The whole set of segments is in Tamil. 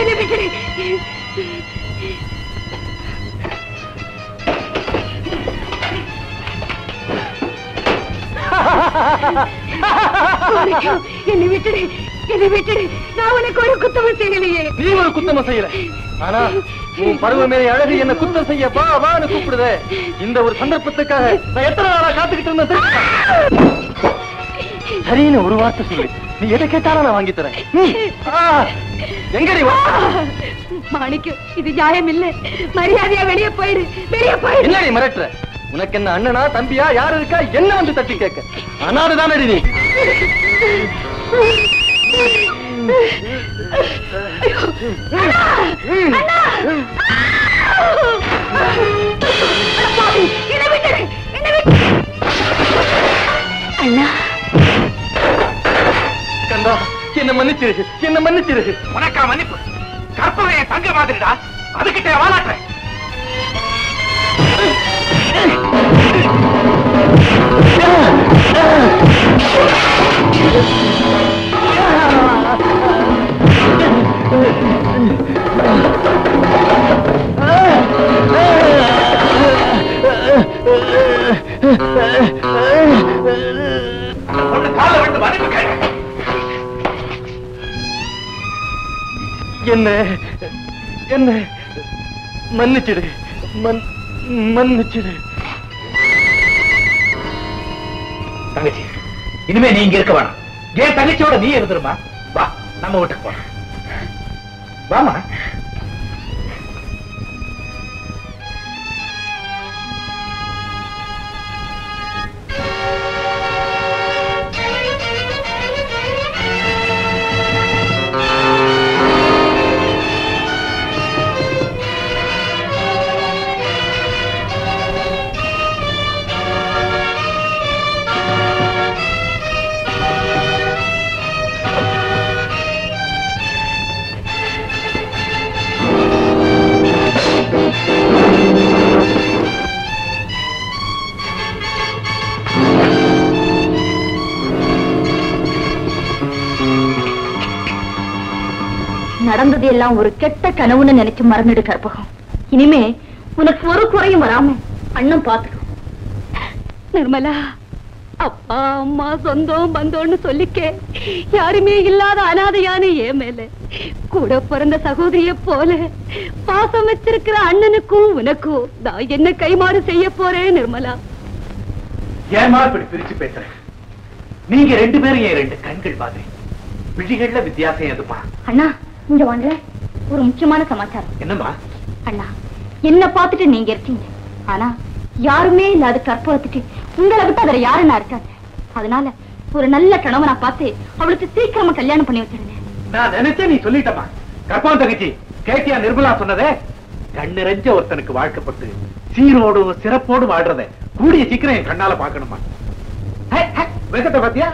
என்னை விட்டுடு. என்னை விட்டுடு, என்னை விட்டுடு. நான் உனக்கு ஒரு குத்தமும் செய்யலையே. நீ ஒரு குத்தமும் செய்யல. ஆனா உன் பருவமே அழகு என்ன குத்தம் செய்ய வா வான்னு கூப்பிடுதே. இந்த ஒரு சந்தர்ப்பத்துக்காக நான் எத்தனை நாளா காத்துக்கிட்டு இருந்தேன். சரின்னு ஒரு வார்த்தை சொல்லு. நீ எதை கேட்டாலும் நான் வாங்கி தரேன். எங்கடி மாணிக்கம், இது நியாயம் இல்ல. மரியாதையா வெளியே போயிடு, வெளியே போயிடு. என்னடி மிரட்டுற? உனக்கு என்ன அண்ணனா தம்பியா யாரு இருக்கா? என்ன வந்து தட்டி கேட்க? அனாதுதானே நீ. அண்ணா, கந்தா, என்ன மன்னிச்சிரு, என்ன மன்னிச்சிரு. உனக்கா மன்னிப்பு? கற்பனை தங்க மாதிரிடா, அதுகிட்ட வாழாட்டுறேன். என்ன என்ன மன்னிச்சிடு, மன்னிச்சிடு. தங்கச்சி, இனிமே நீ இங்க இருக்க வேணாம். என் தங்கச்சியோட நீ இருந்துருமா. வா, நம்ம வீட்டுக்கு போலாம். வாமா. நடந்தது எல்லாம் ஒரு கெட்ட கனவுன்னு நினைச்சு மறந்துடு கற்பகம். இனிமே உனக்கு ஒரு குறையும் வராம அண்ணன் பாத்துக்கும். நிர்மலா, அப்பா அம்மா சொந்தம் பந்தோன்னு சொல்லிக்கே யாருமே இல்லாத அனாதையான ஏன் மேல கூட பிறந்த சகோதரிய போல பாசம் வச்சிருக்கிற அண்ணனுக்கும் உனக்கும் நான் என்ன கைமாறு செய்ய போறேன் நிர்மலா. ஏமா இப்படி பிரிச்சு பேசுறேன்? நீங்க ரெண்டு பேரும் என் ரெண்டு கண்கள் மாதிரி. விழிகள்ல வித்தியாசம் எதுப்பா? அண்ணா, இங்க வாங்க, ஒரு முக்கியமான சமாச்சாரம். என்னம்மா? அண்ணா, என்ன பார்த்துட்டு நீங்க இருக்கீங்க, ஆனா யாருமே இல்லாத கற்பகத்துக்கு உங்களை விட்டு அதுல யாருன்னா இருக்காங்க. அதனால ஒரு நல்ல கணவனா பார்த்து அவளுக்கு சீக்கிரமா கல்யாணம் பண்ணி வச்சிருங்க. நான் நினைச்சேன் நீ சொல்லிட்டமா. கற்பகம் தங்கச்சி, கேட்டியா நிர்மலா சொன்னதே? கண்ணிறைஞ்ச ஒருத்தனுக்கு வாழ்க்கப்பட்டு சீரோடும் சிறப்போடு வாழ்றத கூடிய சீக்கிரம் என் கண்ணால பாக்கணுமா? வெகத்தை பத்தியா?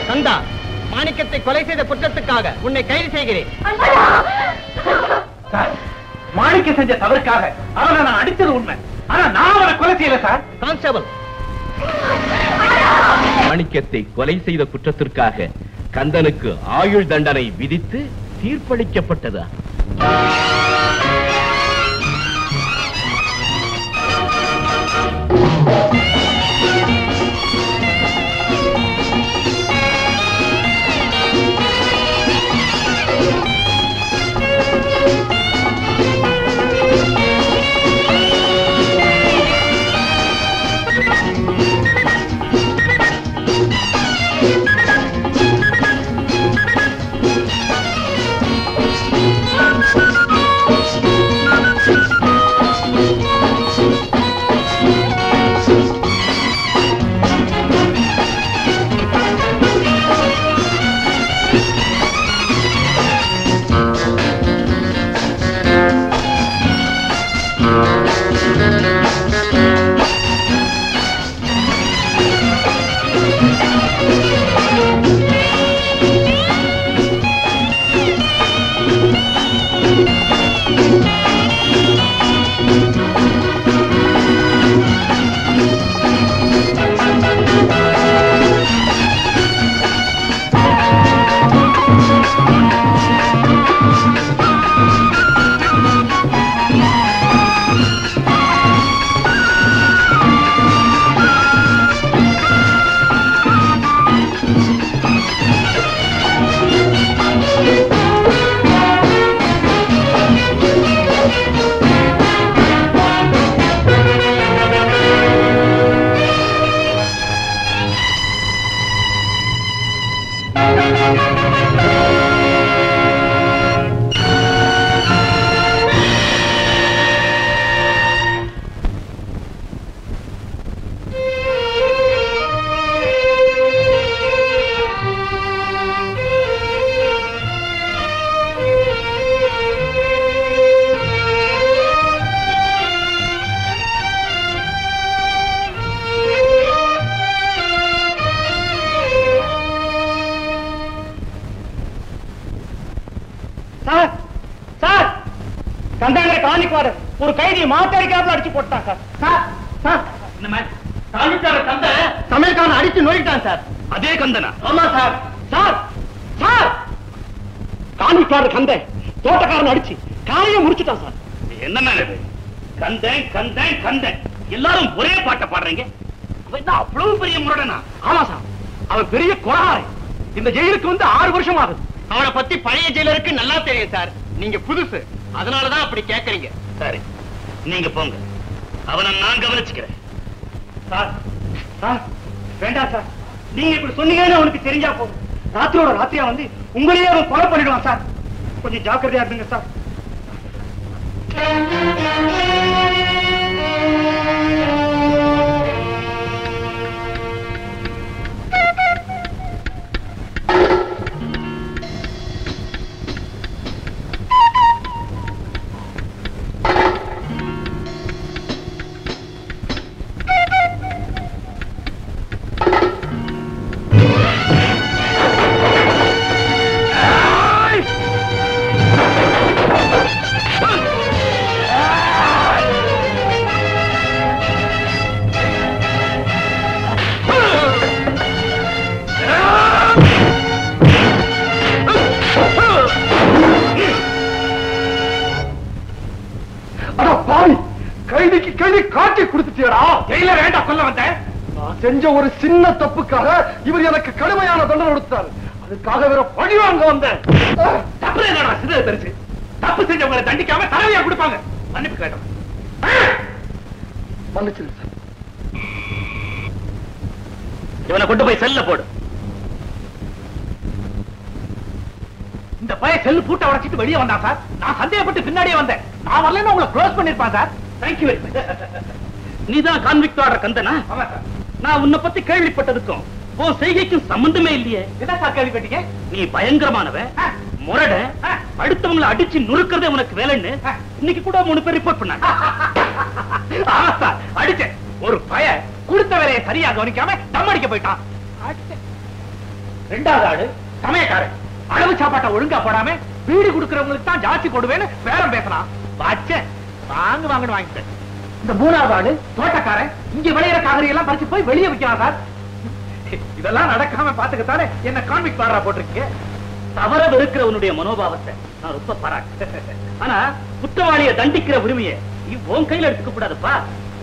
கந்தா, மாணிக்கத்தை கொலை செய்த குற்றத்துக்காக உன்னை கைது செய்கிறேன். மாணிக்க செஞ்ச தவறுக்காக அவனை நான் அடித்தது உண்மை. ஆனா நான் அவனை கொலை செய்யல சார். கான்ஸ்டபிள், மாணிக்கத்தை கொலை செய்த குற்றத்திற்காக கந்தனுக்கு ஆயுள் தண்டனை விதித்து தீர்ப்பளிக்கப்பட்டதா? கண்டாங்கிற காணிக்குவாரு ஒரு கைதியை மாத்தாடிக்காப்புல அடிச்சு போட்டான் சார். சார் சார் இந்த மாதிரி காணிக்கார கந்த சமையல்காரன் அடிச்சு நோயிட்டான் சார். அதே கந்தனா? ஆமா சார். சார் சார் காணிக்கார கந்த தோட்டக்காரன் அடிச்சு காலையை முடிச்சுட்டான் சார். என்ன கந்தன் கந்தன் கந்தன் எல்லாரும் ஒரே பாட்டை பாடுறீங்க. அவன் அவ்வளவு பெரிய முரடனா? ஆமா சார், அவன் பெரிய கொலகாரை. இந்த ஜெயிலுக்கு வந்து 6 வருஷம் ஆகுது. அவனை பத்தி பழைய ஜெயிலருக்கு நல்லா தெரியும் சார். நீங்க புதுசு, அதனாலதான் அப்படி கேட்கறீங்க. சரி, நீங்க போங்க, அவனை நான் கவனிச்சுக்கிறேன். சார் சார் வேண்டாம் சார், நீங்க இப்படி சொன்னீங்கன்னு அவனுக்கு தெரிஞ்சா போதும். ராத்திரோட ராத்திரியா வந்து உங்களையே அவன் கொலை பண்ணிடுவான் சார். கொஞ்சம் ஜாக்கிரதையா இருந்துங்க சார். செஞ்ச ஒரு சின்ன தப்புக்காக இவர் எனக்கு கடுமையான தண்டனை கொடுத்தார். அதுக்காக வேற பழி வாங்க வந்தேன். தப்பு செஞ்சவங்களை தண்டிக்காம தலைமையா கொடுப்பாங்க. மன்னிப்பு கேட்டோம். மன்னிச்சிரு சார். இவனை கொண்டு போய் செல்ல போடு. இந்த பையன் செல்லு பூட்ட உடைச்சிட்டு வெளியே வந்தான் சார். நான் சந்தேகப்பட்டு பின்னாடியே வந்தேன். நான் வரலன்னு உங்களை க்ளோஸ் பண்ணிருப்பான் சார். Thank you very much. நீதான் கான்விக்ட் ஆர்டர் கந்தனா? ஆமா சார். நான் உன்னை பத்தி கேள்விப்பட்டதுக்கும் உன் செய்கைக்கும் சம்பந்தமே இல்லையே. என்ன சார் கேள்விப்பட்டீங்க? நீ பயங்கரமானவன், முரட, அடுத்தவங்களை அடிச்சு நுறுக்கிறதே உனக்கு வேலைன்னு இன்னைக்கு கூட 3 பேர் ரிப்போர்ட் பண்ணாங்க. ஆமா சார், அடிச்சேன். ஒரு பையன் கொடுத்த வேலையை சரியா கவனிக்காம தம் அடிக்க போயிட்டான். ரெண்டாவது ஆளு சமயக்காரன், அளவு சாப்பாட்டை ஒழுங்கா போடாம வீடு கொடுக்கறவங்களுக்கு தான் ஜாஸ்தி போடுவேன்னு பேரம் பேசலாம். வாச்சேன், வாங்கன்னு வாங்கிட்டேன். இந்த 3வது ஆளு தோட்டக்காரன், இங்க விளையிற காய்கறி எல்லாம் பறிச்சு போய் வெளியே விற்கிறான் சார். இதெல்லாம் நடக்காம பாத்துக்கத்தானே என்ன கான்விக்ட் ஆர்டரா போட்டிருக்கீங்க. தவற வெறுக்கிறவனுடைய மனோபாவத்தை நான் ரொம்ப பாராட்டு. ஆனா குற்றவாளியை தண்டிக்கிற உரிமையை உன் கையில எடுத்துக்க கூடாதுப்பா.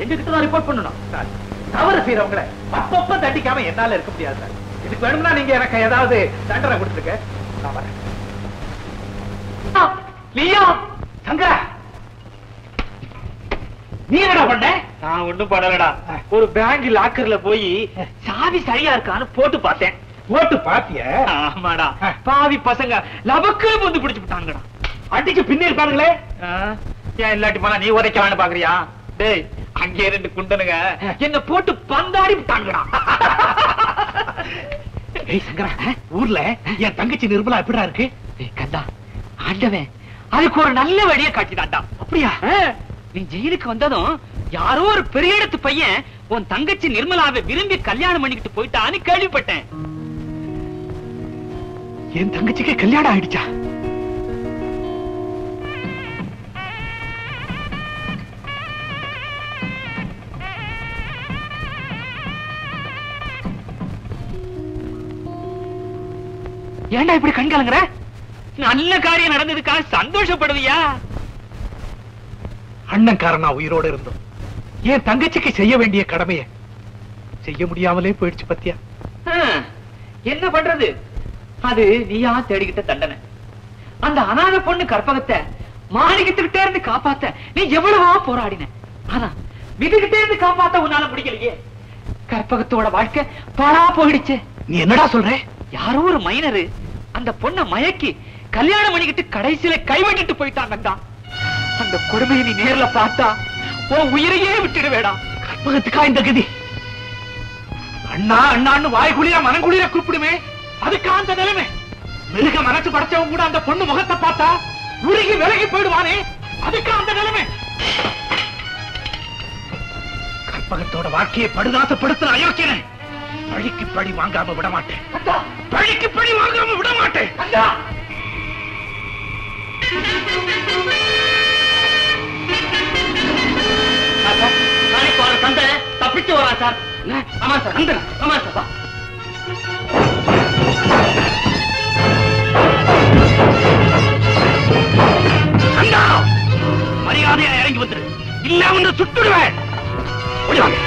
எங்ககிட்ட தான் ரிப்போர்ட் பண்ணணும் சார். தவறு செய்யறவங்களை அப்பப்ப தண்டிக்காம என்னால இருக்க முடியாது சார். இதுக்கு வேணும்னா நீங்க எனக்கு ஏதாவது தண்டனை கொடுத்துருக்க. நான் வரேன். லியோ, சங்கரா, நீ என்னடா பண்ண? நான் ஒண்ணும் பண்ணலடா. ஒரு பேங்க் லாக்கர்ல போய் சாவி சரியா இருக்கான்னு போட்டு பார்த்தேன். போட்டு பாத்திய? ஆமாடா. பாவி பசங்க லபக்கு வந்து பிடிச்சு விட்டாங்கடா. அடிச்சு பின்னி இருப்பாங்களே. ஏன் இல்லாட்டி போனா நீ உதைக்கலான்னு பாக்குறியா? டேய், அங்கே 2 குண்டனுங்க என்ன போட்டு பந்தாடி விட்டாங்கடா. ஏய் சங்கரா, ஊர்ல என் தங்கச்சி நிர்மலா எப்படிடா இருக்கு? கண்டா, ஆண்டவன் அதுக்கு ஒரு நல்ல வழியை காட்டினான்டா. அப்படியா? நீ ஜெயிலுக்கு வந்ததும் யாரோ ஒரு பெரிய இடத்து பையன் உன் தங்கச்சி நிர்மலாவை விரும்பி கல்யாணம் பண்ணிக்கிட்டு போயிட்டான்னு கேள்விப்பட்டேன். என் தங்கச்சிக்கு கல்யாணம் ஆயிடுச்சா? ஏன்டா இப்படி கண் கலங்குற? நல்ல காரியம் நடந்ததுக்காக சந்தோஷப்படுவியா? அண்ணன்காரனா உயிரோடு இருந்தோம் என் தங்கச்சிக்கு செய்ய வேண்டிய கடமைய செய்ய முடியாமலே போயிடுச்சு பத்தியா. என்ன பண்றது? அது நீயா தேடிக்கிட்ட தண்டனை. அந்த அனாதை பொண்ணு கற்பகத்தை மாணிக்கத்துக்கிட்டே இருந்து காப்பாத்த நீ எவ்வளவோ போராடின. ஆனா விதிக்கிட்டே இருந்து காப்பாத்த உன்னால முடியலையே. கற்பகத்தோட வாழ்க்கை பாழா போயிடுச்சு. நீ என்னடா சொல்ற? யாரோ ஒரு மைனரு அந்த பொண்ணை மயக்கி கல்யாணம் பண்ணிக்கிட்டு கடைசியில கைவிட்டுட்டு போயிட்டாங்க. அந்த கொடுமையை நீ நேர்ல பார்த்தா உன் உயிரையே விட்டுடுவேடா. கற்பகத்துக்கா இந்த கதி? அண்ணா அண்ணான்னு வாய்குளியா மனங்குளிர கூப்பிடுமே, அதுக்கா அந்த நிலைமை? மிருக மனசு படைச்சவங்க கூட அந்த பொண்ணு முகத்தை பார்த்தா உருகி விலகி போயிடுவானே, அதுக்கா அந்த நிலைமை? கற்பகத்தோட வாழ்க்கையை படுதாசப்படுத்துற அயோக்கியனை பழிக்கு பழி வாங்காம விட மாட்டேன். பழிக்கு பழி வாங்காம விட மாட்டேன். சார். ஆமா சார், அந்த ஆமா சார். வா. மரியாதையா இறங்கி வந்துரு, இல்ல வந்து சுட்டுடுவேன். ஓடிவாங்க.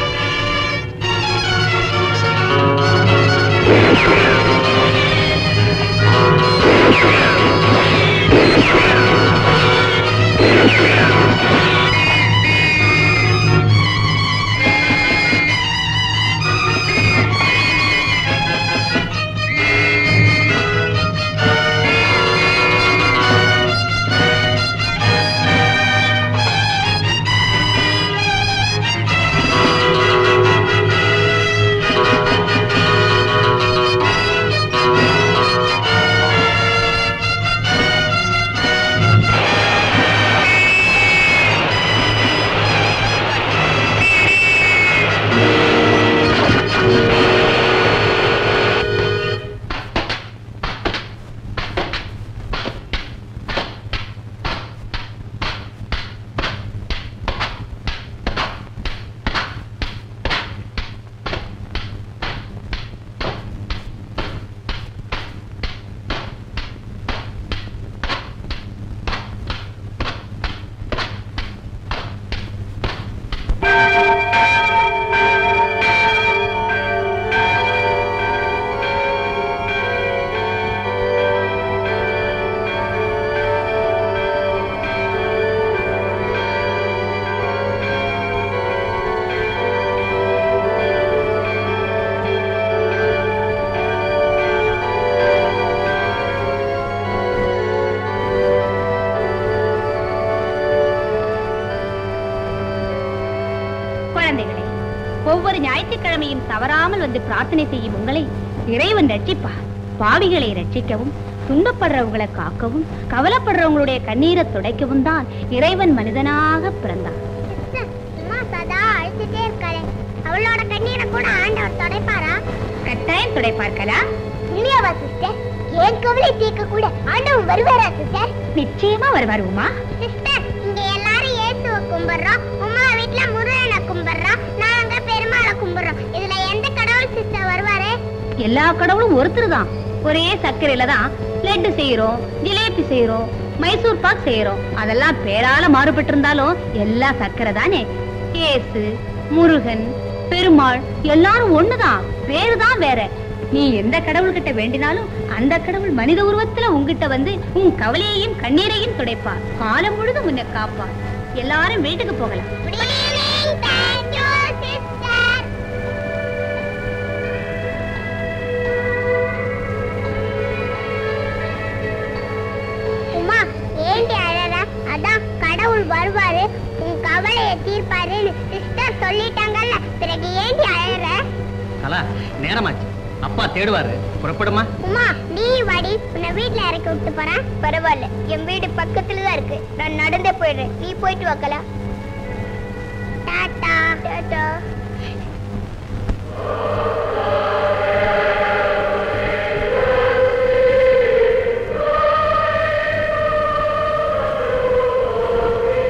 ஒவ்வொரு ஞாயிற்றுக்கிழமையும் தவறாமல் வந்து பிரார்த்தனை செய்யும் உங்களை இறைவன் ரட்சிப்பார். பாவிகளை ரட்சிக்கவும், துன்பப்படுறவங்களை காக்கவும், கவலைப்படுறவங்களுடைய கண்ணீரை துடைக்கவும் தான் இறைவன் மனிதனாக பிறந்தார். அவளோட கண்ணீரை கூட ஆண்டவர் துடைப்பாரா? கட்டாயம் துடைப்பார்களா? இல்லையாவா சிஸ்டர்? ஏன் கவலை தீர்க்க கூட ஆண்டவர் வருவாரா சிஸ்டர்? நிச்சயமா வருவார் உமா. சிஸ்டர், இங்க எல்லாரும் இயேசுவை கும்பிடுறோம், உமா வீட்டுல முருகனை கும்பிடுறோம், நாங்க பெருமாளை கும்பிடுறோம். இதுல எந்த கடவுள் சிஸ்டர் வருவாரு? எல்லா கடவுளும் ஒருத்தர் தான். ஒரே சர்க்கரையில தான் லட்டு செய்யறோம், ஜிலேபி செய்யறோம், மைசூர் பாக் செய்யறோம். அதெல்லாம் பேரால மாறுபட்டு இருந்தாலும் எல்லா சர்க்கரை தானே. இயேசு, முருகன், பெருமாள் எல்லாரும் ஒண்ணுதான், பேருதான் வேற. நீ எந்த கடவுள்கிட்ட வேண்டினாலும் அந்த கடவுள் மனித உருவத்துல உங்ககிட்ட வந்து உன் கவலையையும் கண்ணீரையும் துடைப்பார். காலம் முழுதும் உன்னை காப்பார். எல்லாரும் வீட்டுக்கு போகலாம். உமா, ஏண்டி அழற? அதான் கடவுள் வருவாரு, உன் கவலையை தீர்ப்பாருன்னு சிஸ்டர் சொல்லிட்டாங்கல்ல, பிறகு ஏண்டி அழற? கலா, நேரமாச்சு, அப்பா தேடுவாரு, புறப்படுமா? உமா, நீ வாடி, உன்னை வீட்டுல இறக்கி விட்டு போறேன். பரவாயில்ல, என் வீடு பக்கத்துலதான் இருக்கு, நான் நடந்தே போயிடுறேன், நீ போயிட்டு வாக்கலா. டாடா டாடா.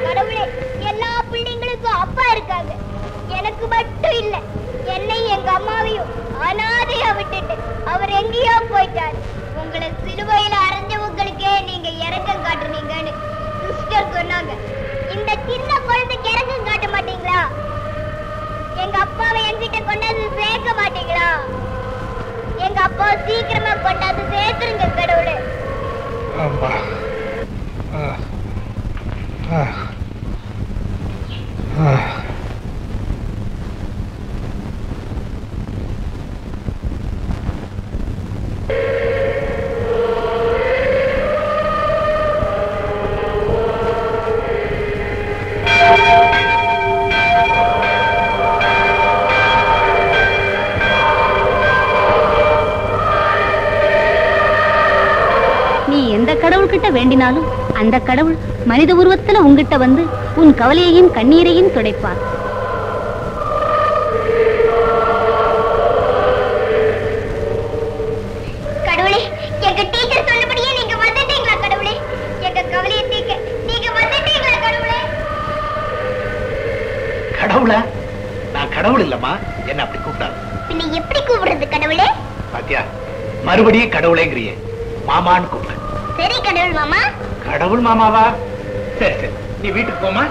கடவுளே, எல்லா பிள்ளைங்களுக்கும் அப்பா இருக்காங்க, எனக்கு மட்டும் இல்ல. என்னை எங்க அம்மாவையும் அனாதையா விட்டுட்டு அவர் எங்கேயோ போயிட்டாரு. உங்களை சிலுவையில அரைஞ்சவங்களுக்கே நீங்க இறக்கம் காட்டுனீங்கன்னு சிஸ்டர் சொன்னாங்க. இந்த சின்ன குழந்தைக்கு இறக்கம் காட்ட மாட்டீங்களா? எங்க அப்பாவை என்கிட்ட கொண்டாந்து சேர்க்க மாட்டீங்களா? எங்க அப்பா சீக்கிரமா கொண்டாந்து சேர்த்துருங்க கடவுளே. கடவுள்கிட்ட வேண்டினாலும் அந்த கடவுள் மனித உருவத்துல உங்ககிட்ட வந்து உன் கவலையையும் கண்ணீரையும் துடைப்பார். கடவுளே, எங்க டீச்சர் சொன்னபடியே நீங்க வந்துட்டீங்களா கடவுளே? எங்க கவலையை தீர்க்க நீங்க வந்துட்டீங்களா கடவுளே? கடவுளே, நான் கடவுள் இல்லம்மா, என்ன அப்படி கூப்பிடாது. பின்ன எப்படி கூப்பிடுறது கடவுளே? பாத்தியா, மறுபடியும் கடவுளேங்கிறியே, மாமான்னு கூப்பிடு. சரி கடவுள் மாமா. கடவுள் மாமாவா? சரி சரி, நீ வீட்டுக்கு போமா.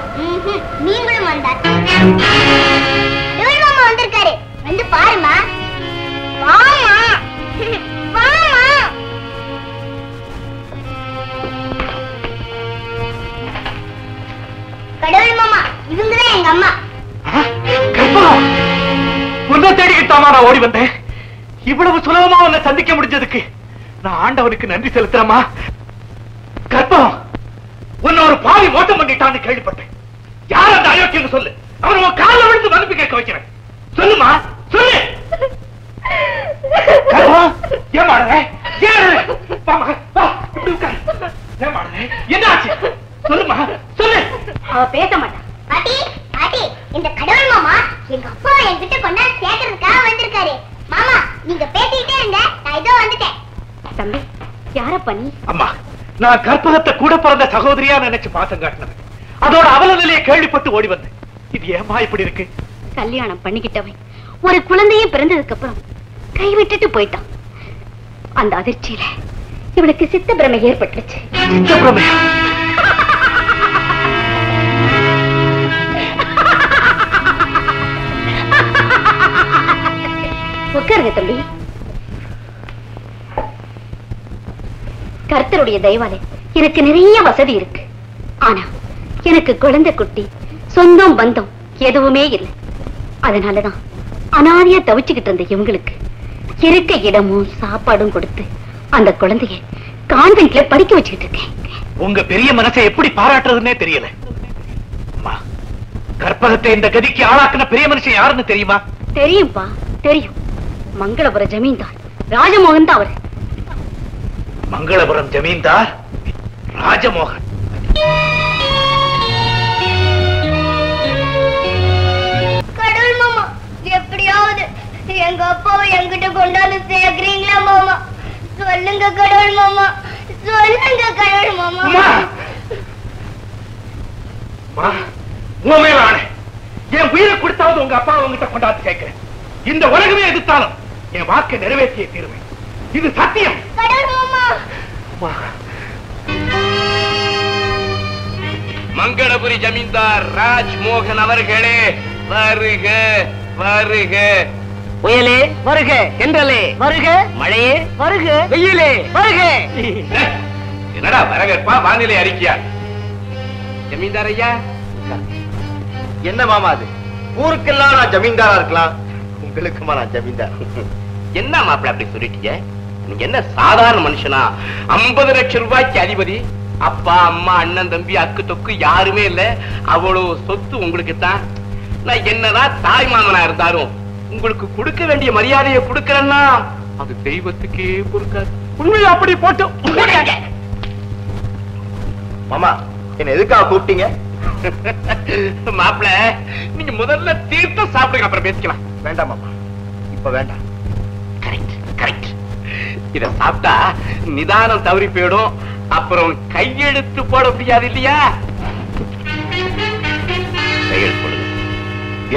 நீங்களும் வந்தார். கடவுள் மாமா வந்திருக்காரு, வந்து பாருமா. வாமா வாமா. கடவுள் மாமா, இவங்கதான் எங்க அம்மா. உன்னை தேடிக்கிட்டாமா நான் ஓடி வந்தேன். இவ்வளவு சுலபமா உன்னை சந்திக்க முடிஞ்சதுக்கு நான் ஆண்டவனுக்கு நன்றி செலுத்துறேம்மா. கற்பம், உன்னை ஒரு பாவி மோசம் பண்ணிட்டான்னு கேள்விப்பட்டேன். யார் அந்த அயோக்கியன்னு சொல்லு. அவன் உன் கால விழுந்து மன்னிப்பு கேட்க வைக்கிறேன். சொல்லுமா, சொல்லு. என்னாச்சு சொல்லுமா, சொல்லு. அவ பேச மாட்டான். பாட்டி பாட்டி, இந்த கடவுள் மாமா எங்க அப்பா என்கிட்ட கொண்டா சேர்க்கறதுக்காக வந்திருக்காரு. மாமா நீங்க பேசிட்டே இருங்க, நான் இதோ வந்துட்டேன். தம்பி, யார பண்ணி? அம்மா, நான் கற்பகத்தை கூட பிறந்த சகோதரியா நினைச்சு பாசம் காட்டினது. அதோட அவல நிலையை கேள்விப்பட்டு ஓடி வந்தேன். இது ஏமா இப்படி இருக்கு? கல்யாணம் பண்ணிக்கிட்டவன் ஒரு குழந்தையும் பிறந்ததுக்கு அப்புறம் கைவிட்டுட்டு போயிட்டான். அந்த அதிர்ச்சியில இவளுக்கு சித்த பிரமை ஏற்பட்டுச்சு. சித்த பிரமை? உட்காருங்க தம்பி. கர்த்தருடைய தயவாலே எனக்கு நிறைய வசதி இருக்கு. ஆனா எனக்கு குழந்தை குட்டி சொந்தம் பந்தம் எதுவுமே இல்லை. அதனாலதான் அனாதையா தவிச்சுக்கிட்டு இருந்த இவங்களுக்கு இருக்க இடமும் சாப்பாடும் கொடுத்து அந்த குழந்தைய கான்வென்ட்ல படிக்க வச்சுக்கிட்டு இருக்கேன். உங்க பெரிய மனசை எப்படி பாராட்டுறதுன்னே தெரியல. கற்பகத்தை இந்த கதிக்கு ஆளாக்குன பெரிய மனுஷன் யாருன்னு தெரியுமா? தெரியும்பா, தெரியும். மங்களபுரம் ஜமீன்தார் ராஜமோகன் தான் அவர். மங்களபுரம் ஜமீன்தார் ராஜமோகன். கடவுள் மாமா, எப்படியாவது எங்க அப்பாவை என்கிட்ட கொண்டாந்து சேர்க்கிறீங்களா மாமா? சொல்லுங்க கடவுள் மாமா, சொல்லுங்க கடவுள் மாமா. உன் மேல ஆணை, என் உயிரை கொடுத்தாவது உங்க அப்பா உங்ககிட்ட கொண்டாந்து கேட்கிறேன். இந்த உலகமே எதிர்த்தாலும் என் வாக்கை நிறைவேற்றிய தீர்வேன். இது சத்தியம். கடவுள் மாமா. மங்களபுரி ஜமீன்தார் ராஜ்மோகன் அவர்களே, வருக வருக. புயலே வருக, தென்றலே வருக, மழையே வருக, வெயிலே வருக. என்னடா வரவேற்பா, வானிலை அறிக்கையா? ஜமீன்தார் ஐயா, என்ன மாமா அது? ஊருக்கெல்லாம் நான் ஜமீன்தாரா இருக்கலாம், உங்களுக்குமா நான் ஜமீன்தார்? என்ன மாப்பிள்ள அப்படி சொல்லிட்டீங்க? நீங்க என்ன சாதாரண மனுஷனா? 50 லட்சம் ரூபாய்க்கு அதிபதி. அப்பா அம்மா அண்ணன் தம்பி அக்கு தொக்கு யாருமே இல்ல. அவ்வளவு சொத்து உங்களுக்கு தான். நான் என்னதான் தாய் மாமனா இருந்தாலும் உங்களுக்கு கொடுக்க வேண்டிய மரியாதையை கொடுக்கறேன்னா அது தெய்வத்துக்கே பொறுக்காது. உண்மையை அப்படி போட்டு மாமா, என்ன எதுக்காக கூப்பிட்டீங்க? மாப்பிள்ள, நீங்க முதல்ல தீர்த்தம் சாப்பிடுங்க, அப்புறம் பேசிக்கலாம். வேண்டாம் மாமா, இப்ப வேண்டாம். Correct correct. இத சாப்பிட்டா நிதானம் தவறி போயிடும், அப்புறம் கையெழுத்து போட முடியாது இல்லையா? கையெழுத்து போடுங்க.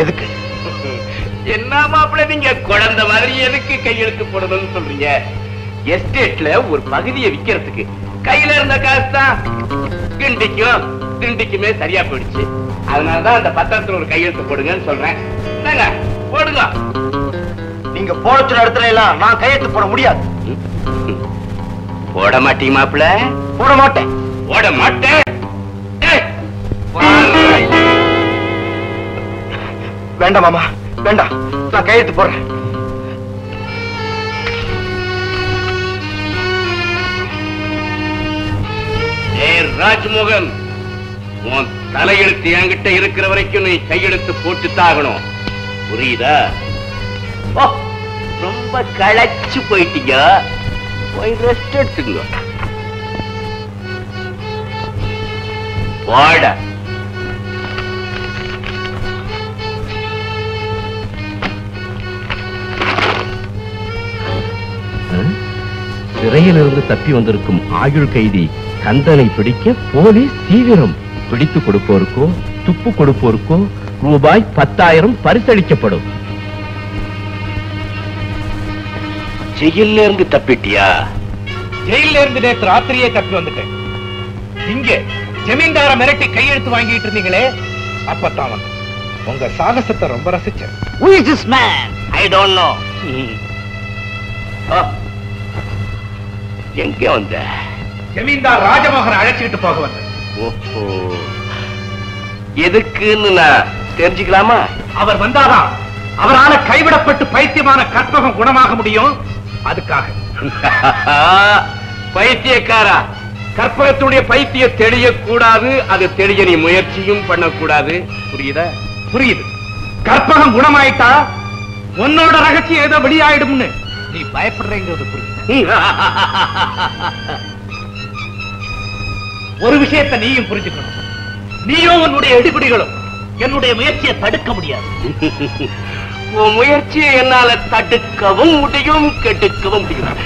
எதுக்கு? என்ன மாப்பிள்ள, நீங்க குழந்தை மாதிரி எதுக்கு கையெழுத்து போடணும்னு சொல்றீங்க? எஸ்டேட்ல ஒரு பகுதியை விக்கிறதுக்கு கையில இருந்த காசு தான் கிண்டிக்கும் திண்டிக்குமே சரியா போயிடுச்சு. அதனாலதான் அந்த பத்திரத்துல ஒரு கையெழுத்து போடுங்கன்னு சொல்றேன். போடுங்க. நீங்க போட சொன்ன இடத்துல எல்லாம் நான் கையெழுத்து போட முடியாது. போட மாட்டீங்க மாப்பிள்ள? போட மாட்டேன். போட மாட்டேன். வேண்டாம் மாமா, வேண்டாம், நான் கையெழுத்து போடுறேன். ராஜ்மோகன், உன் தலையெழுத்து என்கிட்ட இருக்கிற வரைக்கும் நீ கையெழுத்து போட்டுத்தாகணும், புரியுதா? ரொம்ப களைச்சு போயிட்டீங்க, போய் ரெஸ்ட் எடுத்துங்க. போட. சிறையிலிருந்து தப்பி வந்திருக்கும் ஆயுள் கைதி கந்தனை பிடிக்க போலீஸ் தீவிரம். பிடித்து கொடுப்போருக்கோ துப்பு கொடுப்போருக்கோ ரூபாய் 10,000 பரிசளிக்கப்படும். ஜெயில இருந்து தப்பிட்டியா? ஜெயில இருந்து நேற்று ராத்திரியே தப்பி வந்துட்டேன். இங்க ஜமீன்தார மிரட்டி கையெழுத்து வாங்கிட்டு இருந்தீங்களே, அப்பத்தான் வந்து உங்க சாகசத்தை ரொம்ப ரசிச்சேன். Who is this man? I don't know. எங்க வந்த? ஜமீன்தார் ராஜமோகன் அழைச்சிட்டு போக வந்தேன். ஓஹோ, எதுக்குன்னு நான் தெரிஞ்சுக்கலாமா? அவர் வந்தாதான் அவரால கைவிடப்பட்டு பைத்தியமான கற்பகம் குணமாக முடியும். அதுக்காக பைத்தியக்காரா, கற்பகத்துடைய பைத்தியம் தெளியக்கூடாது, அது தெளிய நீ முயற்சியும் பண்ணக்கூடாது. புரியுதா? புரியுது. கற்பகம் குணமாயிட்டா உன்னோட ரகசியம் ஏதோ வெளியாயிடும்னு நீ பயப்படுறேங்கிறது புரியுது. ஒரு விஷயத்தை நீயும் புரிஞ்சுக்கணும். நீயும் உன்னுடைய எடுபிடிகளும் என்னுடைய முயற்சியை தடுக்க முடியாது. உன் முயற்சியை என்னால தடுக்கவும் முடியும், கெடுக்கவும் முடியும்.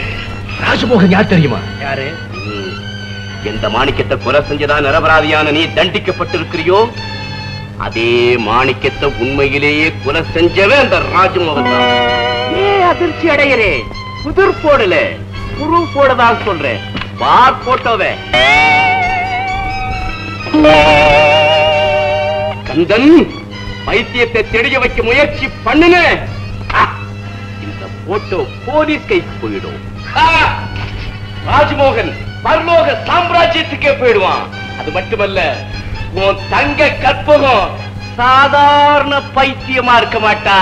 ராஜமோகன் யார் தெரியுமா? யாரு? எந்த மாணிக்கத்தை கொலை செஞ்சதான் நிரபராதியான நீ தண்டிக்கப்பட்டிருக்கிறியோ, அதே மாணிக்கத்தை உண்மையிலேயே கொலை செஞ்சவன் அந்த ராஜமோகன் தான். அதிர்ச்சி அடைகிறேன். புதிர் போடல, புரு போடதான் சொல்றேன். பார் போட்டோவே கந்தன், பைத்தியத்தை தெரிய வைக்க முயற்சி பண்ணுன, இந்த போட்டோ போலீஸ் கைக்கு போயிடும். ராஜமோகன் பரலோக சாம்ராஜ்யத்துக்கே போயிடுவான். அது மட்டுமல்ல, உன் தங்க கற்பகம் சாதாரண பைத்தியமா இருக்க மாட்டா.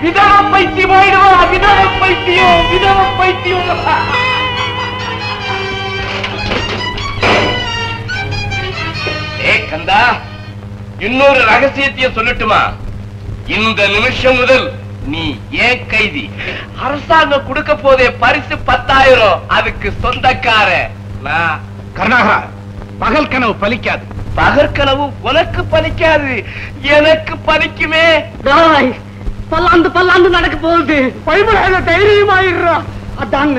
விதவ பைத்தியம் ஆயிடுவா. விதவ பைத்தியம், விதவ பைத்தியம். கந்தா, இன்னொரு ரகசியத்தையும் சொல்லட்டுமா? இந்த நிமிஷம் முதல் நீ ஏன் கைதி. அரசாங்கம் கொடுக்க போதே பரிசு 10,000. அதுக்கு சொந்தக்கார கருணாகரா, பகல் கனவு பலிக்காது. பகற்கனவு உனக்கு பலிக்காது, எனக்கு பலிக்குமே. பல்லாண்டு நடக்க போகுது. பைபிள் தைரியமாயிடுறா. அதான்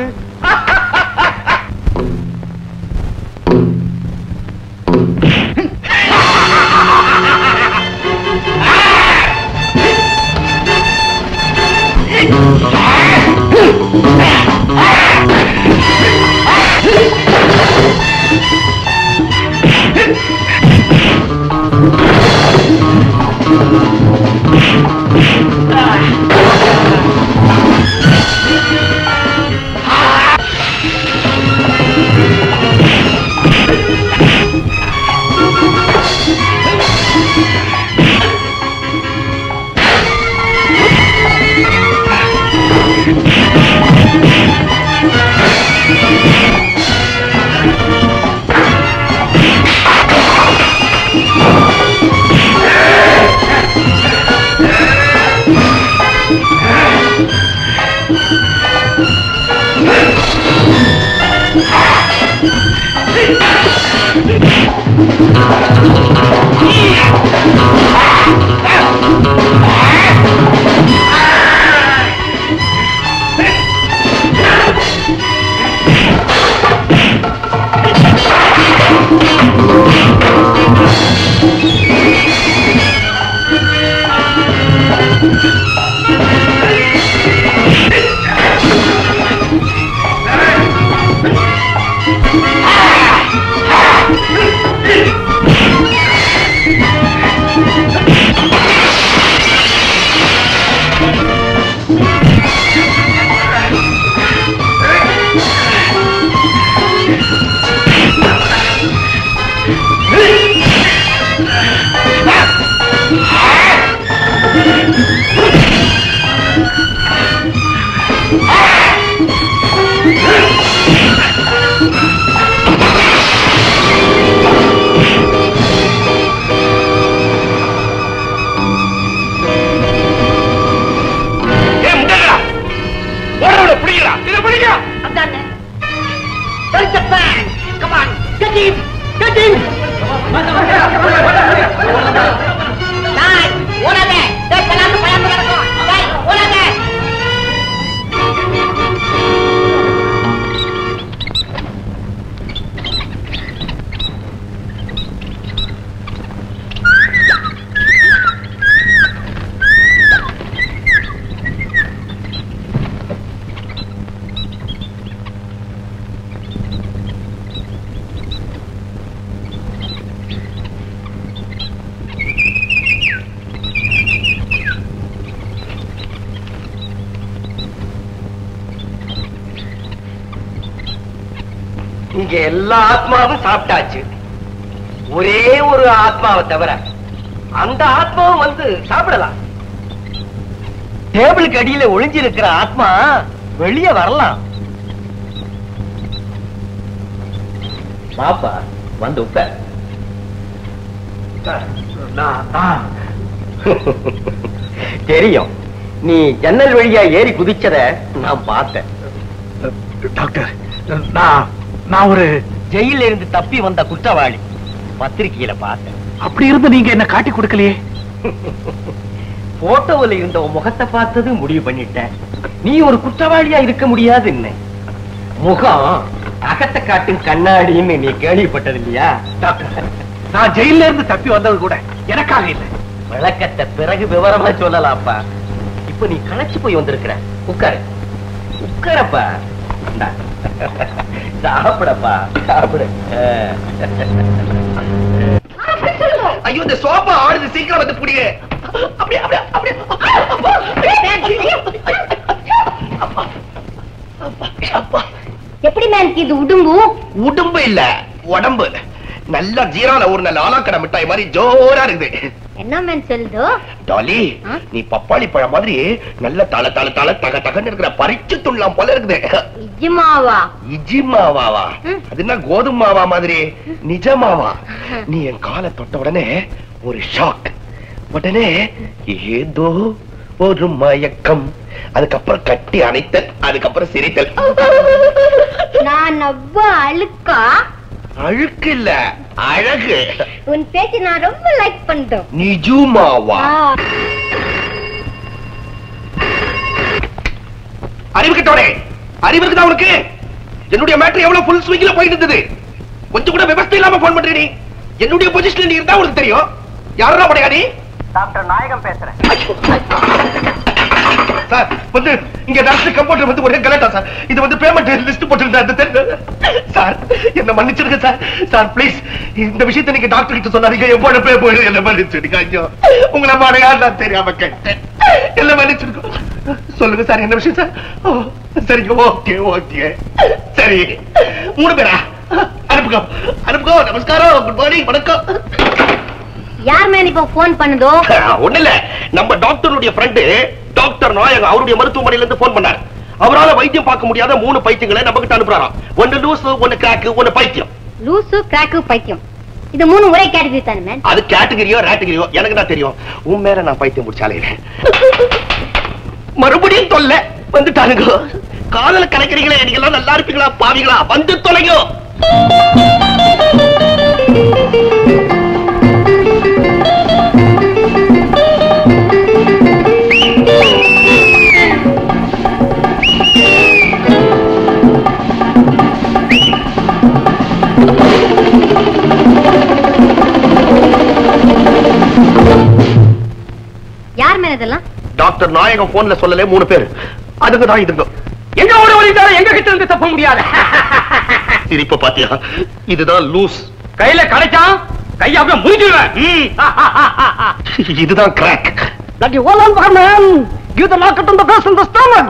இங்க எல்லா ஆத்மாவும் சாப்பிட்டாச்சு. ஒரே ஒரு ஆத்மாவை தவிர அந்த ஆத்மாவும் வந்து சாப்பிடலாம். டேபிளுக்கு அடியில ஒளிஞ்சிருக்கிற ஆத்மா வெளியே வரலாம். பாப்பா வந்து உட்கார். தெரியும், நீ ஜன்னல் வழியா ஏறி குதிச்சத நான் பார்த்தேன். டாக்டர், நான் ஒரு ஜெயில இருந்து தப்பி வந்த குற்றவாளி. பத்திரிகையில பார்த்தேன். அப்படி இருந்து நீங்க என்ன காட்டி கொடுக்கலையே. போட்டோவில் இருந்த முகத்தை பார்த்தது முடிவு பண்ணிட்டேன். நீ ஒரு குற்றவாளியா இருக்க முடியாது. என்ன முகம் அகத்தை காட்டும் கண்ணாடின்னு நீ கேள்விப்பட்டது இல்லையா? டாக்டர், நான் ஜெயில இருந்து தப்பி வந்தது கூட எனக்காக இல்லை. விளக்கத்தை பிறகு விவரமா சொல்லலாம்ப்பா. இப்ப நீ களைச்சு போய் வந்திருக்கிற. உட்காரு, உட்காரப்பா. சாப்பிடப்பா, சாப்பிடு. ஐயோ, இந்த சோபா ஆடுது, சீக்கிரம் வந்து புடிங்க. அப்படியே அப்படியே அப்படியே. எப்படி மேன் இது உடும்பு? உடம்பு இல்ல, உடம்பு. நல்ல ஜீரான ஒரு நல்ல ஆலாக்கடை மிட்டாய் மாதிரி ஜோரா இருக்குது. என்ன மேன் சொல்லுதோ? டாலி, நீ பப்பாளி பழம் மாதிரி நல்ல தல தல தல தக தகன்னு இருக்கிற பறிச்சு துள்ளம் போல இருக்குது. இஜிமாவா? இஜிமாவாவா? அது என்ன கோதுமை மாவா மாதிரி? நிஜமாவா? நீ என் காலை தொட்ட உடனே ஒரு ஷாக், உடனே ஏதோ ஒரு மயக்கம், அதுக்கப்புறம் கட்டி அணைத்தல், அதுக்கப்புறம் சிரித்தல். நான் அவ்வா அழுக்கா? அழுக்கு இல்ல, அழகு. உன் பேச்சு நான் ரொம்ப லைக் பண்றேன். நிஜமாவா? அறிவு கிட்டோனே, அறிவு இருக்குதா உனக்கு? என்னுடைய மேட்டர் எவ்வளவு ஃபுல் ஸ்விங்ல போயிட்டு இருந்தது. கொஞ்சம் கூட விவசாயம் இல்லாம போன் பண்ற நீ. என்னுடைய பொசிஷன்ல நீ இருந்தா உனக்கு தெரியும். யாரா படையா நீ? டாக்டர் நாயகம் பேசுறேன். சார், வந்து இங்க நர்ஸ் கம்ப்யூட்டர் வந்து ஒரே கலட்டா சார். இது வந்து பேமெண்ட் லிஸ்ட் போட்டுருந்தா சார், என்ன மன்னிச்சிருங்க சார். சார் ப்ளீஸ், இந்த விஷயத்தை நீங்க டாக்டர் கிட்ட சொன்னாதீங்க. எப்போட போய் என்ன மன்னிச்சிடுங்க. ஐயோ, உங்களை மாடையா நான் தெரியாம கேட்டேன். என்ன மன்னிச்சிருக்கோம். சொல்லுங்க சார், என்ன விஷயம் சார்? சரிங்க, ஓகே ஓகே. சரி, 3 பேரா? அனுப்புங்க அனுப்புங்க. நமஸ்காரம், குட் மார்னிங், வணக்கம். யார் மேன் இப்போ போன் பண்ணுதோ? ஒண்ணு இல்ல, நம்ம டாக்டருடைய ஃப்ரெண்டு டாக்டர் நாயகம் அவருடைய மருத்துவமனையில இருந்து போன் பண்ணார். அவரால வைத்தியம் பார்க்க முடியாத 3 பைத்தியங்களை நம்ம கிட்ட அனுப்புறாராம். ஒன்னு லூசு, ஒன்னு கிராக்கு, ஒன்னு பைத்தியம். லூசு, கிராக்கு, பைத்தியம், இது 3 ஒரே கேட்டகரி தானே மேன்? அது கேட்டகரியோ ரேட்டகரியோ எனக்கு தான் தெரியும். உன் மேல நான் பைத்தியம் முடிச்சாலே மறுபடியும் தொல்லை வந்துட்டானுங்க. காதல கலைக்கிறீங்களே, நீங்க எல்லாம் நல்லா இருப்பீங்களா பாவீங்களா? வந்து தொலைங்கோ. யார் மேன் இதெல்லாம்? டாக்டர் நாயகம் போன்ல சொல்லல 3 பேர். அதுக்கு தான் இதுங்க. எங்க ஓட வழிந்தாலும் எங்க கிட்ட இருந்து தப்ப முடியாது. சிரிப்ப பாத்தியா? இதுதான் லூஸ். கையில கிடைச்சான் கைய அப்படியே முறிஞ்சிடுவேன். இதுதான் crack. That you all on man. Give the knock on the breast and the stomach.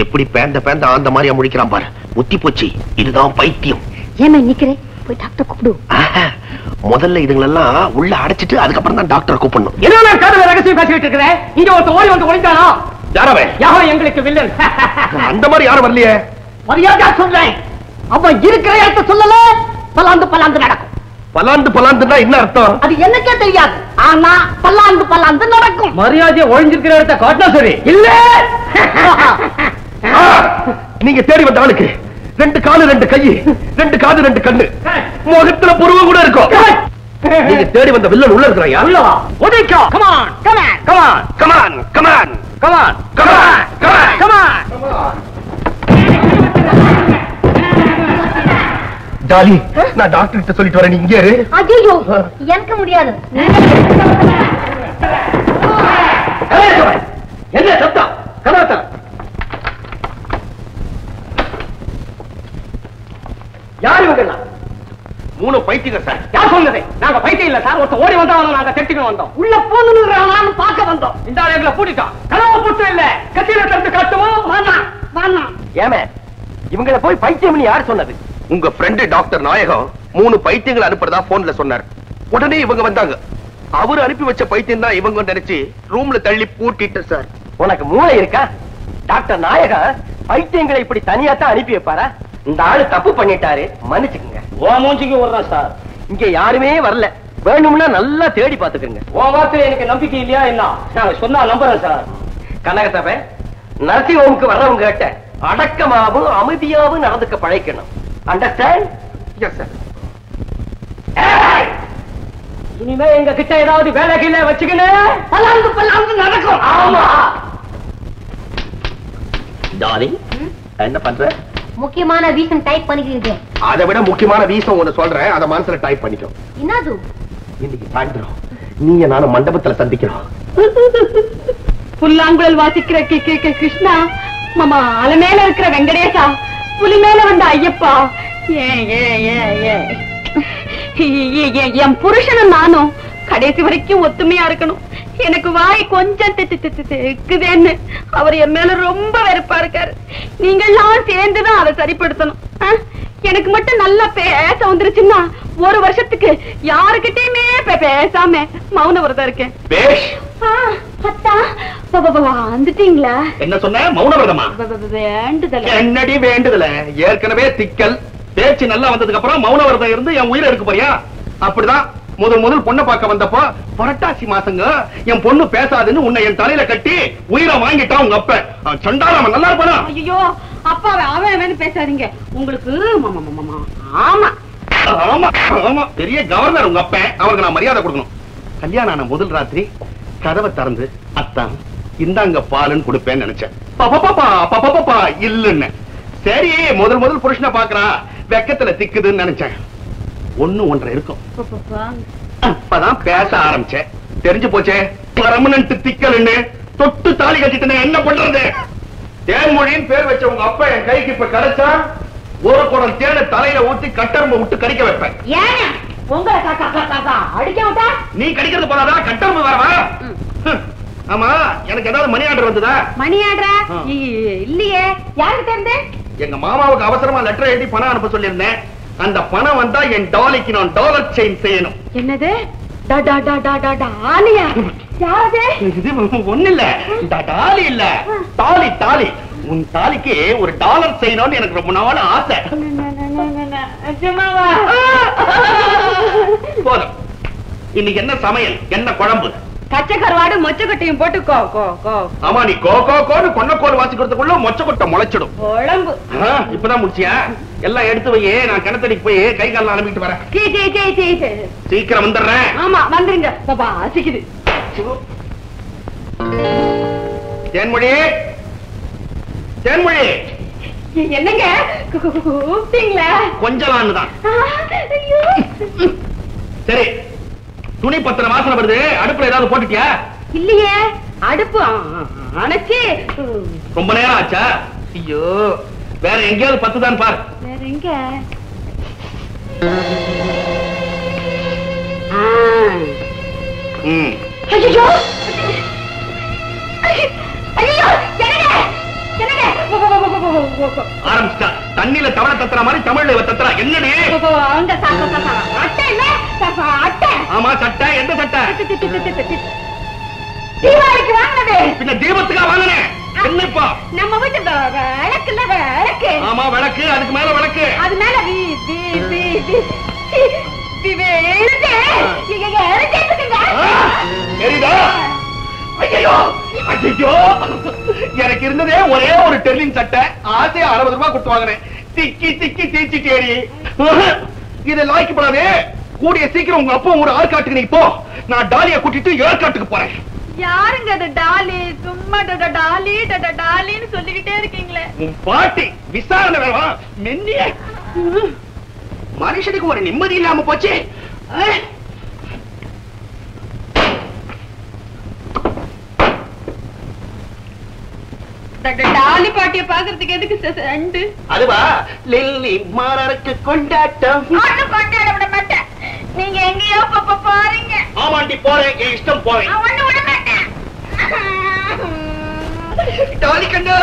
எப்படி பேந்த பேந்த அந்த மாதிரியா முடிக்கிறான் பாரு. முத்தி போச்சு. இதுதான் பைத்தியம். ஏமா நிக்கிறே? போய் டாக்டர் கூப்பிடு. முதல்ல இதுங்களெல்லாம் உள்ள அடைச்சிட்டு அதுக்கப்புறம் தான் டாக்டர் கூப்பிடணும். என்ன நான் காதுல ரகசியம் பேசிட்டு இருக்கிறேன். இங்க ஒருத்த ஓடி வந்து ஒளிஞ்சானா? யாரவே? யாரோ எங்களுக்கு வில்லன். அந்த மாதிரி யாரும் வரலையே. மரியாதையா சொல்றேன். அவன் இருக்கிற இடத்த சொல்லல, பலாந்து பலாந்து நடக்கும். பலாந்து பலாந்துன்னா என்ன அர்த்தம்? அது எனக்கே தெரியாது. ஆனா பல்லாந்து பல்லாந்து நடக்கும். மரியாதையா ஒளிஞ்சிருக்கிற இடத்த காட்டினா சரி. இல்ல நீங்க தேடி வந்த ஆளுக்கு 2 காலு 2 கை 2 காது 2 கண்ணு முகத்துல புருவம் கூட இருக்கும். நீங்க தேடி வந்த வில்லன் உள்ள இருக்கிறாயா? உள்ளவா? ஒடிக்கோ. Come on come on come on come on come on come on come on come on. Dolly, நான் டாக்டர் கிட்ட சொல்லிட்டு வரேன். நீ இங்கே இரு. ஐயோ, எனக்கு முடியாது. என்ன சத்தம்? கலாத்தம். யார் இவங்கெல்லாம்? 3 பைத்தியங்க சார். யார் சொன்னது? நாங்க பைத்தியம் இல்ல சார். ஒருத்த ஓடி வந்தவன நாங்க தெட்டிக்கு வந்தோம். உள்ள போனுறானான்னு பார்க்க வந்தோம். இந்த ஆளுங்களை பூட்டிட்டோம். கனவு புட்டு இல்ல. கத்தியில தடுத்து காட்டுவோம். வேண்டாம் ஏமே இவங்களை போய் பைத்தியம் யார் சொன்னது? உங்க ஃப்ரெண்ட் டாக்டர் நாயகம் 3 பைத்தியங்களை அனுப்புறதா போன்ல சொன்னார். உடனே இவங்க வந்தாங்க. அவரு அனுப்பி வச்ச பைத்தியம் தான் இவங்க நினைச்சு ரூம்ல தள்ளி பூட்டிட்டு சார். உனக்கு மூளை இருக்கா? டாக்டர் நாயகம் பைத்தியங்களை இப்படி தனியா தான் அனுப்பி வைப்பாரா? இந்த ஆளு தப்பு பண்ணிட்டாரு, மன்னிச்சுக்குங்க. ஓ மூஞ்சிக்கு வர்றான் சார். இங்க யாருமே வரல, வேணும்னா நல்லா தேடி பாத்துக்கங்க. உன் வார்த்தை எனக்கு நம்பிக்கை இல்லையா? என்ன நான் சொன்னா நம்புறேன் சார். கனகசபை நர்சிங் ஹோமுக்கு வர்றவங்க கிட்ட அடக்கமாவும் அமைதியாவும் நடந்துக்க பழைக்கணும். அண்டர்ஸ்டாண்ட்? Yes sir. இனிமே எங்க கிட்ட ஏதாவது வேலைகளை வச்சுக்கணும் பல்லாந்து நடக்கும். ஆமா டாலி, என்ன பண்ற? முக்கியமான ரீசன் டைப் பண்ணிக்கிறீங்க. அதை விட முக்கியமான ரீசன் ஒண்ணு சொல்றேன், அதை மனசுல டைப் பண்ணிக்கோ. என்னது? இன்னைக்கு சாயந்தரம் நீங்க நானும் மண்டபத்துல சந்திக்கிறோம். புல்லாங்குழல் வாசிக்கிற கிருஷ்ணா, மாமா அலை மேல இருக்கிற வெங்கடேசா, புலி மேல வந்த ஐயப்பா, என் புருஷனும் நானும் கடைசி வரைக்கும் ஒத்துமையா இருக்கணும். எனக்கு வாய் கொஞ்சம் தெக்குதேன்னு அவர் என் மேல ரொம்ப வெறுப்பா இருக்காரு. நீங்கெல்லாம் சேர்ந்துதான் அதை சரிப்படுத்தணும். எனக்கு மட்டும் நல்லா பேச வந்துருச்சுன்னா 1 வருஷத்துக்கு யாருக்கிட்டயுமே பேசாம மௌன விரதம் இருக்கேன். வந்துட்டீங்களா? என்ன சொன்ன? மௌன விரதமா? வேண்டுதல் என்னடி வேண்டுதல? ஏற்கனவே திக்கல் பேச்சு நல்லா வந்ததுக்கு அப்புறம் மௌன விரதம் இருந்து என் உயிரை எடுக்க போறியா? அப்படிதான் முதல் பொண்ணை பார்க்க வந்தப்போ புரட்டாசி மாசங்க என் பொண்ணு பேசாதுன்னு உன்னை என் தலையில கட்டி உயிரை வாங்கிட்டான் உங்க அப்ப. சண்டாராம நல்லா இருப்பானா? ஐயோ அப்பா, அவன் பேசாதீங்க. உங்களுக்கு ஆமா ஆமா ஆமா பெரிய கவர்னர் உங்க அப்ப, அவருக்கு நான் மரியாதை கொடுக்கணும். கல்யாணம் ஆன முதல் ராத்திரி கதவை திறந்து அத்தான் இந்தாங்க பாலுன்னு கொடுப்பேன்னு நினைச்சேன். பாப்பா இல்லன்னு. சரி முதல் புருஷனை பாக்குறான், வெக்கத்துல திக்குதுன்னு நினைச்சேன். 1-1.5 இருக்கும். அப்பதான் பேச ஆரம்பிச்சேன். தெரிஞ்சு போச்சே பர்மனன்ட் திக்கல்னு. தொட்டு தாலி கட்டிட்டு என்ன பண்றது? தேன்மொழின்னு பேர் வச்ச உங்க அப்பா என் கைக்கு இப்ப கிடைச்சா 1 குடம் தேனை தலையில ஊத்தி கட்டரும்பு விட்டு கடிக்க வைப்பேன். அடிக்க விட்டா நீ கடிக்கிறது போதாதா கட்டரும்பு வரவா? ஆமா, எனக்கு ஏதாவது மணி ஆர்டர் வந்ததா? மணி ஆர்டரா? இல்லையே. யாருக்கு தெரிந்து? எங்க மாமாவுக்கு அவசரமா லெட்டர் எழுதி பணம் அனுப்ப சொல்லியிருந்தேன். அந்த பணம் வந்தா என் டாலிக்கு நான் டாலர் செயின் செய்யணும். என்னது? டாலியா? யாரு? இது ஒண்ணு இல்ல, டாலி இல்ல, தாலி தாலி. உன் தாலிக்கு ஒரு டாலர் செய்யணும்னு எனக்கு ரொம்ப நாள் ஆசை. போதும். இன்னைக்கு என்ன சமையல்? என்ன குழம்பு? பச்சை கருவாடு மொச்சக்கட்டையும் போட்டு ஆமா, நீ கோன்னு கொன்னக்கோல் வாசிக்கிறதுக்குள்ள மொச்சக்கொட்டை முளைச்சிடும். குழம்பு இப்பதான் முடிச்சியா? எல்லாம் எடுத்து வையே, நான் கிணத்தடிக்கு போய் கை கால அனுப்பிட்டு வரேன். சீக்கிரம் வந்துடுறேன். ஆமா வந்துருங்க பாப்பா, சிக்குது. தேன்மொழி, தேன்மொழி. என்னங்க கூப்பிட்டீங்களா? கொஞ்சம் தான். சரி, துணி பத்திர வாசனை வருது, அடுப்புல ஏதாவது போட்டுட்டியா? இல்லையே, அடுப்பு அணைச்சி ரொம்ப நேரம் ஆச்சா? ஐயோ, வேற எங்கேயாவது 10 தான் பார். வேற எங்க? ஐயோ ஐயோ, ஆரம்பிச்சா தண்ணியில தவளை தத்துற மாதிரி தமிழ்ல இவ தத்துறா. என்னடி? ஆமா, சட்டை. எந்த சட்டை? தீபாவளிக்கு வாங்கினது. பின்ன தீபத்துக்கா வாங்கினேன். என்னப்பா? நம்ம வீட்டு விளக்குல விளக்கு. ஆமா, விளக்கு. அதுக்கு மேல விளக்கு. அது மேல தெரியுதா? ஐயோ ஐயோ, எனக்கு இருந்ததே ஒரே ஒரு டெர்லிங் சட்டை. ஆசையா 60 ரூபாய் கொடுத்து வாங்கினேன். திக்கி திக்கி தீச்சிட்டேரி. இதை லாய்க்கப்படாதே. கூடிய சீக்கிரம் உங்க அப்பா ஒரு ஆள்காட்டுக்கு நீ போ. நான் டாலியை கூட்டிட்டு ஏற்காட்டுக்கு போறேன். யாருங்க அது டாலி? சும்மா டாலி டாலின்னு சொல்லிக்கிட்டே இருக்கீங்களே. உன் பாட்டி விசாரணை வேணும். மென்னிய மனுஷனுக்கு ஒரு நிம்மதி இல்லாம போச்சு. டாலி பாட்டிய பாக்குறதுக்கு எதுக்கு சண்டு? அதுவா, லில்லி மாறருக்கு கொண்டாட்டம். கொண்டாட விட மாட்டேன். நீங்க எங்கேயோ பாருங்க. ஆமாண்டி, போறேன். என் இஷ்டம், போறேன். ஒண்ணு விட மாட்டேன். டாலி கண்ணு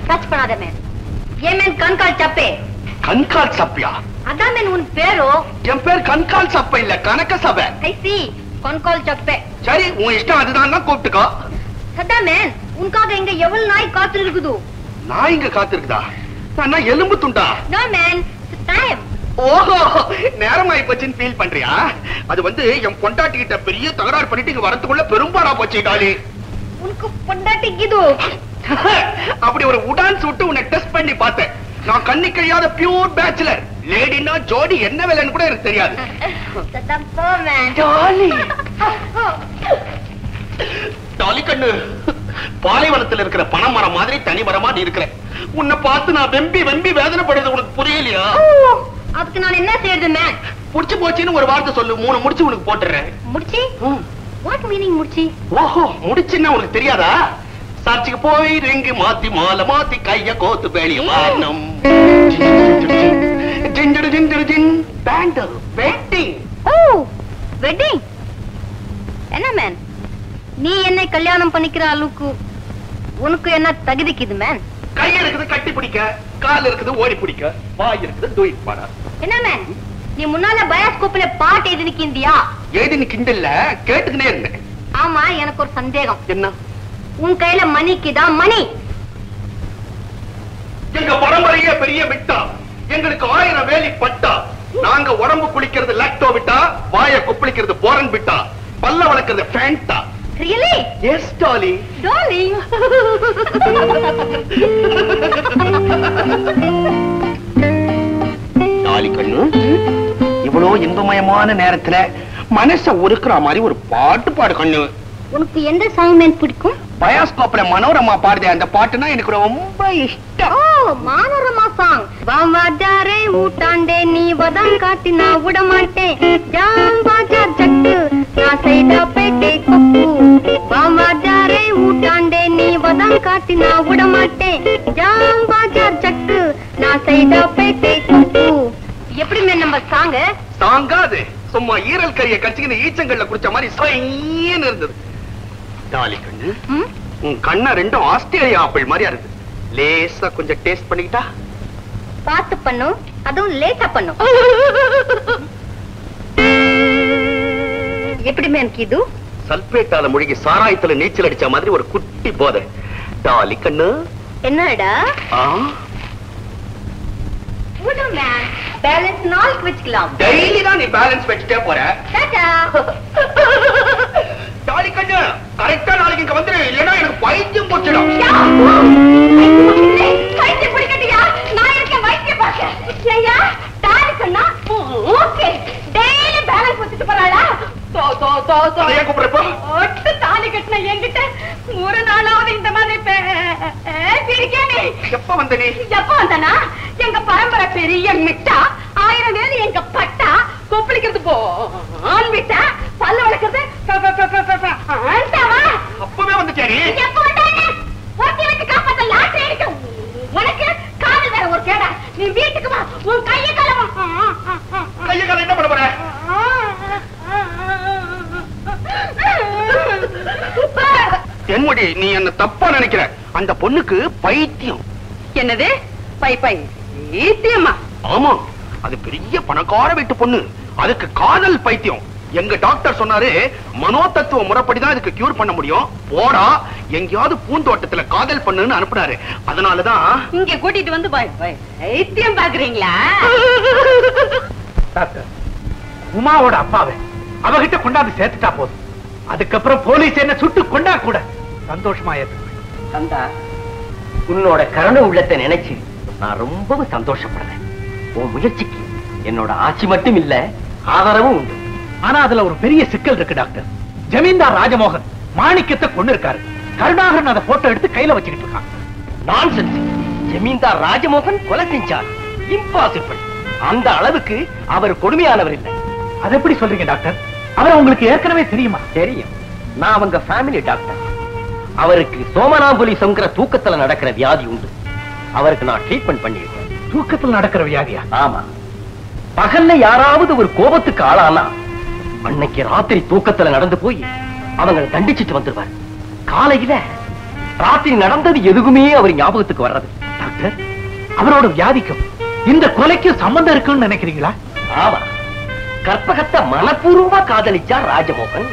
டச் பண்ணாத மேன். ஏன் மேன் கண்கால் சப்பே? கண்கால் சப்பியா? அதான் மேன் உன் பேரோ? என் பேர் கண்கால் சப்ப இல்ல, கனக சபை. ஐ சி, கண்கால் சப்பே. சரி, உன் இஷ்டம் அதுதான், கூப்பிட்டுக்கோ. சதா மேன், உனக்காக இங்க எவ்வளவு நாய் காத்து இருக்குது? நான் இங்க காத்திருக்குதா? நான் எலும்பு துண்டா? No man, time. ஓஹோ, நேரமாயி போச்சுன்னு ஃபீல் பண்றியா? அது வந்து என் பொண்டாட்டி கிட்ட பெரிய தகராறு பண்ணிட்டு இங்க வரதுக்குள்ள பெரும்பாடா போச்சு டாலி. உனக்கு பொண்டாட்டி கிது? அப்படி ஒரு உடான் சுட்டு உன்னை டெஸ்ட் பண்ணி பார்த்தேன். நான் கண்ணி கழியாத பியூர் பேச்சுலர். லேடினா ஜோடி என்ன வேலைன்னு கூட எனக்கு தெரியாது. சதா போ மேன். டாலி, டாலி கண்ணு, பாலைவனத்தில் இருக்கிற பனைமரம் மாதிரி தனி மரமா நீ இருக்கிற. உன்னை பார்த்து நான் வெம்பி வெம்பி வேதனைப்படுறது உனக்கு புரியலையா? அதுக்கு நான் என்ன செய்யறது மேன்? முடிச்சு போச்சுன்னு ஒரு வார்த்தை சொல்லு, 3 முடிச்சு உனக்கு போட்டுறேன். முடிச்சி? வாட் மீனிங் முடிச்சி? ஓஹோ, முடிச்சுன்னா உனக்கு தெரியாதா? சர்ச்சுக்கு போய் ரிங்கு மாத்தி மாலை மாத்தி கைய கோத்து பேணிய வாரணம். ஜிஞ்சடு ஜிஞ்சடு ஜின் பேண்டல் வெட்டிங். ஓ, வெட்டிங். என்ன மேன், நீ என்னை கல்யாணம் பண்ணிக்கிற அளவுக்கு உனக்கு என்ன தகுதிக்குது மேன்? கை இருக்குது கட்டி பிடிக்க, கால் இருக்குது ஓடி பிடிக்க, வாய் இருக்குது டூயிட் பாட. என்ன மேன், நீ முன்னால பயோஸ்கோப்ல பாட்டு எழுதி நிக்கிந்தியா? ஏது நீ கிண்டல்ல கேட்டுக்கினே இருந்தேன். ஆமா, எனக்கு ஒரு சந்தேகம். என்ன? உன் கையில மணிக்குதா மணி? எங்க பரம்பரையே பெரிய விட்டா, எங்களுக்கு 1000 வேலி பட்டா. நாங்க உடம்பு குளிக்கிறது லாக்டோ விட்டா, வாய குப்பளிக்கிறது போரன் விட்டா, பல்ல வளர்க்கிறது Fanta. Really? Yes, Dolly. Darling. Dolly கண்ணு, இவ்வளோ இன்பமயமான நேரத்துல மனச உருக்குற மாதிரி ஒரு பாட்டு பாடு கண்ணு. உனக்கு எந்த சாங் மேன் பிடிக்கும்? பயோஸ்கோப்ல மனோரமா பாடுதே அந்த பாட்டுனா எனக்கு ரொம்ப இஷ்டம். ஓ, மனோரமா சாங். வாவாடாரே ஊட்டாண்டே நீ வதம் காட்டி நான் விட மாட்டேன். ஜாம் பாஜா ஜட்டு நான் சைடா பேட்டே கொப்பு. வாவாடாரே ஊட்டாண்டே நீ வதம் காட்டி நான் விட மாட்டேன். ஜாம் பாஜா ஜட்டு நான் சைடா பேட்டே கொப்பு. எப்படி மேன் நம்ம சாங்? சாங்காது, சும்மா ஈரல் கறிய கச்சிக்கின ஈச்சங்கள்ல குடிச்ச மாதிரி சொயின்னு இருந்தது. டாலி கண்ணு, உன் கண்ண ரெண்டும் ஆஸ்திரேலியா ஆப்பிள் மாதிரியா இருக்கு. லேசா கொஞ்சம் டேஸ்ட் பண்ணிக்கிட்டா? பார்த்து பண்ணும், அதுவும் லேட்டா பண்ணும். எப்படி மேன் இது? சல்பேட்டால முழுகி சாராயத்துல நீச்சல் அடிச்ச மாதிரி ஒரு குட்டி போதை. டாலி கண்ணு, என்னடா பேலன்ஸ் நாளைக்கு வச்சுக்கலாம். டெய்லி தான் நீ பேலன்ஸ் வச்சுட்டே போற. டாடா. டாலி கண்ணு, கரெக்டா நாளைக்கு இங்க வந்துரு, இல்லைன்னா எனக்கு பைத்தியம் போச்சிடும். பைத்தியம் பிடிக்கட்டியா? நான் இருக்கேன் வைத்தியம் பார்க்க. ஐயா, டாலி கண்ணா, ஓகே. டெய்லி பேலன்ஸ் வச்சுட்டு போறாளா? அதையே கூப்பிடுறப்போ ஒட்டு தாலி கட்டின என்கிட்ட ஒரு நாளாவது இந்த மாதிரி பிடிக்கே. எப்ப வந்த நீ? எப்ப வந்தனா? எங்க பரம்பரை பெரிய மிட்டா, 1000 வேலி எங்க பட்டா, கொப்பளிக்கிறது போன் விட்டா, பல்ல வளர்க்கறது அப்பவே வந்துட்டேன். எப்ப வந்தானே? ஒட்டி வச்சு காப்பாத்த லாட்டரி அடிக்க உனக்கு காதல் வேற ஒரு கேடா. நீ வீட்டுக்கு வா, உன் கையை காலம் கையை காலம் என்ன பண்ண போற? தென்முடி, நீ என்ன தப்பா நினைக்கிற. அந்த பொண்ணுக்கு பைத்தியம். என்னது பைத்தியமா? ஆமா, அது பெரிய பணக்கார வீட்டு பொண்ணு, அதுக்கு காதல் பைத்தியம். எங்க டாக்டர் சொன்னாரு, மனோதத்துவ முறைப்படிதான் இதுக்கு கியூர் பண்ண முடியும். போடா, எங்கேயாவது பூந்தோட்டத்துல காதல் பண்ணுன்னு அனுப்புனாரு. அதனாலதான் இங்க கூட்டிட்டு வந்து பைத்தியம் பாக்குறீங்களா? டாக்டர், உமாவோட அப்பாவை அவகிட்ட கொண்டாந்து சேர்த்துட்டா போதும். அதுக்கப்புறம் போலீஸ் என்ன சுட்டு கொண்டா கூட சந்தோஷமா ஏத்துக்குவேன். கந்தா, உன்னோட கருண உள்ளத்தை நினைச்சு நான் ரொம்பவும் சந்தோஷப்படுறேன். உன் முயற்சிக்கு என்னோட ஆட்சி மட்டும் இல்ல, ஆதரவும் உண்டு. ஆனா அதுல ஒரு பெரிய சிக்கல் இருக்கு டாக்டர். ஜமீன்தார் ராஜமோகன் மாணிக்கத்தை கொண்டு இருக்காரு. கருணாகரன் அதை போட்டோ எடுத்து கையில வச்சுக்கிட்டு இருக்கான். நான்சென்ஸ். ஜமீன்தார் ராஜமோகன் கொலை செஞ்சார். இம்பாசிபிள். அந்த அளவுக்கு அவர் கொடுமையானவர் இல்லை. அது எப்படி சொல்றீங்க டாக்டர்? அவர் உங்களுக்கு ஏற்கனவே தெரியுமா? தெரியும். நான் அவங்க ஃபேமிலி டாக்டர். அவருக்கு சோமனாம்புலிசங்கிற தூக்கத்துல நடக்கிற வியாதி உண்டு. அவருக்கு நான் ட்ரீட்மெண்ட் பண்ணிருக்கேன். தூக்கத்தில் நடக்கிற வியாதியா? ஆமா. பகல்ல யாராவது ஒரு கோபத்துக்கு ஆளானா அன்னைக்கு ராத்திரி தூக்கத்துல நடந்து போய் அவங்களை தண்டிச்சிட்டு வந்துருவார். காலையில ராத்திரி நடந்தது எதுவுமே அவர் ஞாபகத்துக்கு வர்றது. டாக்டர், அவரோட வியாதிக்கும் இந்த கொலைக்கும் சம்பந்தம் இருக்குன்னு நினைக்கிறீங்களா? ஆமா, கற்பகத்தை மனப்பூர்வமா காதலிச்சார் ராஜமோகன்.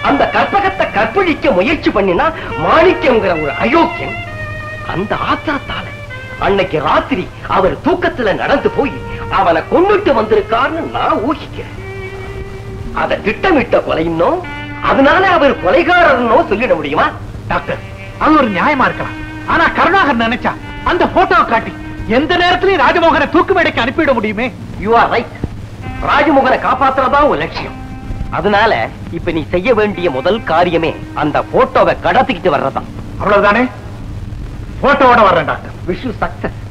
அந்த கற்பகத்தை கற்பழிக்க முயற்சி பண்ணினா மாணிக்கங்கிற ஒரு அயோக்கியன் அந்த ஆத்திரத்தால அன்னைக்கு ராத்திரி அவர் தூக்கத்துல நடந்து போய் அவனை கொன்னுட்டு வந்திருக்காருன்னு நான் ஊகிக்கிறேன். அதை திட்டமிட்ட கொலைன்னோ அதனால அவர் கொலைகாரனோ சொல்லிட முடியுமா? டாக்டர், அது ஒரு நியாயமா இருக்கலாம். ஆனா கருணாகர் நினைச்சா அந்த போட்டோவை காட்டி எந்த நேரத்திலையும் ராஜமோகனை தூக்கு மேடைக்கு அனுப்பிவிட முடியுமே. You are right. ராஜமோகனை காப்பாத்துறதா ஒரு லட்சியம். அதனால இப்ப நீ செய்ய வேண்டிய முதல் காரியமே அந்த போட்டோவை கடத்திக்கிட்டு வர்றதான். அவ்வளவுதானே? போட்டோவோட வர்றேன் டாக்டர். Wish you success.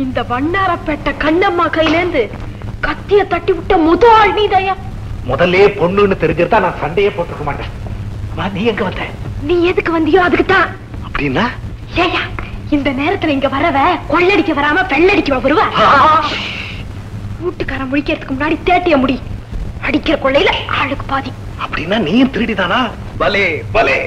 இந்த வண்ணாரப்பேட்ட கண்ணம்மா கையிலேந்து கத்திய தட்டி விட்ட முதல் நீதையா. முதல்ல பொண்ணுன்னு தெரிஞ்சிருந்தா நான் சண்டையே போட்டுக்க மாட்டேன். நீ எங்க வந்த? நீ எதுக்கு வந்தியோ அதுக்குத்தான். அப்படின்னா ஏயா இந்த நேரத்துல இங்க வரவ கொள்ளடிக்க வராம பெள்ளடிக்க வருவ. வீட்டுக்காரன் முடிக்கிறதுக்கு முன்னாடி தேட்டிய முடி. அடிக்கிற கொள்ளையில ஆளுக்கு பாதி. அப்படின்னா நீயும் திருடிதானா? பலே பலே.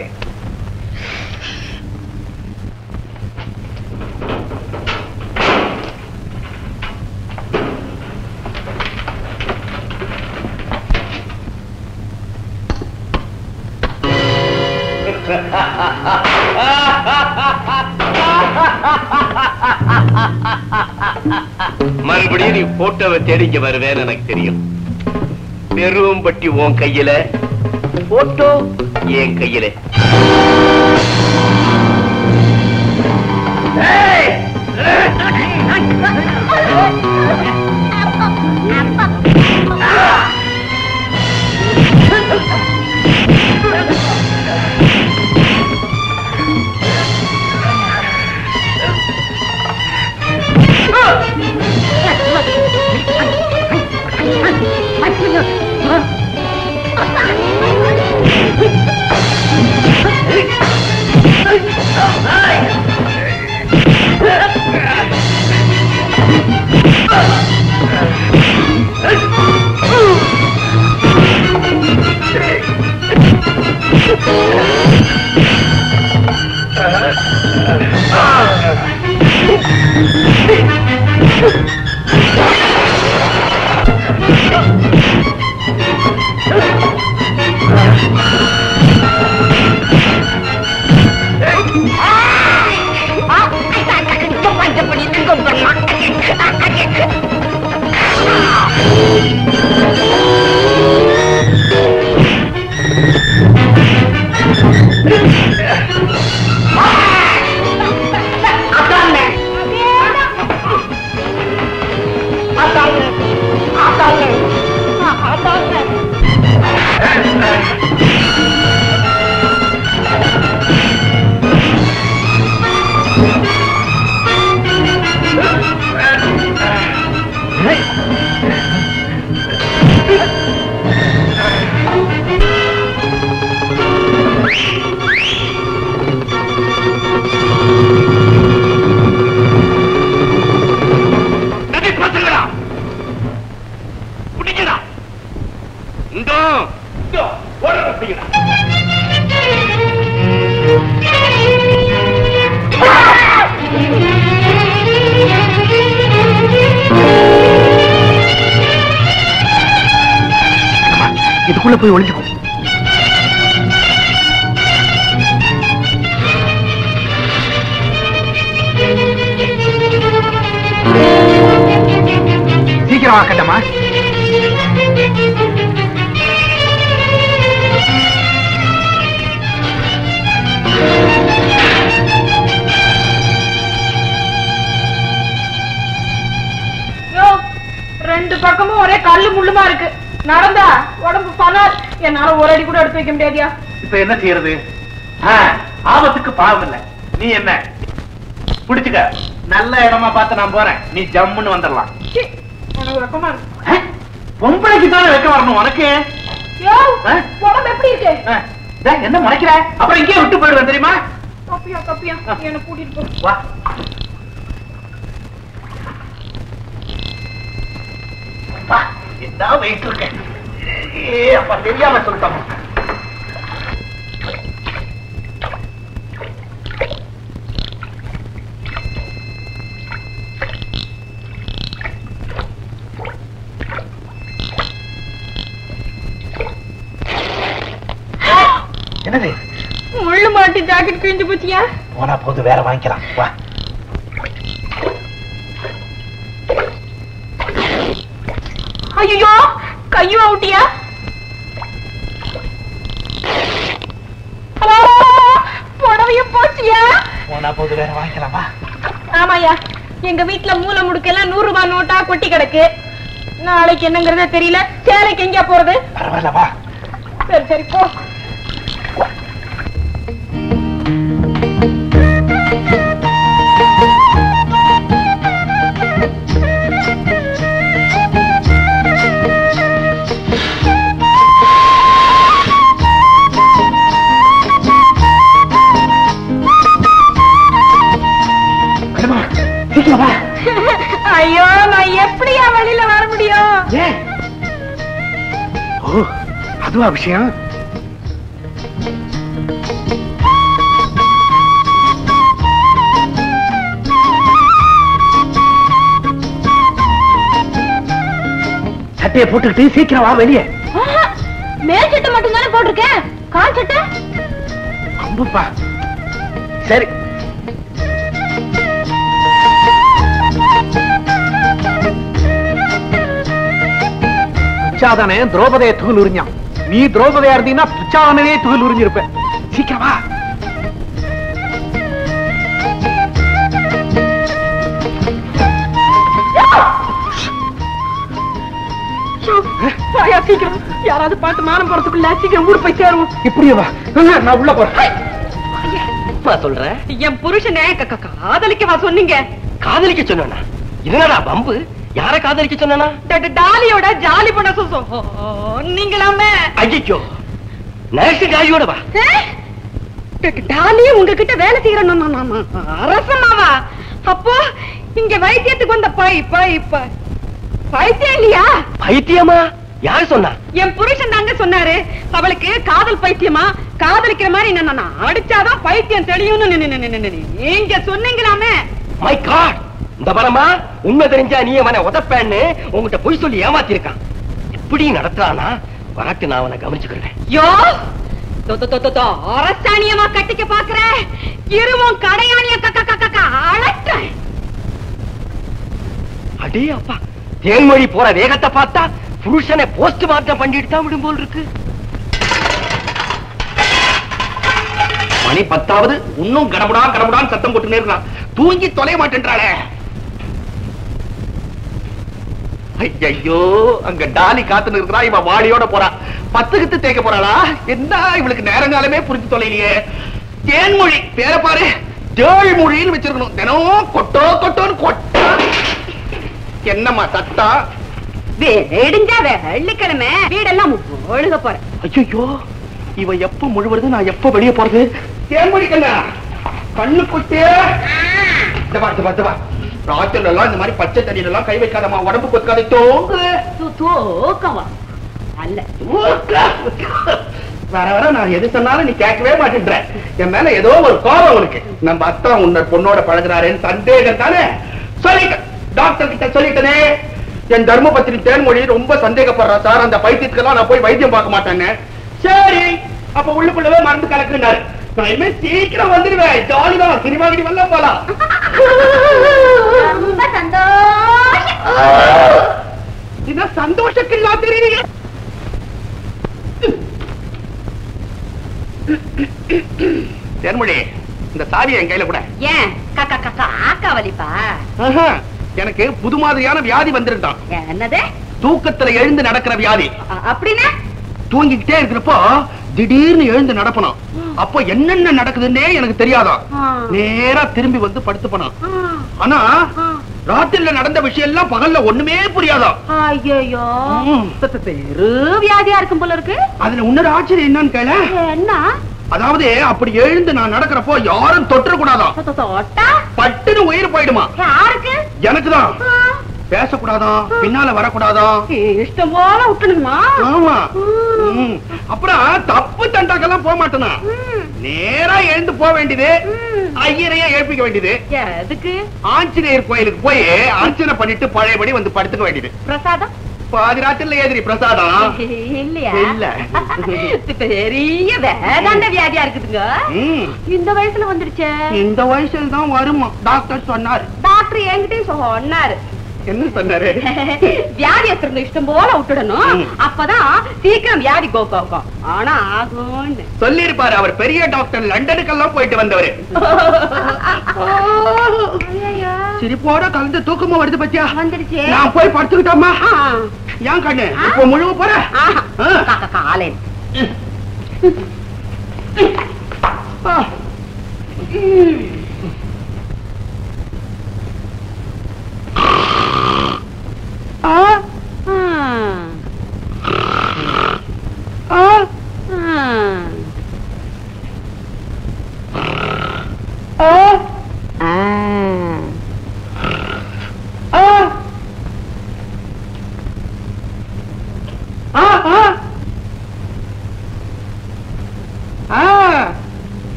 மறுபடியும் நீ போட்டோவை தேடிங்க வருவேன்னு எனக்கு தெரியும். பெரும் பட்டி உன் கையில, போட்டோ என் கையில. Hey! இதுக்குள்ள போய் ஒளிஞ்சுக்கும். சீக்கிரம் ஆக்கட்டமா. ரெண்டு பக்கமும் ஒரே கல்லு முள்ளுமா இருக்கு. நடந்தா உடம்பு பனார். என்னால ஒரு அடி கூட எடுத்து வைக்க முடியாதியா. இப்ப என்ன செய்யறது? ஆபத்துக்கு பாவம் இல்ல. நீ என்ன புடிச்சுக்க. நல்ல இடமா பார்த்து நான் போறேன். நீ ஜம்முன்னு வந்துடலாம். உனக்கு வெக்கமா இருக்கு. பொம்பளைக்கு தானே வெக்க வரணும் உனக்கு. உடம்பு எப்படி இருக்கு? என்ன முறைக்கிற? அப்புறம் இங்கே விட்டு போயிடுவேன் தெரியுமா? கப்பியா கப்பியா என்ன கூட்டிட்டு போ. வா. என்ன வெயிட் இருக்கேன். அப்ப தெரியாம சொல்லிட்டோம். என்னது? முள்ளு மாட்டி ஜாக்கெட் கிழிஞ்சு போச்சியா? போனா போது, வேற வாங்கிக்கலாம். வா. ஐயோ கையும் அவுட்டியா? புடவையும் போச்சியா? போனா போது, வேற வாங்கிக்கலாமா? ஆமாயா, எங்க வீட்டுல மூல முடுக்கெல்லாம் 100 ரூபாய் நோட்டா கொட்டி கிடக்கு. நாளைக்கு என்னங்கறதே தெரியல. சேலைக்கு எங்க போறது? பரவாயில்ல வா. சரி சரி போ. ஐயோ, நான் எப்படியா வெளியில வர முடியும்? ஓ, அதுவா விஷயம்? சட்டையை போட்டுக்கிட்டு சீக்கிரம் வா வெளியே. மேல் சட்டை மட்டும் தானே போட்டிருக்கேன். கால் சட்டை அம்புப்பா. சரி. துச்சாதனே திரௌபதியை துகில் உறிஞ்சான். நீ திரௌபதியா இருந்தீங்கன்னா துச்சாதனவே துகில் உறிஞ்சிருப்ப. சீக்கிரம் வா. சீக்கிரம் யாராவது பார்த்து மானம் போறதுக்குள்ள சீக்கிரம் ஊர் போய் சேருவோம். இப்படியே வா. நான் உள்ள போறேன். சொல்ற என் புருஷனே காதலிக்க வா சொன்னீங்க. காதலிக்க சொன்னா என்னடா பம்பு? யார காதலிக்க சொன்னா? டாலியோட ஜாலி பண்ண நீங்களாமே. ஐயோ, நர்ஸ் டாலியோட வா. டாலியும் உங்ககிட்ட வேலை செய்யறோம் அரசமாவா? அப்போ இங்க வைத்தியத்துக்கு வந்த பைத்தியம் இல்லையா? பைத்தியமா? யார் சொன்னா? என் புருஷன் தாங்க சொன்னாரு. அவளுக்கு காதல் பைத்தியமா? காதலிக்கிற மாதிரி என்ன அடிச்சாதான் பைத்தியம் தெரியும்னு நீங்க சொன்னீங்களாமே. மை காட், இந்த பரமா உண்மை தெரிஞ்சா நீ அவனை உதப்பேன்னு உங்ககிட்ட பொய் சொல்லி ஏமாத்தி இருக்கான். எப்படி நடத்தானா வரட்டு, நான் அவனை கவனிச்சுக்கிறேன். யோ அரசாணியமா கட்டிக்க பாக்குற இருவும் கடையாணிய அழற்ற. அடே அப்பா, தேன்மொழி போற வேகத்தை பார்த்தா புருஷனை போஸ்ட் மார்ட்டம் பண்ணிட்டு தான் விடும் போல் இருக்கு. மணி 10வது, இன்னும் கடமுடான்னு சத்தம் போட்டு நேர்றான். தூங்கி தொலைய மாட்டேன்றாளே. ஐயோ, அங்க டாலி காத்து நிற்கிறா. இவ வாடியோட போறா. 10க்கு தேய்க்க போறாளா? என்ன இவளுக்கு நேரங்காலமே புரிஞ்சு தொலைலையே. தேன்மொழி பேர பாரு, தேழ்மொழின்னு வச்சிருக்கணும். தினம் கொட்டோன்னு கொட்டா. என்னம்மா சத்தா? வெள்ளிக்கிழமை வீடெல்லாம் ஒழுக போற. ஐயோ, இவ எப்ப முழுவது, நான் எப்ப வெளியே போறது? தேன்மொழி கண்ணா, கண்ணு கொட்டே. ராத்திரில எல்லாம் இந்த மாதிரி பச்சை தண்ணியில எல்லாம் கை வைக்காதமா, உடம்பு கொத்தாதே. தோக்கவா அல்ல வர வர நான் எது சொன்னாலும் நீ கேட்கவே மாட்டேன்ற. என் மேல ஏதோ ஒரு கோபம் உனக்கு. நம்ம அத்தா உன்ன பொண்ணோட பழகுறாருன்னு சந்தேகம் தானே? சொல்லிட்டேன், டாக்டர் கிட்ட சொல்லிட்டனே. என் தர்மபத்திரி தேன்மொழி ரொம்ப சந்தேகப்படுறா சார், அந்த பைத்தியத்துக்கெல்லாம் நான் போய் வைத்தியம் பார்க்க மாட்டேன்னு. சரி, அப்ப உள்ளுக்குள்ளவே மருந்து கலக்குனாரு. நான் இனிமே சீக்கிரம் வந்துடுவேன். ஜாலிதான், சினிமா கிட்ட வரலாம் போலாம். ரொம்ப சந்தோஷம். இது சந்தோஷத்தில்லா தெரியுங்க. தேன்மொழி, இந்த சாவியை என் கையில கூட. ஏன் காக்கா வலிப்பா? எனக்கு புது மாதிரியான வியாதி வந்திருந்தான். என்னது? தூக்கத்துல எழுந்து நடக்கிற வியாதி. அப்படின்னா தூங்கிக்கிட்டே இருக்கிறப்போ திடீர்னு எழுந்து நடப்பணும். அப்போ என்னென்ன நடக்குதுன்னே எனக்கு தெரியாதான். நேரா திரும்பி வந்து படுத்து போனான். ஆனா ராத்திரில நடந்த விஷயம் எல்லாம் பகல்ல ஒண்ணுமே புரியாதான். ஐயோ, பெரு வியாதியா இருக்கும் போல இருக்கு. அதுல இன்னொரு ஆச்சரியம் என்னன்னு கேள. என்ன? அதாவது அப்படி எழுந்து நான் நடக்கிறப்போ யாரும் தொற்ற கூடாதான். பட்டுன்னு உயிர் போயிடுமா. யாருக்கு? எனக்குதான். பேசக்கூடாதான், பின்னால வரக்கூடாதான், இஷ்டம் போல விட்டுணுமா. ஆமா. அப்புறம் தப்பு தண்டாக்கெல்லாம் போக மாட்டேனா, நேரா எழுந்து போக வேண்டியது. ஐயரையே எழுப்பிக்க வேண்டியது. எதுக்கு? ஆஞ்சநேயர் கோயிலுக்கு போய் அர்ச்சனை பண்ணிட்டு பழையபடி வந்து படுத்துக்க வேண்டியது. பிரசாதம் பாதி ராத்திரில ஏதிரி பிரசாதம் இல்லையா? இல்ல. பெரிய வேதாந்த வியாதியா இருக்குதுங்க. இந்த வயசுல வந்துருச்சு. இந்த வயசுல தான் வருமா டாக்டர் சொன்னாரு. டாக்டர் என்கிட்டயும் சொன்னாரு. என்ன சொன்னாரு? வியாதியத்திற்கு இஷ்டம் போல விட்டுடணும், அப்பதான் சீக்கிரம் வியாதி கோக்கும். ஆனா ஆகும் சொல்லி இருப்பாரு. அவர் பெரிய டாக்டர், லண்டனுக்கெல்லாம் போயிட்டு வந்தவரு. சிரிப்போட கலந்து தூக்கமா வருது பத்தியா? வந்துருச்சு. நான் போய் படுத்துக்கிட்டோமா? ஏன் கண்ணு இப்ப முழுவ போற? காலை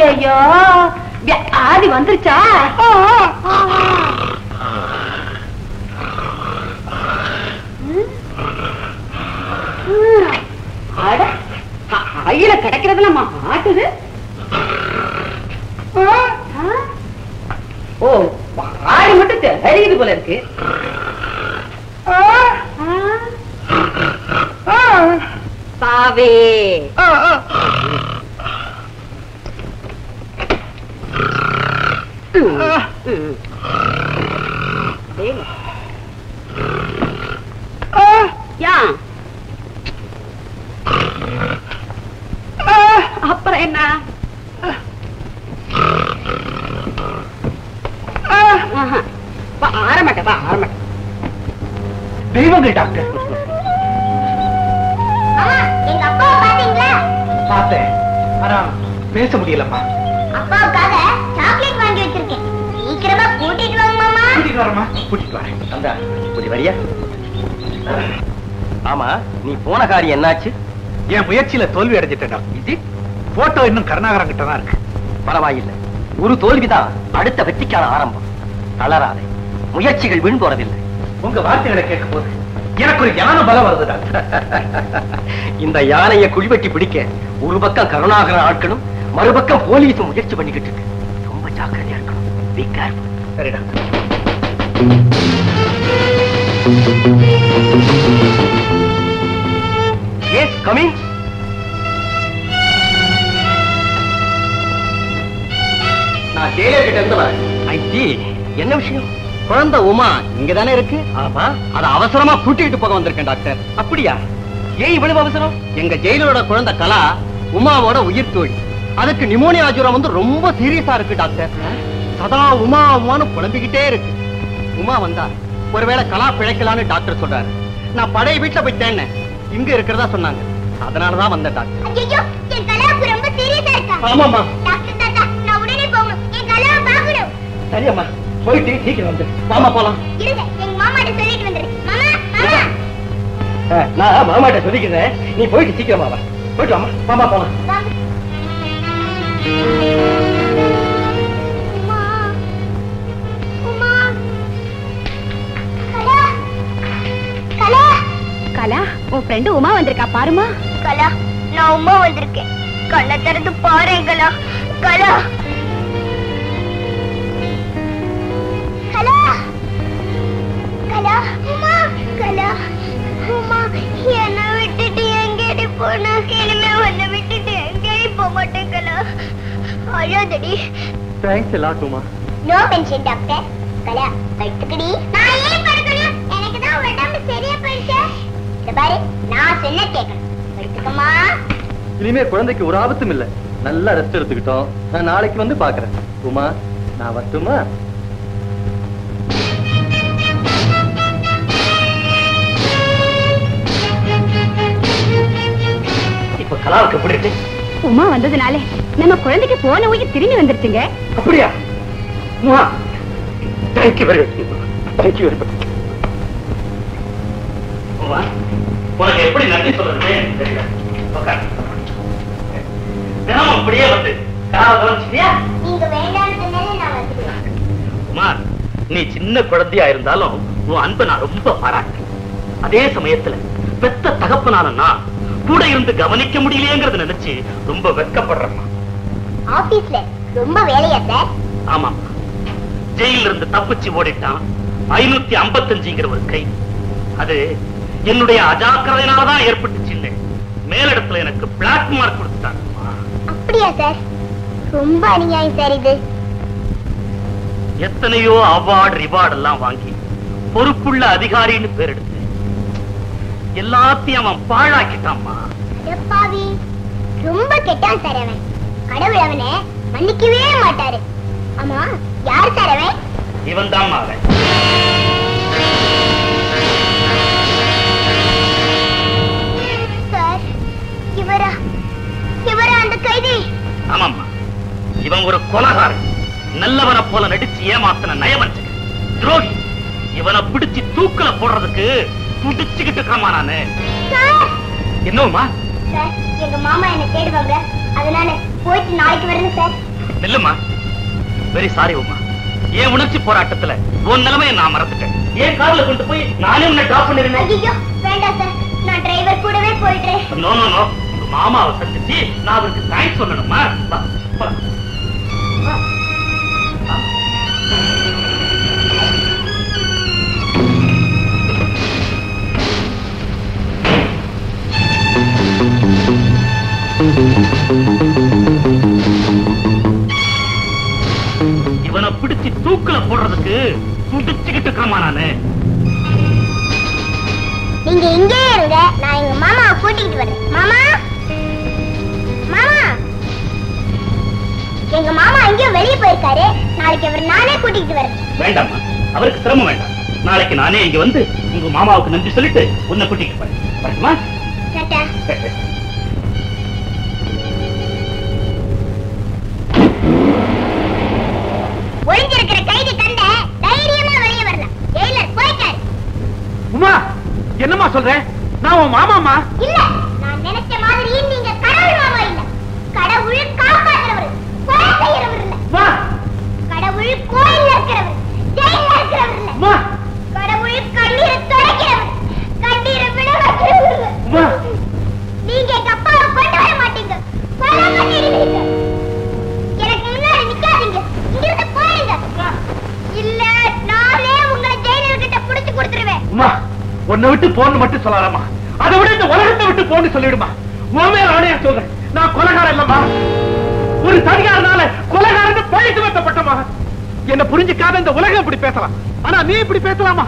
ஐயோ, ஆதி வந்துருச்சா? கையில கிடைக்கிறதுல மாட்டுது. ஓ, ஆடி மட்டும் தெரியுது போல இருக்கு. பாவே அப்புறம் என்ன? ஆரமாட்டேன். தெய்வங்கள் டாக்டர். எங்க அப்பா பாத்தீங்களா? பார்த்தேன், ஆனா பேச முடியலம்மா. அப்பாவுக்காக சாக்லேட் வாங்கி வச்சிருக்கேன். சீக்கிரமா கூட்டிட்டு வாங்க மாமா. கூட்டிட்டு வரமா? கூட்டிட்டு வரேன். அந்த கூட்டி வரியா? ஆமா, நீ போன காரியம் என்னாச்சு? என் முயற்சியில தோல்வி அடைஞ்சிட்டேன். இது போட்டோ இன்னும் கருணாகரன் கிட்ட தான் இருக்கு. பரவாயில்லை, ஒரு தோல்விதான் அடுத்த வெற்றிக்கான ஆரம்பம். தளராதே, முயற்சிகள் வீண் போறதில்லை. உங்க வார்த்தைகளை கேட்கும் போது எனக்கு ஒரு யான பலம் வருது டாக்டர். இந்த யானையை குழிவெட்டி பிடிக்க ஒரு பக்கம் கருணாகரன் ஆட்களும் மறுபக்கம் போலீஸும் முயற்சி பண்ணிக்கிட்டு இருக்கு. ரொம்ப ஜாக்கிரதையா இருக்கணும். Be careful. சரி டாக்டர். Yes, come in. நான் ஜெயிலர் கிட்ட இருந்து வரேன். ஐடி, என்ன விஷயம்? குழந்தை உமா இங்கதானே இருக்கு. ஆமா, அத அவசரமா கூட்டிட்டு போக வந்திருக்கேன் டாக்டர். அப்படியா? ஏன் இவ்வளவு அவசரம்? எங்க ஜெயிலரோட குழந்தை கலா உமாவோட உயிர் தோழி. அதுக்கு நிமோனியா ஜுரம் வந்து ரொம்ப சீரியஸா இருக்கு டாக்டர். சதா உமா உமான்னு புலம்பிக்கிட்டே இருக்கு. உமா வந்தா ஒருவேளை கலா பிழைக்கலான்னு டாக்டர் சொல்றாரு. நான் பழைய வீட்டுல போய் தேடினேன், இங்க இருக்கிறதா சொன்னாங்க. அதனாலதான் வந்த டாக்டர். ஐயோ என் கலாவுக்கு ரொம்ப சீரியஸா இருக்கா. ஆமாமா டாக்டர் தாத்தா நான் உடனே போகணும். என் கலாவை பார்க்கணும். சரியம்மா போயிட்டு சீக்கிரம் வந்து மாமா போலாம். இருங்க எங்க மாமாட்ட சொல்லிட்டு வந்துடுறேன். மாமா மாமா நான் மாமாட்ட சொல்லிக்கிறேன், நீ போயிட்டு சீக்கிரமா வா. போயிட்டு வாமா, மாமா போலாம். வாங்க. உமா உமா கலா கலா கலா உன் ஃப்ரெண்டு உமா வந்திருக்கா பாருமா. கலா நான் உமா வந்திருக்கேன். கண்ணை திறந்து பாரு கலா. கலா கலா கலா உமா கலா உமா என்னை விட்டுட்டு எங்கேடி போன? இனிமே உன்னை விட்டுட்டு எங்கேடி போக மாட்டேன் கலா. அழாதடி. தேங்க்ஸ் எல்லாம் Uma. No mention doctor. Kala படுத்துக்கடி. நான் ஏன் படுக்கணும்? எனக்கு தான் உடம்பு சரியா போயிடுச்சு. இந்த பாரு நான் சொன்ன கேட்கணும். படுத்துக்கமா. இனிமே குழந்தைக்கு ஒரு ஆபத்தும் இல்ல. நல்லா ரெஸ்ட் எடுத்துக்கிட்டோம். நான் நாளைக்கு வந்து பாக்குறேன். உமா நான் வரட்டுமா? இப்ப கலாவுக்கு எப்படி இருக்கு? உமா வந்ததுனாலே நம்ம குழந்தைக்கு போன உயிர் திரும்பி வந்துருச்சுங்க. அப்படியா? Uma thank you very much. Thank you very much. Uma உனக்கு எப்படி நன்றி சொல்றது தெரியல. தினமும் அப்படியே வந்து கலாவை கவனிச்சிட்டியா? நீங்க வேண்டாம்னு சொன்னாலே நான் வந்துடுவேன். உமா நீ சின்ன குழந்தையா இருந்தாலும் உன் அன்பை நான் ரொம்ப பாராட்டேன். அதே சமயத்துல பெத்த தகப்பனான நான் கூட இருந்து கவனிக்க முடியலையேங்கிறத நினைச்சு ரொம்ப வெட்கப்படுறேம்மா. ஆபீஸ்ல ரொம்ப வேலையா சார்? ஆமா, ஜெயில இருந்து தப்பிச்சு ஓடிட்டான் 555ங்கிற ஒரு கை. அது என்னுடைய அஜாக்கிரதையினாலதான் ஏற்பட்டுச்சு. இல்லை மேலிடத்துல எனக்கு பிளாக் மார்க் கொடுத்துட்டாங்க. அப்படியா சார்? ரொம்ப அநியாயம் சார் இது. எத்தனையோ அவார்டு ரிவார்டு எல்லாம் வாங்கி பொறுப்புள்ள அதிகாரின்னு பேர் எடுத்து எல்லாத்தையும் அவன் பாழாக்கிட்டான்மா. பாவி ரொம்ப கெட்டான் சார் அவன். கடவுள் அவனை மன்னிக்கவே மாட்டாரு. ஆமா யார் சார் அவன்? இவன் தான் அவன். சார் இவரா இவரா அந்த கைதி? ஆமாம்மா, இவன் ஒரு கொலைகாரன். நல்லவனை போல நடிச்சு ஏமாத்தின நயவஞ்சக துரோகி. இவனை பிடிச்சு தூக்கல போடுறதுக்கு துடிச்சுக்கிட்டு இருக்காமா நானு. என்னமா சார் எங்க மாமா என்ன தேடுவாங்க, அதனால போயிட்டு நாளைக்கு வரணும் சார். இல்லம்மா, வெரி சாரி உமா. என் உணர்ச்சி போராட்டத்துல உன் நிலைமையை நான் மறந்துட்டேன். என் கார்ல கொண்டு போய் நானே உன்னை டிராப் பண்ணிருந்தேன். ஐயோ வேண்டாம் சார், நான் டிரைவர் கூடவே போயிடுறேன். நோ நோ நோ, மாமாவை சந்திச்சு நான் அவருக்கு தேங்க்ஸ் சொல்லணுமா? இவனை பிடிச்சு தூக்கல போடுறதுக்கு துடிச்சுக்கிட்டு இருக்கமா நானு. நீங்க இங்கே இருங்க, நான் எங்க மாமாவை கூட்டிட்டு வரேன். மாமா மாமா எங்க மாமா எங்கேயோ வெளியே போயிருக்காரு. நாளைக்கு அவர் நானே கூட்டிட்டு வரேன். வேண்டாமா, அவருக்கு சிரமம் வேண்டாம். நாளைக்கு நானே இங்க வந்து உங்க மாமாவுக்கு நன்றி சொல்லிட்டு உன்னை கூட்டிட்டு போறேன். வரட்டுமா? டாடா. ஒளிஞ்சிருக்கிற கைதி கண்ட தைரியமா வெளியே வரலாம். ஜெயிலர் போயிட்டாரு. உமா என்னம்மா சொல்றேன்? நான் உன் மாமாமா. இல்ல, நான் நினைச்ச மாதிரி நீங்க கடவுள் மாமா இல்ல. கடவுள் காப்பாற்றுறவர், கொலை செய்யறவர் இல்ல. வா கடவுள் கோயில்ல இருக்கிறவர், ஜெயில்ல இருக்கிறவர் இல்ல. வா கடவுள் கண்ணீரை துடைக்கிறவர், கண்ணீரை விட வைக்கிறவர். வா. நீங்க எங்க அப்பாவை கொண்டு வர மாட்டீங்க, கொலை பண்ணிடுவீங்க. எனக்கு முன்னாடி நிக்காதீங்க, இங்கிருந்து போயிடுங்க. இல்ல நானே உங்களை ஜெயிலர்கிட்ட புடிச்சு கொடுத்துருவேன். உமா உன்னை விட்டு போன்னு மட்டும் சொல்லாதம்மா. அதை விட இந்த உலகத்தை விட்டு போன்னு சொல்லிடுமா. உன் மேல ஆணையா சொல்றேன், நான் கொலைகாரன் இல்லம்மா. ஒரு தனியாரனால கொலைகாரன் பழி சுமத்தப்பட்டமா. என்ன புரிஞ்சுக்காத இந்த உலகம் இப்படி பேசலாம், ஆனா நீ இப்படி பேசலாமா?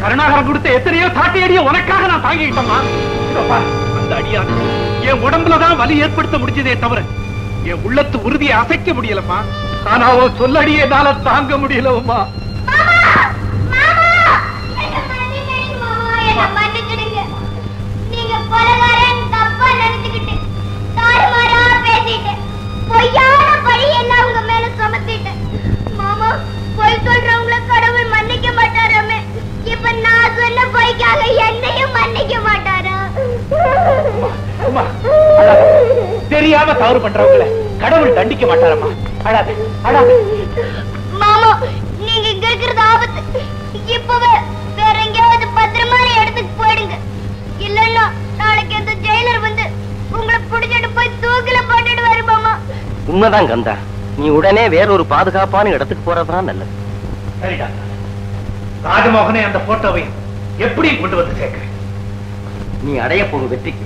கருணாகரன் கொடுத்த எத்தனையோ சாட்டை அடிய உனக்காக நான் தாங்கிக்கிட்டோமா. அந்த அடியான் என் உடம்புலதான் வலி ஏற்படுத்த முடிஞ்சதே தவிர என் உள்ளத்து உறுதியை அசைக்க முடியலம்மா. ஆனா அவன் சொல்லடியே என்னால தாங்க முடியலம்மா. நீங்க கொலைகாரன் தெரியாம தவறு பண்றவங்கள கடவுள் தண்டிக்க மாட்டாரம்மா. அழாது அழாது. மாமா, நீங்க இங்க இருக்கிறது ஆபத்து. இப்பவே வேற எங்கேயாவது பத்திரமான இடத்துக்கு போயிடுங்க. இல்லன்னா நாளைக்கு அந்த ஜெயிலர் வந்து உங்களை பிடிச்சிட்டு போய் தூக்கில போட்டுடுவாரு மாமா. உண்மைதான் கந்தா, நீ உடனே வேறொரு பாதுகாப்பான இடத்துக்கு போறதுதான் நல்லது. சரிடா, ராஜமோகனை அந்த போட்டோவையும் எப்படி கொண்டு வந்து சேர்க்கிறேன். நீ அடைய போகும் வெற்றிக்கு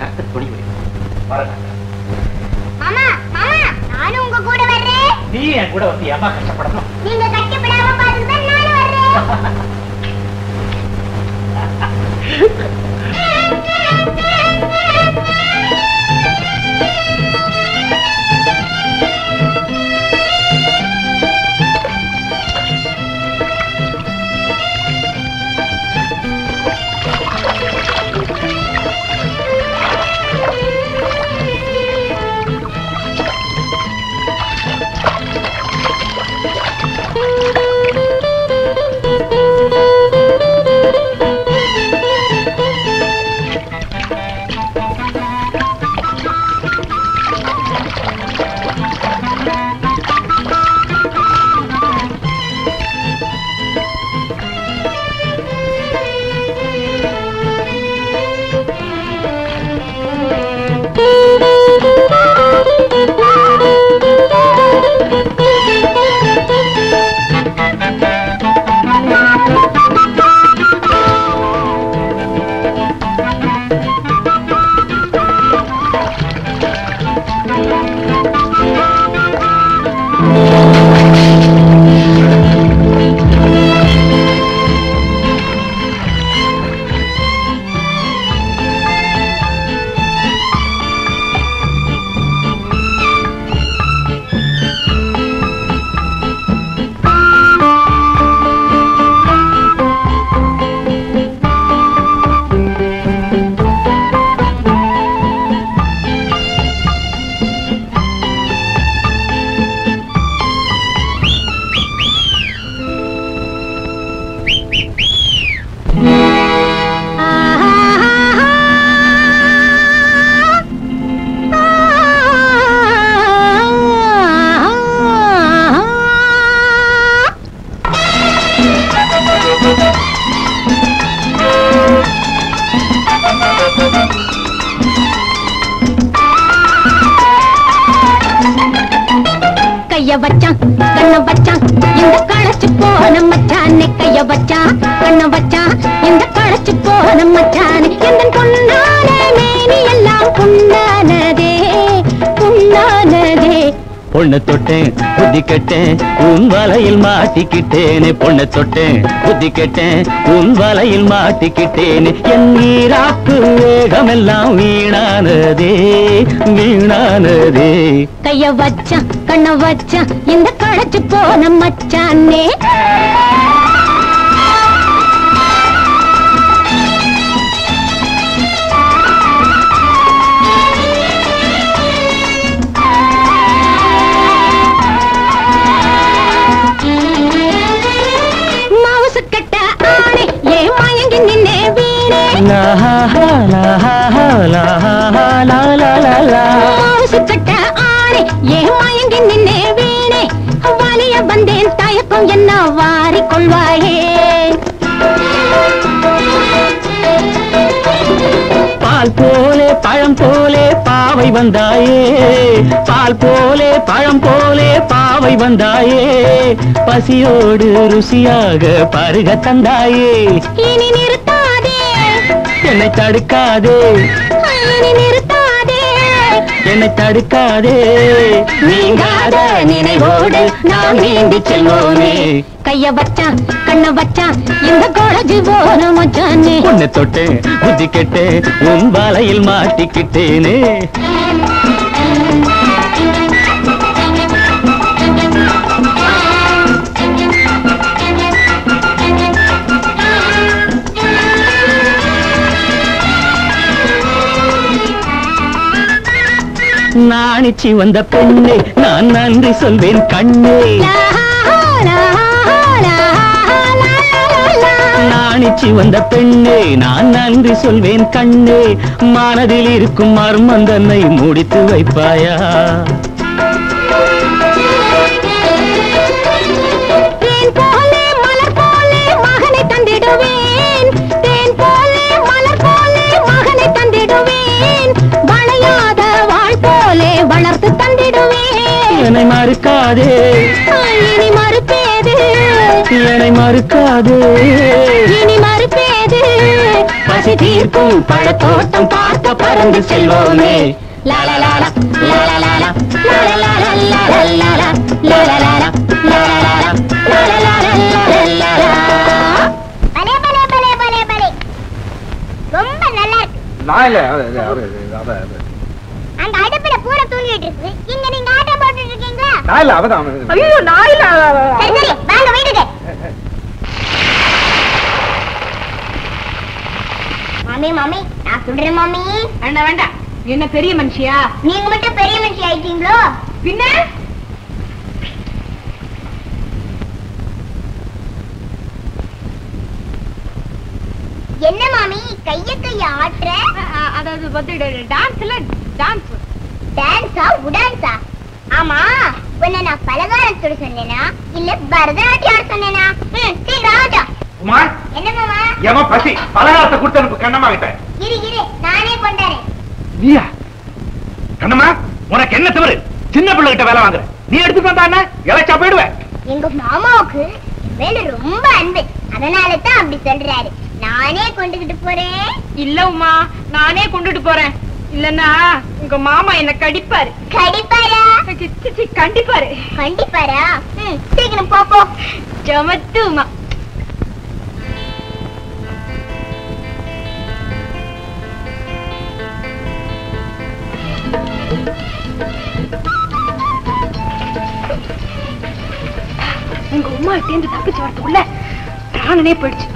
கர்த்தர் துணை புரிவார். மாமா, மாமா, நானும் உங்க கூட வர்றேன். நீ என் கூட வந்து ஏமா கஷ்டப்படணும்? நீங்க கஷ்டப்படாம பாத்துக்கிட்டா நானும் வர்றேன். கைய வச்சான் கண்ண வச்சான் இந்த களைச்சு போன மச்சானே, கைய வச்சான் கண்ண வச்சான் இந்த களைச்சு போன மச்சானே, எந்த பொன்னான மேனி எல்லாம் புண்ணானதே புண்ணானதே. பொண்ணு தொட்டேன் புத்தி கெட்டேன் உன் வலையில் மாட்டிக்கிட்டேனே, பொண்ணு தொட்டேன் புத்தி கெட்டேன் உன் வலையில் மாட்டிக்கிட்டேனே, என் நீராக்கு வேகமெல்லாம் வீணானதே வீணானதே. கைய வச்சான் கண்ண வச்சான் இந்த களைச்சு போன மச்சானே. மவுசு கட்ட ஆணை ஏ மயங்கி நின்னே வீணே, மவுசு கட்ட ஆணை ஏ மயங்கி நின்னே வீணே, வாலிய வந்தேன் தயக்கம் என்ன வாரிக் கொள்வாயே. பால் போலே பழம் போலே பாவை வந்தாயே, பால் போலே பழம் போலே பாவை வந்தாயே, பசியோடு ருசியாக பருக தந்தாயே. இனி நிறுத்தாதே என்னை தடுக்காதே, இனி நிறுத்தாதே என்னை தடுக்காதே, நீங்காத நினைவோடு நாம் நீந்தி செல்வோமே. கைய வச்சான் கண்ண வச்சான் இந்த காலேஜ் போன மச்சானே, பொண்ணு தொட்டேன் புத்தி கெட்டேன் உன் வலையில் மாட்டிக்கிட்டேனே. நாணிச்சி வந்த பெண்ணே நான் நன்றி சொல்வேன் கண்ணே, நாணிச்சு வந்த பெண்ணே நான் நன்றி சொல்வேன் கண்ணே மனதில் இருக்கும் மர்மம் தன்னை முடித்து வைப்பாயா தேன் போலே மலர் போலே மகனை தந்திடுவேன் தேன் போலே மலர் போலே மகனை தந்திடுவேன் வளையாத வாழ் போலே வளர்த்து தந்திடுவேன் என்னை மறுக்காதே இனி மறுப்பேது என்னை மறுக்காதே இனி மறுப்பேது பசி தீர்க்கும் பழத்தோட்டம் பார்க்க பறந்து செல்வோமே லாலலாலா லாலலாலா லாலலாலா லாலலாலா லாலலாலா லாலலாலா லாலலாலா பலே பலே பலே பலே பலே ரொம்ப நல்லா இருக்கு நான் இல்ல அந்த அடுப்புல பூரா தூங்கிட்டு இருக்கு இங்க நீங்க ஆட்டம் போட்டுட்டு இருக்கீங்களா நான் இல்ல அவதான் ஐயோ நான் இல்ல சரி சரி வாங்க வீட்டுக்கு மாமி மாமி நான் சொல்றேன் மாமி வேண்டாம் வேண்டாம் என்ன பெரிய மனுஷியா நீங்க மட்டும் பெரிய மனுஷி ஆயிட்டீங்களோ பின்ன என்ன மாமி கைய ஆட்டுற அதாவது வந்து டான்ஸ்ல டான்ஸ் டான்ஸா உடான்ஸா ஆமா உன்னை நான் பலகாரம் சுட சொன்னேனா இல்ல பரதநாட்டியம் ஆட சொன்னேனா சரி ராஜா உமா என்ன மாமா ஏமா பசி பலகாரத்தை கொடுத்து அனுப்பு கண்ணம்மா கிட்ட இரு நானே கொண்டாரேன் நீயா கண்ணம்மா உனக்கு என்ன தவறு சின்ன பிள்ளை கிட்ட வேலை வாங்குற நீ எடுத்துட்டு வந்தா இழைச்சா போயிடுவேன் எங்க மாமாவுக்கு மேல ரொம்ப அன்பு அதனால தான் அப்படி சொல்றாரு நானே கொண்டுகிட்டு போறேன் இல்ல உமா நானே கொண்டுட்டு போறேன் இல்லன்னா உங்க மாமா என்ன கடிப்பாரு கடிப்பாரா கண்டிப்பாரு கண்டிப்பாரா சீக்கிரம் போ ஜமத்து உமா உங்க உமா சேர்ந்து தப்பிச்சு வரதுக்குள்ள பிராணனே போயிடுச்சு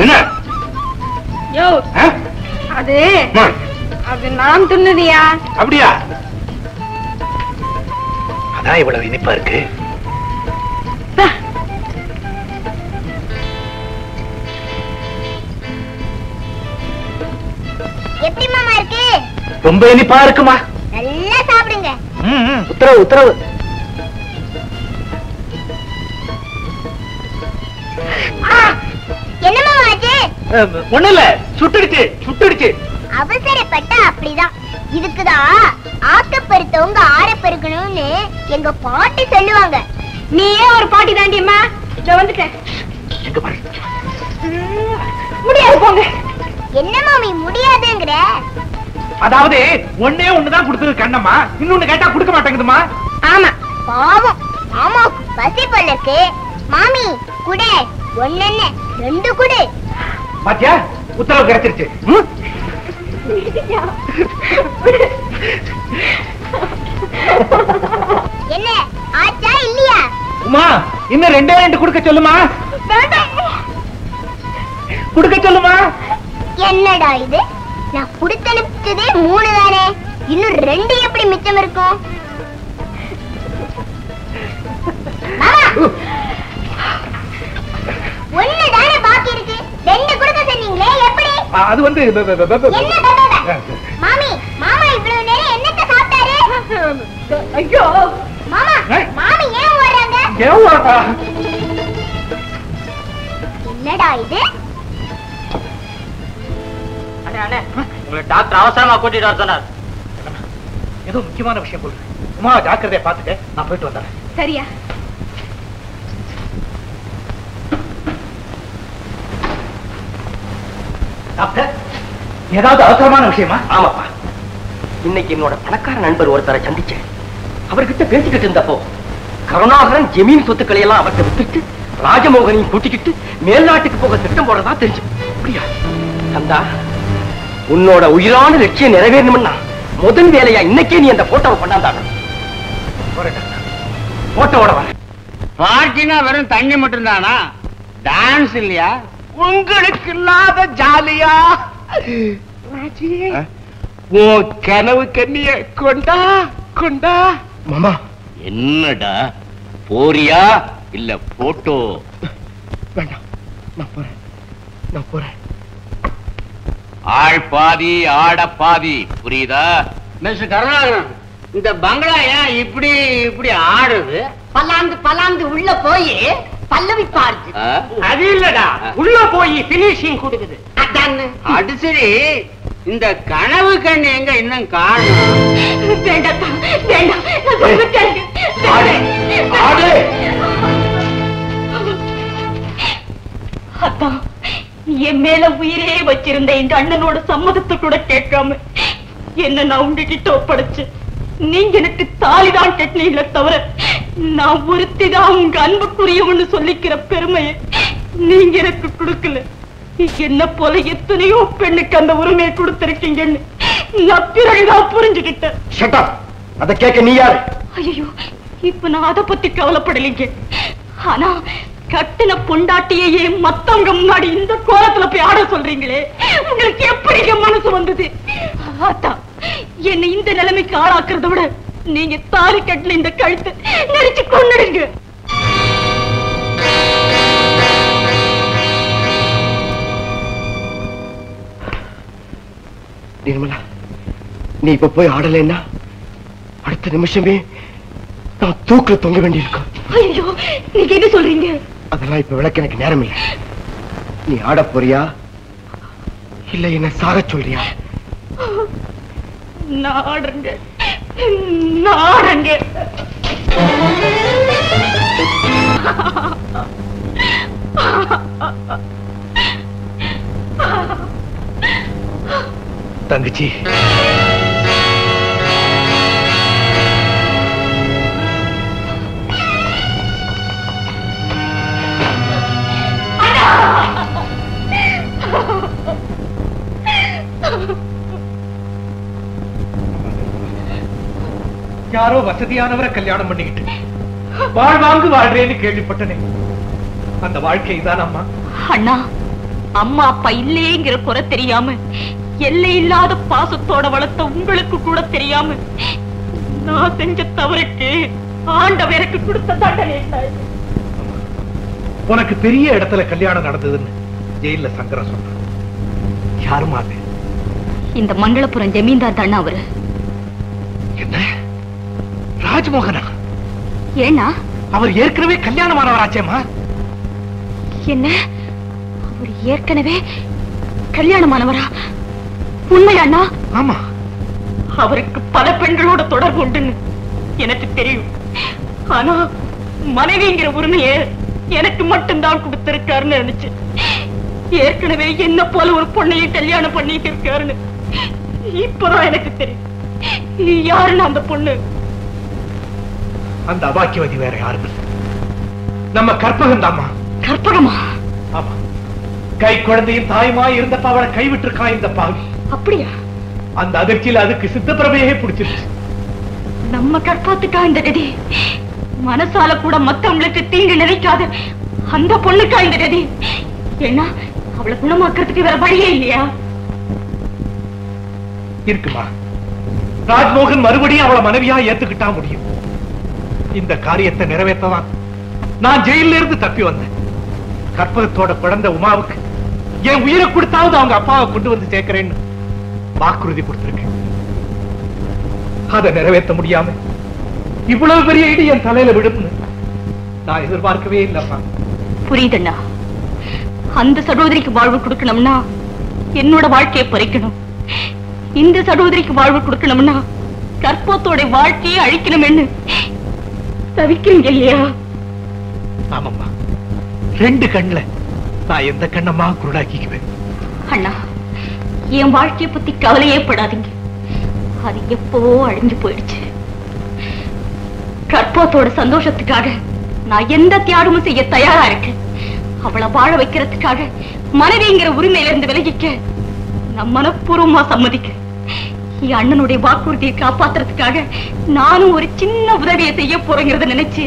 என்ன யோ அது அது நான் துண்ணுதியா அப்படியா அதான் இவ்வளவு இனிப்பா இருக்கு எப்படி மாமா இருக்கு ரொம்ப இனிப்பா இருக்குமா நல்லா சாப்பிடுங்க உத்தரவு உத்தரவு என்ன மாமா ஆச்சு ஒண்ணு இல்ல சுட்டுடுச்சு அவசரப்பட்டா அப்படிதான் இதுக்குதான் ஆக்கப்பெருத்தவங்க ஆரப்பெருக்கணும்னு எங்க பாட்டி சொல்லுவாங்க நீயே ஒரு பாட்டி தாண்டியம்மா இத வந்துட்டேன் எங்க பாரு முடியாது போங்க என்ன மாமி முடியாதுங்கிற அதாவது ஒண்ணே ஒண்ணுதான் கொடுத்தது கண்ணம்மா இன்னொன்னு கேட்டா கொடுக்க மாட்டேங்குதுமா ஆமா பாவம் மாமாவுக்கு பசி பல்லக்கு மாமி குடு ஒண்ணு ரெண்டு குடு பாத்தியா உத்தரவு கிடைச்சிருச்சு என்ன ஆச்சா இல்லையா உமா இன்னும் ரெண்டு கொடுக்க சொல்லுமா கொடுக்க சொல்லுமா என்னடா இது நான் குடுத்தனுப்பிச்சதே 3 தானே இன்னும் 2 எப்படி மிச்சம் இருக்கும் ஒண்ணு தானே பாக்கி இருக்கு 2 கொடுக்க சொன்னீங்களே எப்படி அது வந்து என்ன மாமி மாமா இவ்வளவு நேரம் என்னத்த சாப்பிட்டாரு ஐயோ மாமா மாமி ஏன் ஓடுறாங்க என்னடா இது உங்களை டாக்டர் அவசரமா கூட்டிட்டு வர சொன்னார். ஏதோ முக்கியமான விஷயம் போல. உமா ஜாக்கிரதையா பாத்துக்க, நான் போயிட்டு வந்தேன். சரியா? டாக்டர், ஏதாவது அவசரமான விஷயமா? ஆமாப்பா, இன்னைக்கு என்னோட பணக்கார நண்பர் ஒருத்தரை சந்திச்சேன். அவர்கிட்ட பேசிக்கிட்டு இருந்தப்போ கருணாகரன் ஜமீன் சொத்துக்களை எல்லாம் அவர்கிட்ட வித்துட்டு ராஜமோகனையும் கூட்டிக்கிட்டு மேல்நாட்டுக்கு போக திட்டம் போடுறதா தெரிஞ்சு. அப்படியா கந்தா, உன்னோட உயிரான லட்சியம் நிறைவேறணும்னா முதல் வேலையா இன்னைக்கே நீ அந்த போட்டோவை பண்ணாதான். போட்டோவோட வர பார்ட்டினா வெறும் தண்ணி மட்டும் தானா? டான்ஸ் இல்லையா? உங்களுக்கு இல்லாத ஜாலியா? ஓ கனவு கண்ணிய கொண்டா கொண்டா. மாமா என்னடா போறியா இல்ல போட்டோ? வேண்டாம், நான் போறேன். ஆள் பாதி ஆட பாதி, புரியுதா? மிஸ்டர் கருணாகரன், இந்த பங்களா ஏன் இப்படி இப்படி ஆடுது? பலாந்து உள்ள போய் பல்லவி பாருது. அது இல்லடா, உள்ள போய் பினிஷிங் கொடுக்குது. அது சரி, இந்த கனவு கண்ணு எங்க இன்னும் காணும்? அதான் என் மேல உயிரே வச்சிருந்த எங்க அண்ணனோட சம்மதத்தை கூட கேட்காம என்ன நான் உங்ககிட்ட ஒப்படைச்சு நீங்க எனக்கு தாலிதான் கட்டினீங்களே தவிர நான் ஒருத்திதான் உங்க அன்புக்குரியவன்னு சொல்லிக்கிற பெருமையை நீங்க எனக்கு கொடுக்கல. என்ன போல எத்தனையோ பெண்ணுக்கு அந்த உரிமையை கொடுத்திருக்கீங்கன்னு நான் பிறகுதான் புரிஞ்சுக்கிட்டேன். அத கேட்க நீ யாரு? ஐயோ, இப்ப நான் அதை பத்தி கவலைப்படலைங்க. ஆனா கட்டின பொண்டாட்டியே மத்தவங்க முன்னாடி இந்த கோலத்துல போய் ஆட சொல்றீங்களே, உங்களுக்கு எப்படி மனசு வந்தது? அதான் என்ன இந்த நிலைமைக்கு ஆளாக்குறத விட நீங்க தாலி கட்டின இந்த கழுத்தை நெரிச்சு கொன்னுடுங்க. நிர்மலா, நீ இப்ப போய் ஆடலைன்னா அடுத்த நிமிஷமே நான் தூக்குல தொங்க வேண்டியிருக்கும். ஐயோ, நீங்க என்ன சொல்றீங்க? அதெல்லாம் இப்ப விளக்க எனக்கு நேரம் இல்லை. நீ ஆட போறியா இல்ல என்ன சாக சொல்றியா? நாடுங்க. தங்கச்சி, யாரோ வசதியானவரை கல்யாணம் பண்ணிக்கிட்டு வாழ்வாங்கு வாழ்றேன்னு கேள்விப்பட்டனே, அந்த வாழ்க்கை தான் அம்மா. அண்ணா, அம்மா அப்பா இல்லையேங்கிற குறை தெரியாம எல்லை இல்லாத பாசத்தோட வளர்த்த உங்களுக்கு கூட தெரியாம நான் செஞ்ச தவறுக்கு ஆண்டவர் எனக்கு கொடுத்த தண்டனை. உனக்கு பெரிய இடத்துல கல்யாணம் நடந்ததுன்னு ஜெயில சங்கர சொன்ன. யாருமா அது? இந்த மங்களபுரம் ஜமீன்தார் தானே அவரு. என்ன, ராஜ்மோகனா? ஏன்னா அவர் ஏற்கனவே கல்யாணமானவராச்சேமா. என்ன, அவர் ஏற்கனவே கல்யாணமானவரா? உண்மையாண்ணா? ஆமா. அவருக்கு பல பெண்களோட தொடர்பு உண்டுன்னு எனக்கு தெரியும். ஆனா மனைவிங்கிற உரிமையை எனக்கு மட்டும்தான் கொடுத்திருக்காருன்னு நினைச்சு ஏற்கனவே என்ன போல ஒரு பொண்ணையை கல்யாணம் பண்ணிட்டு இருக்காருன்னு இப்பதான் எனக்கு தெரியும். யாருன்னு அந்த பொண்ணு? அந்த அபாக்கியவதி வேற யாரும் இல்லை, நம்ம கற்பகம் தாமா. கற்பகமா? ஆமா. கை குழந்தையும் தாயுமா இருந்தப்ப அவளை கைவிட்டிருக்கான் இந்த பாவி. அப்படியா? அந்த அதிர்ச்சியில அதுக்கு சித்தப்பிரமையே பிடிச்சிருச்சு. நம்ம கற்பத்துக்கா இந்த கதி? மனசால கூட மத்தவங்களுக்கு தீங்கு நினைக்காத அந்த பொண்ணுக்கா இந்த கதி? ஏன்னா அவளை குணமாக்குறதுக்கு வேற வழியே இல்லையா? இருக்குமா, ராஜ்மோகன் மறுபடியும் அவளை மனைவியா ஏத்துக்கிட்டா முடியும். இந்த காரியத்தை நிறைவேற்றதான் நான் ஜெயில இருந்து தப்பி வந்தேன். கற்பகத்தோட குழந்தை உமாவுக்கு என் உயிரை கொடுத்தாவது அவங்க அப்பாவை கொண்டு வந்து சேர்க்கிறேன்னு வாக்குறுதி கொடுத்திருக்கேன். அதை நிறைவேற்ற முடியாம இவ்வளவு பெரிய இடி என் தலையில விடும்னு நான் எதிர்பார்க்கவே இல்லப்பா. புரியுதுண்ணா, அந்த சகோதரிக்கு வாழ்வு கொடுக்கணும்னா என்னோட வாழ்க்கையை பறிக்கணும். இந்த சகோதரிக்கு வாழ்வு கொடுக்கணும்னா கற்பத்தோட வாழ்க்கையை அழிக்கணும்னு தவிக்கிறீங்க இல்லையா? ஆமாம்மா, ரெண்டு கண்ணுல நான் எந்த கண்ணம்மா குருடாக்கிக்குவேன். அண்ணா, என் வாழ்க்கையை பத்தி கவலையே படாதீங்க. அது எப்பவோ அழிஞ்சு போயிடுச்சு. கற்பத்தோட சந்தோஷத்துக்காக நான் எந்த தியாகமும் செய்ய தயாரா இருக்கேன். அவளை வாழ வைக்கிறதுக்காக மனைவிங்கிற உரிமையில இருந்து விலகிக்க நான் மனப்பூர்வமா சம்மதிக்கிறேன். என் அண்ணனுடைய வாக்குறுதியை காப்பாத்துறதுக்காக நானும் ஒரு சின்ன உதவியை செய்ய போறேங்கிறத நினைச்சு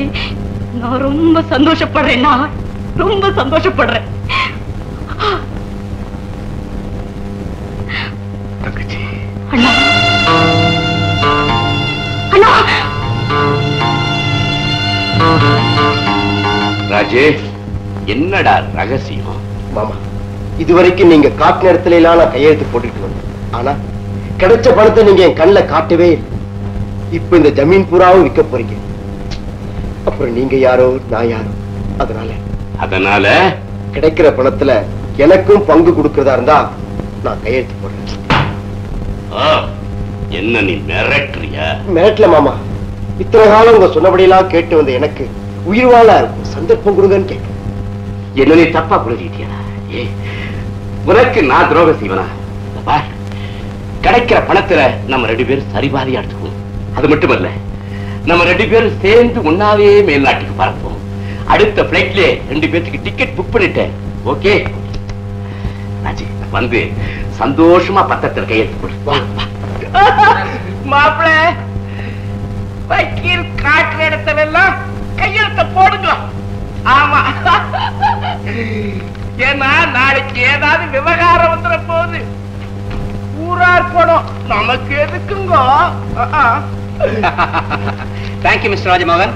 நான் ரொம்ப சந்தோஷப்படுறேன். நான் ரொம்ப சந்தோஷப்படுறேன். தங்கச்சி, அண்ணா அண்ணா ராஜே, என்னடா ரகசியம்? மாமா, இதுவரைக்கும் நீங்க காட்டு நேரத்துல எல்லாம் நான் கையெழுத்து போட்டுட்டு வந்தேன். ஆனா கிடைச்ச பணத்தை நீங்க என் கண்ணுல காட்டவே இல்லை. இப்ப இந்த ஜமீன் பூராவும் விற்க போறீங்க. அப்புறம் நீங்க யாரோ நான் யாரோ. அதனால கிடைக்கிற பணத்துல எனக்கும் பங்கு கொடுக்கறதா இருந்தா நான் கையெழுத்து போடுறேன். என்ன நீ மிரட்டுறியா? மிரட்டல மாமா. இத்தனை காலம் உங்க சொன்னபடியெல்லாம் கேட்டு வந்த எனக்கு உயிர் வாழ சந்தர்ப்பம் கொடுங்கன்னு கேட்க. என்ன நீ தப்பா புரிஞ்சுக்கிட்டியா? உனக்கு நான் துரோகம் செய்வனா? கிடைக்கிற பணத்துல நம்ம 2 பேரும் சரிபாதியா எடுத்துக்குவோம். அது மட்டுமல்ல, நம்ம 2 பேரும் சேர்ந்து ஒன்னாவே மேல்நாட்டுக்கு பறப்போம். அடுத்த பிளைட்லயே 2 பேருக்கு டிக்கெட் புக் பண்ணிட்டேன். ஓகே ராஜி, வந்து சந்தோஷமா பத்திரத்துல கையெழுத்து போடு. மாப்பிள்ள, வக்கீல் காட்டுற இடத்துல எல்லாம் கையெழுத்த போடுங்க. ஆமா, ஏன்னா நாளைக்கு ஏதாவது விவகாரம் வந்துட போகுது. ஊரார் படம் நமக்கு எதுக்குங்க? Thank you mister Rajamohan.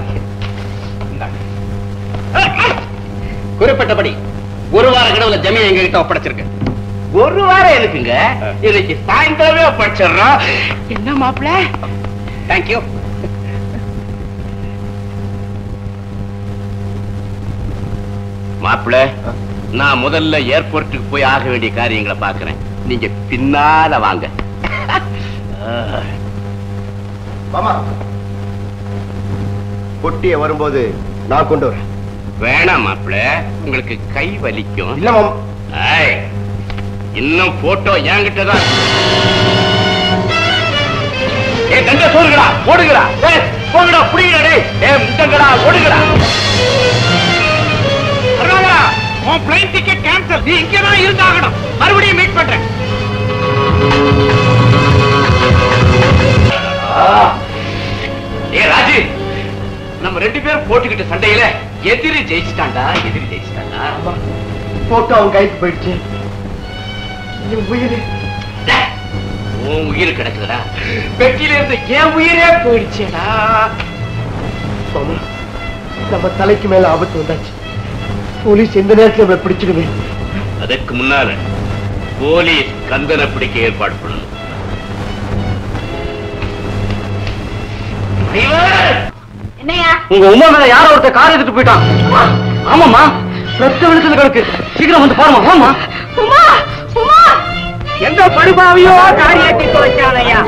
குறிப்பிட்டபடி 1 வார கடவுள ஜமீன் எங்க கிட்ட ஒப்படைச்சிருக்கு. 1 வாரம் இருக்குங்க. இன்னைக்கு சாயந்தரமே படிச்சிடறோம். என்ன மாப்பிள்ள? தேங்க்யூ. மாப்பிள்ள, நான் முதல்ல ஏர்போர்ட்டுக்கு போய் ஆக வேண்டிய காரியங்களை பாக்குறேன். நீங்க பின்னால வாங்க. மாமா, பொட்டிய வரும்போது நான் கொண்டு வரேன். வேணாம் மாப்பிள்ள, உங்களுக்கு கை வலிக்கும். இல்ல மாமா. இன்னும் போட்டோ என்கிட்டதான். தண்ட சோறுகடா, ஓடுகிறா, போங்கடா, புடிங்கடா, முட்டங்கடா, ஓடுகிறா. உன் பிளைன் டிக்கெட் கேன்சல். நீ இங்கதான் இருந்தாகணும். மறுபடியும் மீட் பண்றேன். ராஜி, நம்ம 2 பேரும் போட்டுக்கிட்ட சண்டையில எதிரி ஜெயிச்சுட்டாண்டா. போட்டோ அவன் கைக்கு போயிடுச்சு. உன் உயிர் கிடக்குதுடா. பெட்டியில இருந்து என் உயிரே போயிடுச்சேடா. நம்ம தலைக்கு மேல ஆபத்து வந்தாச்சு. போலீஸ் எந்த நேரத்தில் நம்மளை பிடிச்சிடுவே. அதுக்கு முன்னால போலீஸ் கந்தனை பிடிக்க ஏற்பாடு பண்ணணும். என்னையா? உங்க உமா மேல யாரோ ஒருத்தர் கார் எடுத்துட்டு போயிட்டான். ஆமாமா, ரத்த விழுக்குது கிடக்கு. சீக்கிரம் வந்து பாருமா. ஆமா, உமா உமா எந்த படுபாவையோ காரியத்தை துவைச்சாலையா?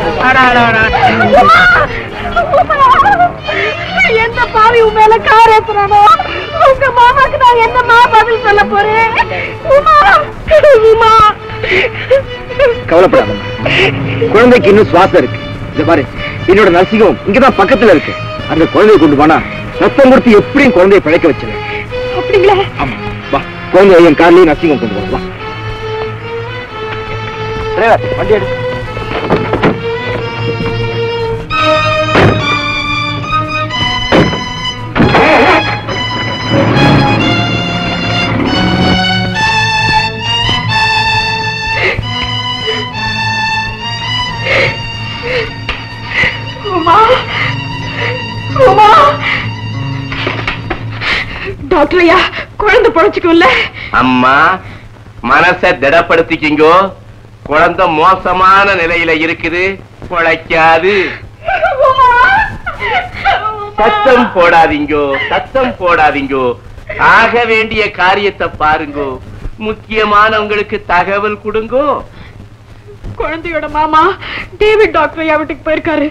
எந்த பாவி உன் மேல கார் ஏத்துறானோ உங்க மாமாக்கு நான் என்னமா பதில் சொல்ல போறேன்? உமா உமா, கவலைப்படாத, குழந்தைக்கு இன்னும் சுவாசம் இருக்கு. இந்த பாரு, என்னோட நர்சிங்கம் இங்கதான் பக்கத்துல இருக்கு. அந்த குழந்தைய கொண்டு போனா ரத்தம் கொடுத்து எப்படியும் குழந்தைய பிழைக்க வச்சிருவேன். அப்படிங்களா? ஆமா, வா, குழந்தைய என் கார்லயே நர்சிங்கம் கொண்டு போவா. வண்டி எடு. உமா உமா, டாக்டர் ஐயா, குழந்தை பொழைச்சுக்கும்ல? அம்மா, மனசை திடப்படுத்திக்கிங்கோ. குழந்தை மோசமான நிலையில இருக்குது, பொழைக்காது. சத்தம் போடாதீங்கோ. ஆக வேண்டிய காரியத்தை பாருங்கோ. முக்கியமானவங்களுக்கு தகவல் கொடுங்கோ. குழந்தையோட மாமா டேவிட் டாக்டர் ஐயா வீட்டுக்கு போயிருக்காரு.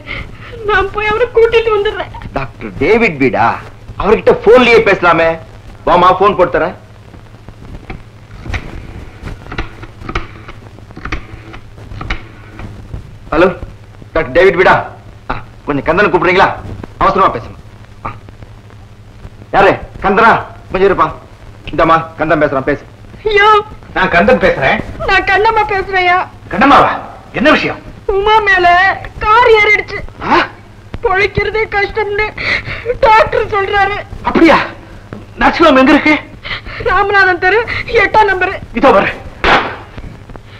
நான் போய் அவரை கூட்டிட்டு வந்துடுறேன். டாக்டர் டேவிட் வீடா? அவர்கிட்ட போன்லயே பேசலாமே. வாமா, போன் போட்டு தரேன். ஹலோ, டாக்டர் டேவிட் வீடா? கொஞ்சம் கந்தனை கூப்பிடுறீங்களா? அவசரமா பேசணும். யாரு? கந்தனா? கொஞ்சம் இருப்பா. இந்தம்மா, கந்தன் பேசுறான், பேசு. ஐயோ, நான் கந்தன் பேசுறேன். நான் கண்ணம்மா பேசுறேயா. கண்ணம்மாவா? என்ன விஷயம்? உமா மேல கார் ஏறிடுச்சு. பொழைக்கிறதே கஷ்டம்னு டாக்டர் சொல்றாரு. அப்படியா? நர்சிங்ஹோம் எங்க இருக்கு? ராமநாதன் தெரு 8ஆம் நம்பர். இதோ வர.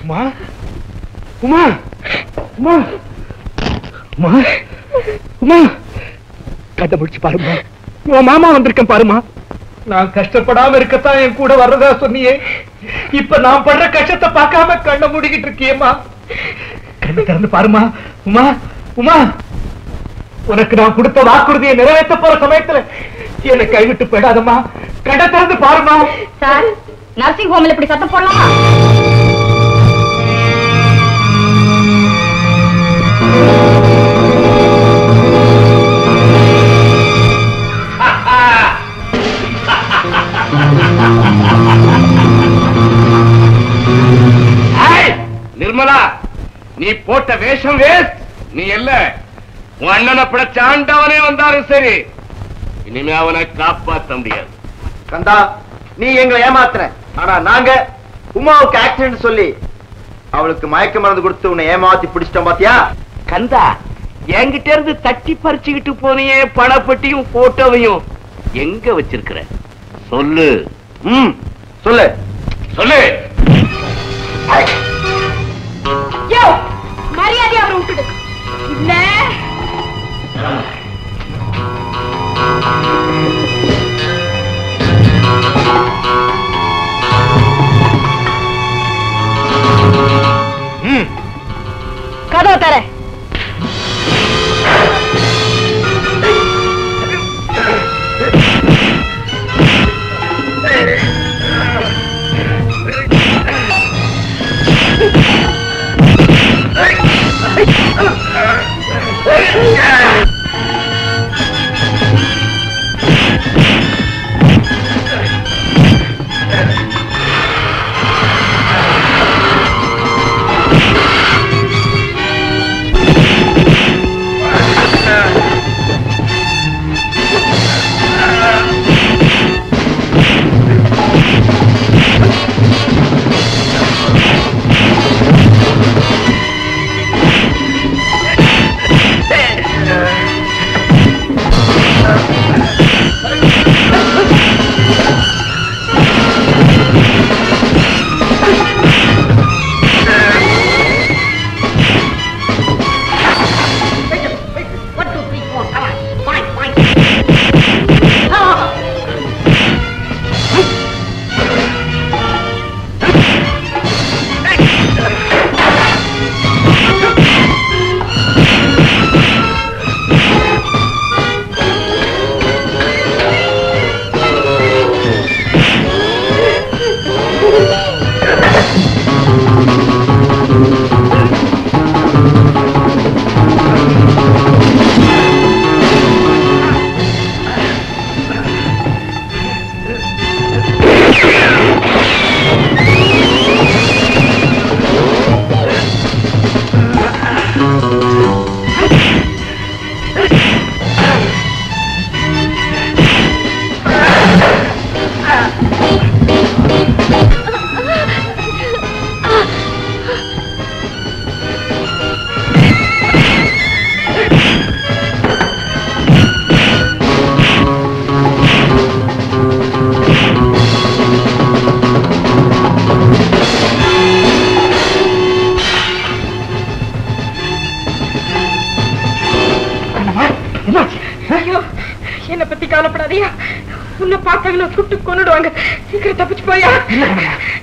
உமா, உமா, உமா உமா உமா கண்ண முடிச்சு பாருமா, உன் மாமா வந்திருக்கேன் பாருமா. நான் கஷ்டப்படாம இருக்கத்தான் என் கூட வர்றதா சொன்னியே, இப்ப நான் படுற கஷ்டத்தை பார்க்காம கண்ண மூடிக்கிட்டு இருக்கியேம்மா. கண்ணை திறந்து பாருமா. உமா உமா, உனக்கு நான் கொடுத்த வாக்குறுதியை நிறைவேற்ற போற சமயத்துல என்னை கைவிட்டு போயிடாதம்மா. கண்ணை திறந்து பாருமா. சார், நர்சிங் ஹோம்ல இப்படி சத்தம் போடலாமா? நிர்மலா, நீ போட்ட வேஷம் வேஸ்ட். நீ இல்ல, உன் அண்ணனை பிடிச்ச ஆண்டவனே வந்தாலும் சரி, இனிமே அவனை காப்பாற்ற முடியாது. கந்தா, நீ எங்களை ஏமாத்துற. ஆனா நாங்க உமாவுக்கு ஆக்சிடென்ட் சொல்லி அவளுக்கு மயக்க மருந்து கொடுத்து உன்னை ஏமாத்தி பிடிச்சிட்டோம் பாத்தியா? கந்தா, என்கிட்ட இருந்து தட்டி பறிச்சுக்கிட்டு போனியே பணப்பட்டியும் போட்டோவையும் எங்க வச்சிருக்கிற? சொல்லு. சொல்லு சொல்லு. மரியாதை அவரை விட்டுடு. இல்ல கதவை தர. என்ன பத்தி கவலைப்படாதீங்க. உன்னை பார்த்தாங்கன்னா சுட்டு கொன்னுடுவாங்க. சீக்கிரம் தப்பிச்சு போயா.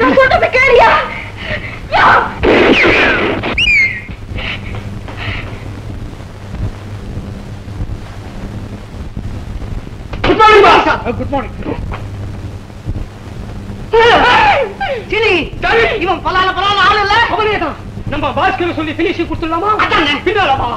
நான் சொல்றத கேளியா? Good morning boss. Good morning. சினி, இவன் பலால ஆள் இல்ல. அவனேதான். நம்ம பாஸ்கர் சொல்லி பினிஷிங் கொடுத்துடலாமா? அதானே. பின்னாலமா?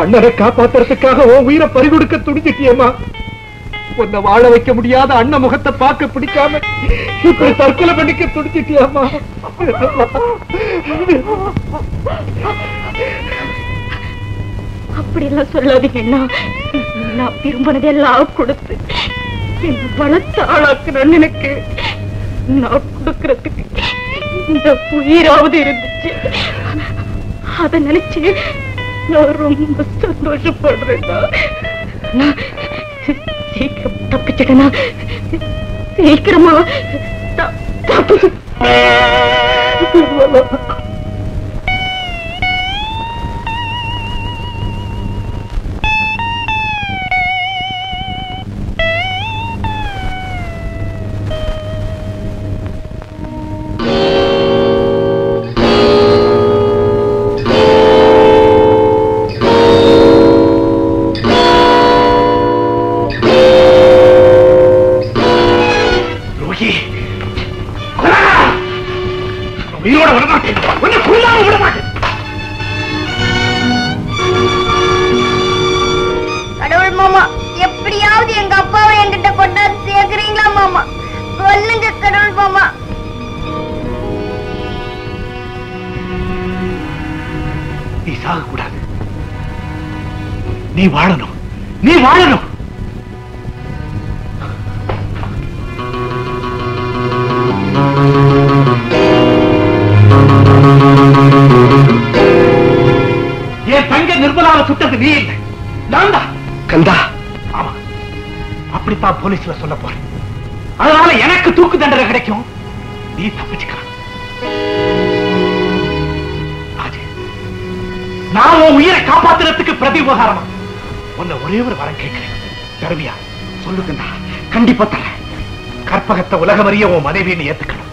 அண்ணனை காப்பாத்துறதுக்காக உன் உயிரை பறிகொடுக்க துடிச்சிட்டியம்மா. உன்னை வாழ வைக்க முடியாத அண்ணன் முகத்தை பார்க்க பிடிக்காம இப்படி தற்கொலை பண்ணிக்க துடிச்சிட்டியாமா. அப்படி எல்லாம் சொல்லாதீங்கன்னா, நான் விரும்பினதெல்லாம் கொடுத்து என்ன பலத்த ஆளாக்குறேன்னு எனக்கு நான் கொடுக்கறதுக்கு இந்த உயிராவது இருந்துச்சு. அத நினைச்சு நான் ரொம்ப சந்தோஷப்படுறேன்னா. சீக்கிரம் தப்பிச்சிட்டனா? சீக்கிரமா தப்பிச்சு. கடவுள் மாமா, எப்படியாவது எங்க அப்பாவை என்கிட்ட கொண்டாந்து சேர்க்கிறீங்களா மாமா? சொல்லுங்க கடவுள் மாமா. நீ சாகக்கூடாது, நீ வாழணும், நீ வாழணும். என் தங்க நிர்மலாவை சுட்டது நீ இல்லை, நான் தான். கந்தா, ஆமா, அப்படித்தான் போலீஸ்ல சொல்ல போறேன். அதனால எனக்கு தூக்கு தண்டனை கிடைக்கும், நீ தப்பிச்சுக்கலாம். நான் உன் உயிரை காப்பாத்துறதுக்கு பிரதி உபகாரமா உன்னை ஒரே ஒரு வரம் கேட்கிறேன். தருவியா? சொல்லுங்கண்ணா. கண்டிப்பா தரேன். கற்பகத்தை உலகமறிய உன் மனைவியை ஏத்துக்கணும்.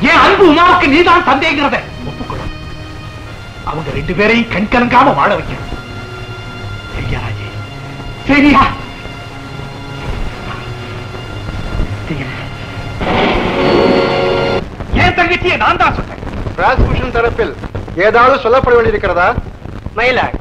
என் அன்பு உமாவுக்கு நீதான் தந்தைங்கிறத ஒப்புக்கொள்ளும். அவங்க 2 பேரையும் கண்கலங்காம வாழ வைக்கணும். சரியா ராஜே? சரியா? என் தங்கச்சியை நான் தான் சொன்னேன். பிராசிகியூஷன் தரப்பில் ஏதாவது சொல்லப்பட வேண்டியிருக்கிறதா? மயிலாள்,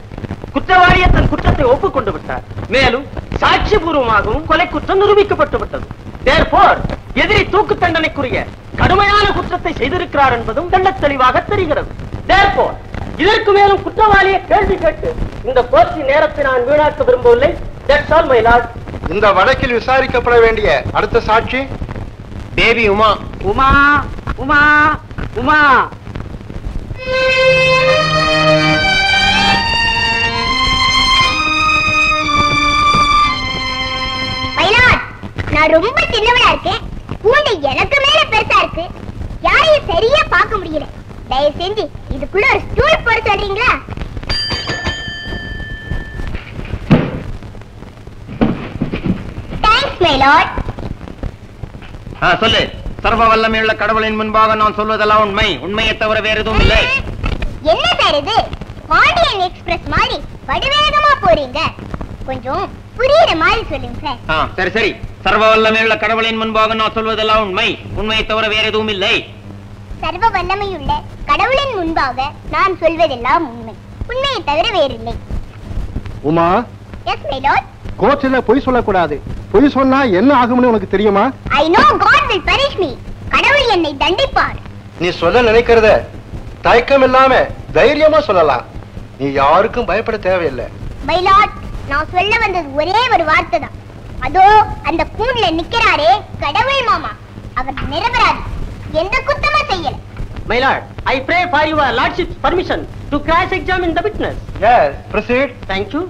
குற்றவாளியை தன் குற்றத்தை ஒப்புக்கொண்டு விட்டார். மேலும் சாட்சிபூர்வமாகவும் கொலை குற்றம் நிரூபிக்கப்பட்டு விட்டது. Therefore, எதிரி தூக்கு தண்டனைக்குரிய கடுமையான குற்றத்தை செய்திருக்கிறார் என்பதும் தண்டத் தெளிவாக தெரிகிறது. Therefore, இதற்கு மேலும் குற்றவாளியை கேள்வி கேட்டு இந்த கோர்ட்டின் நேரத்தை நான் வீணாக்க விரும்பவில்லை. That's all, my lord. இந்த வழக்கில் விசாரிக்கப்பட வேண்டிய அடுத்த சாட்சி தேவி உமா. உமா உமா உமா. நான் ரொம்ப சின்னவளா இருக்கேன், கூண்டை எனக்கு மேல பெருசா இருக்கு, யாரையும் சரியா பார்க்க முடியல. தயவு செஞ்சு இதுக்குள்ள ஒரு ஸ்டூல் போட சொல்றீங்களா? Thanks my Lord. சொல்லு. சர்வ வல்லமையுள்ள கடவுளின் முன்பாக நான் சொல்வதெல்லாம் உண்மை, உண்மையை தவிர வேற எதுவும் இல்லை. என்ன சார் இது? பாண்டியன் எக்ஸ்பிரஸ் மாதிரி வடிவேகமா போறீங்க, கொஞ்சம் புரியுற மாதிரி சொல்லுங்க சார். சரி சரி. சர்வ வல்லமையுள்ள கடவுளின் முன்பாக நான் சொல்வதெல்லாம் உண்மை, உண்மையை தவிர வேற எதுவும் இல்லை. சர்வ வல்லமையுள்ள கடவுளின் முன்பாக நான் சொல்வதெல்லாம் உண்மை, உண்மையை தவிர வேறில்லை. உமா. Yes my lord. கோர்ட்ல பொய் சொல்லக்கூடாது. பொய் சொன்னா என்ன ஆகும்னு உனக்கு தெரியுமா? I know God will punish me. கடவுள் என்னை தண்டிப்பார். நீ சொல்ல நினைக்கிறத தயக்கம் இல்லாம தைரியமா சொல்லலாம். நீ யாருக்கும் பயப்பட தேவையில்லை. மை லார்ட், நான் சொல்ல வந்தது ஒரே ஒரு வார்த்தை தான். அதோ அந்த கூண்டுல நிக்கிறாரே கடவுள் மாமா, அவர் நிரபராதி, எந்த குத்தமும் செய்யல. My lord, I pray for your lordship's permission to cross-examine the witness. Yes, proceed. Thank you.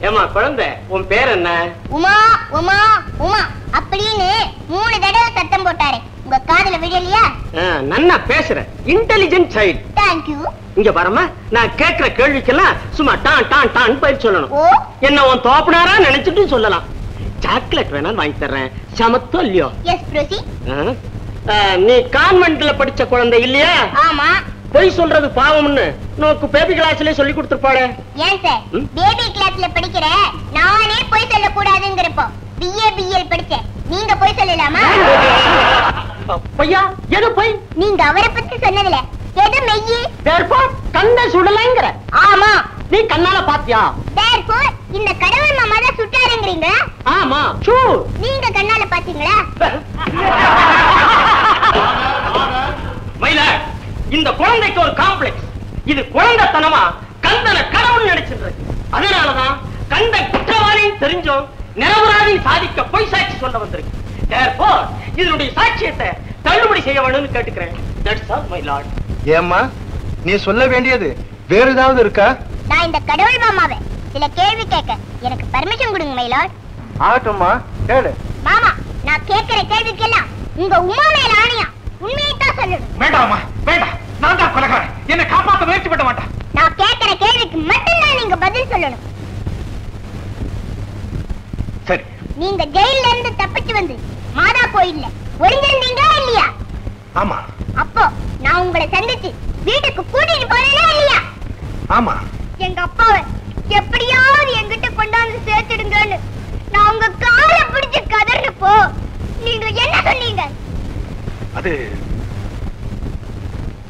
ஏமா குழந்தை, உன் பேர் என்ன? உமா உமா உமா அப்படின்னு 3 தடவை சத்தம் போட்டாரே, உங்க காதுல விழலையா? நன்னா பேசுற, இன்டெலிஜென்ட் சைல்ட். Thank you. இங்க வரமா, நான் கேக்குற கேள்விக்கெல்லாம் சும்மா டான் டான் டான் பதில் சொல்லணும். ஓ, என்ன உன் தோப்பனாரா நினைச்சிட்டு சொல்லலாம். சாக்லேட் வேணாலும் வாங்கி தர்றேன், சமத்தோ இல்லையோ? Yes proceed. நீ கான்வென்ட்ல படிச்ச குழந்தை இல்லையா? ஆமா. பொய் சொல்றது பாவம்னு நோக்கு பேபி கிளாஸ்லயே சொல்லி கொடுத்துருப்பாளே. ஏன் சார், பேபி கிளாஸ்ல படிக்கிற நானே பொய் சொல்ல கூடாதுங்கிறப்போ BA BL படிச்சேன், நீங்க பொய் சொல்லலாமா? பொய்யா? எது பொய்? நீங்க அவரை பத்தி சொன்னதுல எது மெய்யி? கண்ண சுடலைங்கிற. ஆமா. நீ கண்ணால பாத்தியா? இந்த கடவுள் மாமா தான் சுட்டாருங்கிறீங்க. ஆமா. நீங்க கண்ணால பாத்தீங்களா? மயில, இந்த குழந்தைக்கு ஒரு காம்ப்ளெக்ஸ். இது குழந்தைத்தனமா கந்தனை கடவுள் நினைச்சிருக்கு. அதனாலதான் கந்த குற்றவாளியும் தெரிஞ்சும் நிரபராதி சாதிக்க பொய் சாட்சி சொல்ல வந்திருக்கு. இதனுடைய சாட்சியத்தை தள்ளுபடி செய்ய வேணும்னு கேட்டுக்கிறேன். That's all, my lord. ஏம்மா, நீ சொல்ல வேண்டியது வேற ஏதாவது இருக்கா? நான் இந்த கடவுள் மாமாவை சில கேள்வி கேட்க எனக்கு பர்மிஷன் கொடுங்க my lord. ஆகட்டும்மா, கேளு. மாமா, நான் கேட்கிற கேள்விக்கெல்லாம் உங்க உமா மேல ஆணையா உண்மையை தான் சொல்லணும். வேண்டாமா, வேண்டாம். நான் தான் கொலைகாரன். என்னை காப்பாற்ற முயற்சி பண்ண மாட்டேன். நான் கேட்கிற கேள்விக்கு மட்டும்தான் நீங்க பதில் சொல்லணும். சரி. நீங்க ஜெயில இருந்து தப்பிச்சு வந்து மாதா கோயில்ல ஒளிஞ்சிருந்தீங்களா இல்லையா? ஆமா. அப்போ நான் உங்களை சந்திச்சு வீட்டுக்கு கூட்டிட்டு போனேனா இல்லையா? ஆமா. எங்க அப்பாவை எப்படியாவது என்கிட்ட கொண்டாந்து சேர்த்துடுங்கன்னு நான் உங்க காலை பிடிச்சு கதறப்போ நீங்க என்ன சொன்னீங்க? அது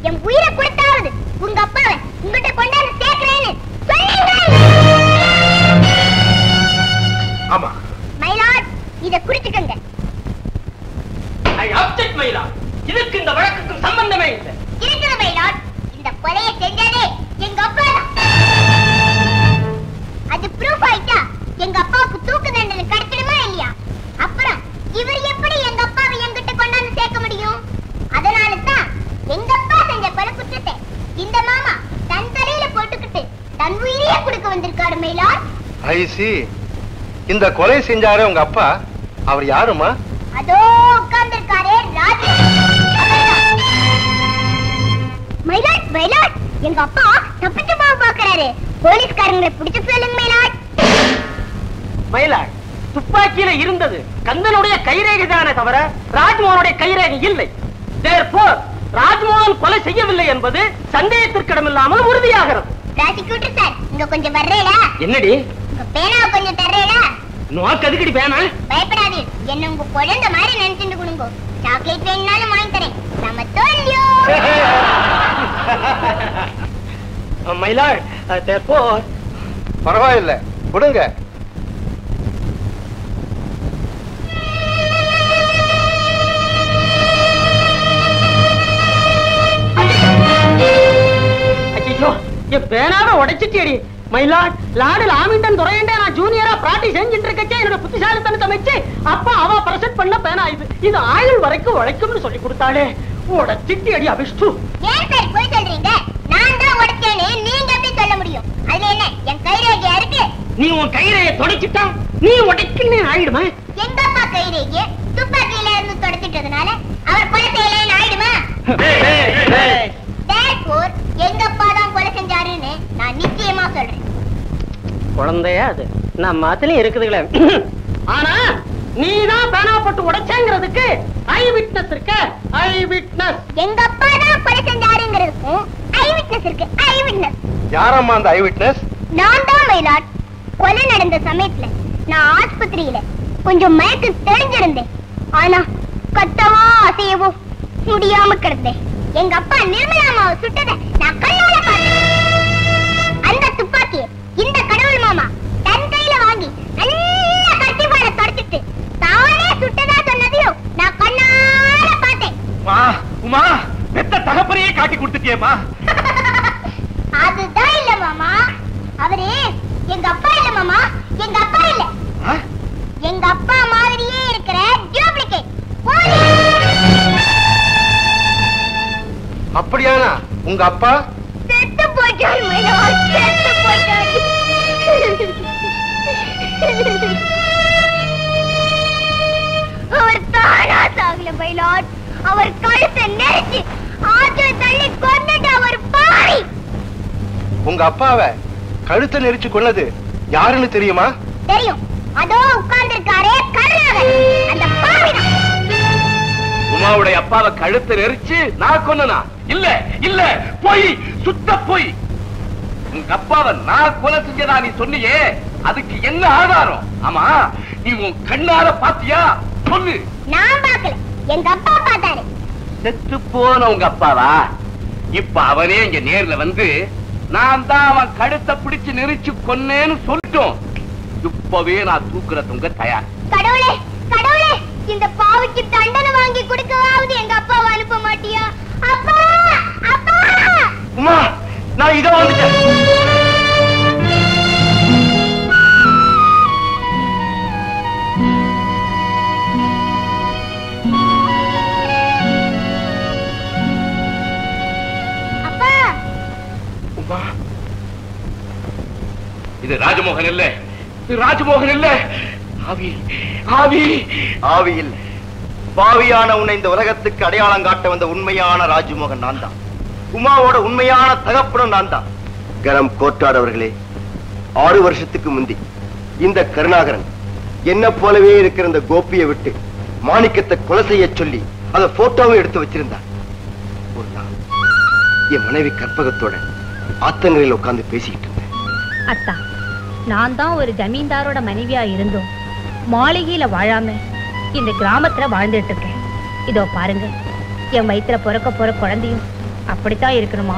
என் உயிரை கொடுத்தாவது உங்க அப்பாவை உங்ககிட்ட கொண்டாந்து சேர்க்கிறேன்னு சொன்னீங்க. ஆமா. my lord, இத குறிச்சுக்கங்க. I object, my lord. இதுக்கு இந்த வழக்குக்கு சம்பந்தமே இல்லை. இருக்குது my lord. இந்த கொலையை செஞ்சதே எங்க அப்பா தான். அது ப்ரூஃப் ஆயிட்டா எங்க அப்பாவுக்கு தூக்கு தண்டனை கிடைச்சிடுமா இல்லையா? அப்புறம் இவர் எப்படி எங்க அப்பாவை என்கிட்ட கொண்டாந்து சேர்க்க முடியும்? அதனால தான் எங்க அப்பா செஞ்ச கொலை குற்றத்தை இந்த மாமா தன் தலையில போட்டுக்கிட்டு தன் உயிரையே கொடுக்க வந்திருக்காரு my lord. I see. இந்த கொலை செஞ்சாரே உங்க அப்பா, அவர் யாருமா? அதோ உட்கார்ந்திருக்காரே ராஜு. my lord, எங்க அப்பா தப்பிச்சு போக பாக்குறாரு. போலீஸ்காரங்களை பிடிச்சு சொல்லுங்க my lord. my lord, துப்பாக்கியில இருந்தது கந்தனுடைய கைரேகை தானே தவிர ராஜ்மோகனுடைய கைரேகை இல்லை. Therefore, ராஜ்மோகன் கொலை செய்யவில்லை என்பது சந்தேகத்திற்கிடமில்லாமல் உறுதியாகிறது. ப்ராசிக்யூட்டர் சார், இங்க கொஞ்சம் வர்றேடா. என்னடி? உங்க பேனாவை கொஞ்சம் தர்றேடா. நோக்கு அதுக்கடி பேனா? பயப்படாதீர், என்ன உங்க குழந்தை மாதிரி நினைச்சுட்டு கொடுங்க. சாக்லேட் வேணும்னாலும் வாங்கி தரேன். நம்ம தோல்லியோ. my lord, therefore, பரவாயில்லை, கொடுங்க. என் பேனாவை உடைச்சிட்டேடி. மை லார்ட், லார்டு லாமிண்டன் துறையண்டே நான் ஜூனியரா பிராக்டிஸ் செஞ்சுட்டு இருக்கச்சே என்னோட புத்திசாலித்தனத்தை வச்சு அப்பா அவ பிரசன்ட் பண்ண பேனா இது ஆயுள் வரைக்கும் உழைக்கும்னு சொல்லி கொடுத்தாளே. உடைச்சிட்டேடி அபிஷ்டு. ஏன் சார் போய் சொல்றீங்க? நான் தான் உடைச்சேனே, நீங்க எப்படி சொல்ல முடியும்? அதுல என்ன என் கைரேகையா இருக்கு? நீ உன் கைரேகையை தொடச்சிட்டா நீ உடைக்குன்னு ஆயிடுமா? எங்க அப்பா கைரேகையை துப்பாக்கியில இருந்து தொடச்சிட்டதுனால அவர் கொலை செய்யலன்னு ஆயிடுமா? Therefore, எங்க அப்பா தான் கொலை செஞ்சாருன்னு நான் நிச்சயமா சொல்றேன். குழந்தையா அது நம்ம மாத்திரம் இருக்குதுங்களே. ஆனா நீதான் பேனா போட்டு உடைச்சேங்கிறதுக்கு ஐ விட்னஸ் இருக்க. ஐ விட்னஸ். எங்க அப்பா தான் கொலை செஞ்சாருங்கிறதுக்கு ஐ விட்னஸ் இருக்கு. ஐ விட்னஸ். யாரம்மா அந்த ஐ விட்னஸ்? நான் தான் my lord. கொலை நடந்த சமயத்துல நான் ஆஸ்பத்திரியில கொஞ்சம் மயக்கு தெளிஞ்சிருந்தேன். ஆனா கத்தவோ அசையவோ முடியாம கிடந்தேன். எங்க அப்பா நிர்மலாமாவை சுட்டதை நான் கண்ணால பார்த்தேன். அந்த துப்பாக்கியை இந்த கடவுள் மாமா தன் கையில வாங்கி நல்ல கத்திபால தொடச்சிட்டு தானே சுட்டதா சொன்னதையும் நான் கண்ணால பார்த்தேன். உமா, பெத்த தகப்பனையே காட்டி கொடுத்துட்டியேமா. அதுதான் இல்ல மாமா, அவரு எங்க அப்பா இல்ல மாமா, எங்க அப்பா இல்ல. எங்க அப்பா மாதிரியே இருக்கிற டூப்ளிகேட். அப்படியானா உங்க அப்பா செத்து போயிட்டாரு my lord, செத்து போயிட்டாரு. அவர் தானா சாகல my lord. அவர் கழுத்தை நெரிச்சு ஆற்ற தள்ளி கொன்னுட்டு அவர் பாவி. உங்க அப்பாவை கழுத்தை நெரிச்சு கொன்னது யாருன்னு தெரியுமா? தெரியும். அதோ உட்கார்ந்திருக்காரே கருணாகர், அந்த பாவிதான். உமாவுடைய அப்பாவை கழுத்தை நெரிச்சு நான் கொன்னனா? இல்ல இல்ல, போய், சுத்த போய். உங்க அப்பாவை நான் கொலை செஞ்சதா நீ சொன்னியே, அதுக்கு என்ன ஆதாரம்? ஆமா, நீ உன் கண்ணால பாத்தியா? சொல்லு. நான் பார்க்கல, எங்க அப்பா பார்த்தாரு. செத்து போன உங்க அப்பாவா? இப்ப அவனே இங்க நேர்ல வந்து நான் தான் அவன் கழுத்தை பிடிச்சு நெரிச்சு கொன்னேன்னு சொல்லிட்டோம். இப்பவே நான் தூக்குற துங்க தயார். கடவுளே கடவுளே, இந்த பாவிக்கு தண்டனை வாங்கி கொடுக்கவாவது எங்க அப்பாவை அனுப்ப மாட்டியா? அப்பா அப்பா! உமா, நான் இதோ வந்துட்டேன். அப்பா! உமா, இது ராஜமோகன் இல்ல, இது ராஜமோகன் இல்ல. ஆவி ஆவி ஆவி இல்லை. பாவியான உன்னை இந்த உலகத்துக்கு அடையாளம் காட்ட வந்த உண்மையான ராஜமோகன் நான் தான். உமாவோட உண்மையான தகப்பனும் நான் தான். கரம் கோட்டார் அவர்களே, 6 வருஷத்துக்கு முந்தி இந்த கருணாகரன் என்ன போலவே இருக்கிற இந்த கோபியை விட்டு மாணிக்கத்தை கொலை செய்ய சொல்லி அத போட்டோவும் எடுத்து வச்சிருந்தான். ஒரு நாள் என் மனைவி கற்பகத்தோட ஆத்தங்கரையில் உட்கார்ந்து பேசிக்கிட்டு இருந்தேன். அத்தா, நான் தான் ஒரு ஜமீன்தாரோட மனைவியா இருந்தோம் மாளிகையில வாழாம இந்த கிராமத்துல வாழ்ந்துட்டு இருக்கேன். இதோ பாருங்க, என் வயிற்றுல பிறக்க போற குழந்தையும் அப்படித்தான் இருக்கணுமா?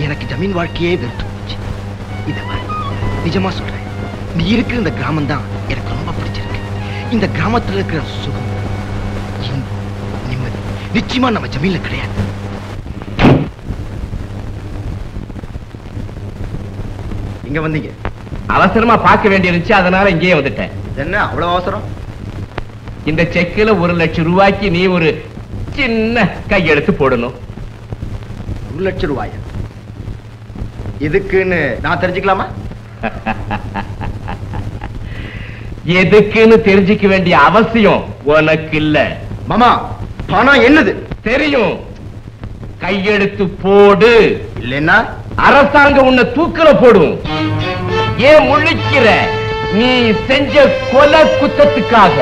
எனக்கு ஜமீன் வாழ்க்கையே வெறுத்து போச்சு. இத நிஜமா சொல்றேன், நீ இருக்கிற இந்த கிராமம் தான் எனக்கு ரொம்ப பிடிச்சிருக்கு. இந்த கிராமத்துல இருக்கிற சுகம், இன்பம், நிம்மதி நிச்சயமா நம்ம ஜமீன்ல கிடையாது. இங்க வந்தீங்க? அவசரமா பார்க்க வேண்டியிருந்துச்சு, அதனால இங்கேயே வந்துட்டேன். என்ன அவ்வளவு அவசரம்? இந்த செக்கில 1 லட்சம் ரூபாய்க்கு நீ ஒரு சின்ன கையெழுத்து போடணும். 1 லட்சம் ரூபாயா? எதுக்குன்னு நான் தெரிஞ்சுக்கலாமா? எதுக்குன்னு தெரிஞ்சுக்க வேண்டிய அவசியம் உனக்கு இல்ல. மாமா, பணம் என்னது? தெரியும். கையெழுத்து போடு, இல்லைன்னா அரசாங்கம் உன்னை தூக்கில போடும். ஏன் முழிக்கிற? நீ செஞ்ச கொலை குற்றத்துக்காக.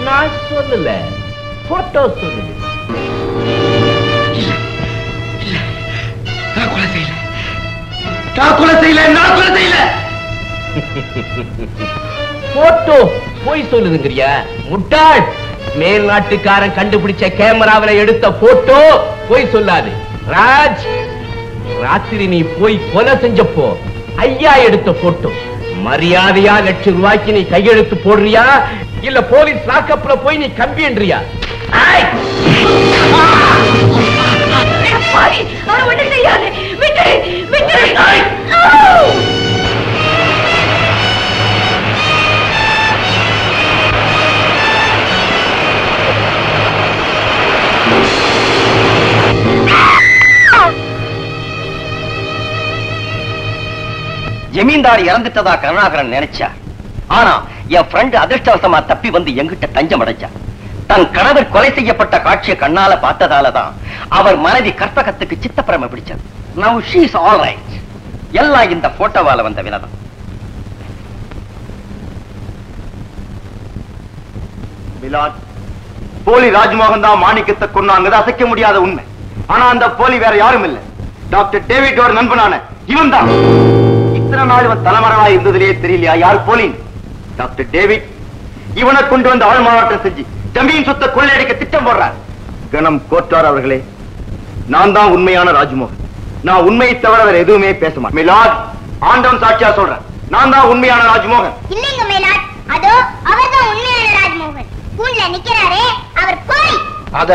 நான் சொல்லல, போட்டோ சொல்லுது. நான் கொலை செய்யல, நான் கொலை செய்யல, நான் கொலை செய்யல. போட்டோ போய் சொல்லுதுங்கறியா? முட்டாள்! மேல் நாட்டுக்காரன் கண்டுபிடிச்ச கேமராவில எடுத்த போட்டோ போய் சொல்லாது. ராஜ், ராத்திரி நீ போய் கொலை செஞ்சப்போ ஐயா எடுத்த போட்டோ. மரியாதையா 1 லட்சம் ரூபாய்க்கு நீ கையெழுத்து போடுறியா, இல்ல போலீஸ் லாக்கப்ல போய் நீ கம்பி என்றியா? ஜமீன்தார் இறந்துட்டதா கருணாகரன் நினைச்சா. ஆனா என் ஃப்ரெண்ட் அதிர்ஷ்டவசமா தப்பி வந்து எங்கிட்ட தஞ்சம் அடைஞ்சார். தன் கணவர் கொலை செய்யப்பட்ட காட்சியை கண்ணால பார்த்ததாலதான் அவர் மனைவி கற்பகத்துக்கு சித்தப்பிரமை பிடிச்சது. Now she is all right. எல்லாம் இந்த போட்டோவால வந்த வினதம். மிலாட், போலி ராஜ்மோகன் தான் மாணிக்கத்தை கொன்னாங்க, அசைக்க முடியாத உண்மை. ஆனா அந்த போலி வேற யாரும் இல்ல, டாக்டர் டேவிட்டோட நண்பனான இவன் தான். இத்தனை நாள் இவன் தலைமறைவா இருந்ததிலேயே தெரியலையா யார் போலின்? டாக்டர் டேவிட் இவனை கொண்டு வந்து ஆள் மாறாட்டம் செஞ்சு ஜமீன் சொத்தை கொள்ளையடிக்க திட்டம் போடுறார். கணம் கோட்டார் அவர்களே, நான் தான் உண்மையான ராஜ்மோகன். நான் உண்மையை தவிர வேற எதுவுமே பேச மாட்டேன். மிலாட், ஆண்டவன் சாட்சியா சொல்றேன், நான் தான் உண்மையான ராஜ்மோகன். இல்லைங்க மிலாட், அதோ அவர்தான் உண்மையான ராஜ்மோகன். கூண்ல நிக்கிறாரே, அவர் போய் அத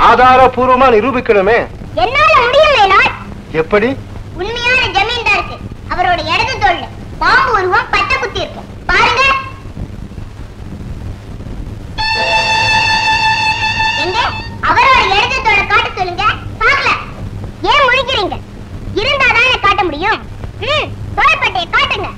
ஆதாரபூர்வமா நிரூபிக்கணுமே. என்னால முடியும் மிலாட். எப்படி? உண்மையான ஜமீன்தாருக்கு அவரோட இடது தோள்ல பாம்பு உருவம் பட்டை குத்தி இருக்கும், பாருங்க. எங்க அவரோட இடது தோளை காட்ட சொல்லுங்க பார்க்கல. ஏன் முழிக்கிறீங்க? இருந்தாதானே காட்ட முடியும். தோள்பட்டையை காட்டுங்க.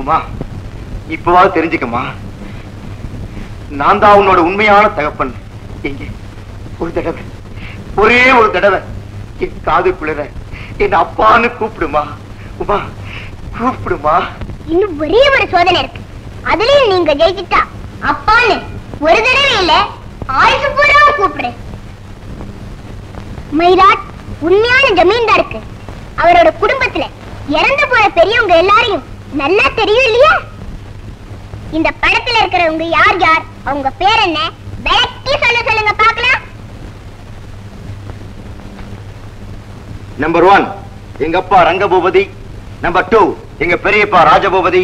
உமா, இப்பவாது தெரிஞ்சுக்கமா, நான் தான் உன்னோட உண்மையான தகப்பன். எங்க ஒரு தடவை, ஒரே ஒரு தடவை என் காதுக்குள்ள என் அப்பான்னு கூப்பிடுமா. உமா, கூப்பிடுமா. இன்னும் ஒரே ஒரு சோதனை இருக்கு. அதுலயும் நீங்க ஜெயிச்சிட்டா அப்பான்னு ஒரு தடவை இல்ல ஆயுசு பூரா கூப்பிடுறேன். மயிலாட் உண்மையான ஜமீன்தாருக்கு அவரோட குடும்பத்துல இறந்து போன பெரியவங்க எல்லாரையும் நல்லா தெரியும் இல்லையா? இந்த படத்துல இருக்கிறவங்க யார் யார், அவங்க பேர் என்ன, விளக்கி சொல்லுங்க பாக்கலாம். நம்பர் 1 எங்க அப்பா ரங்கபூபதி, நம்பர் 2 எங்க பெரியப்பா ராஜபூபதி,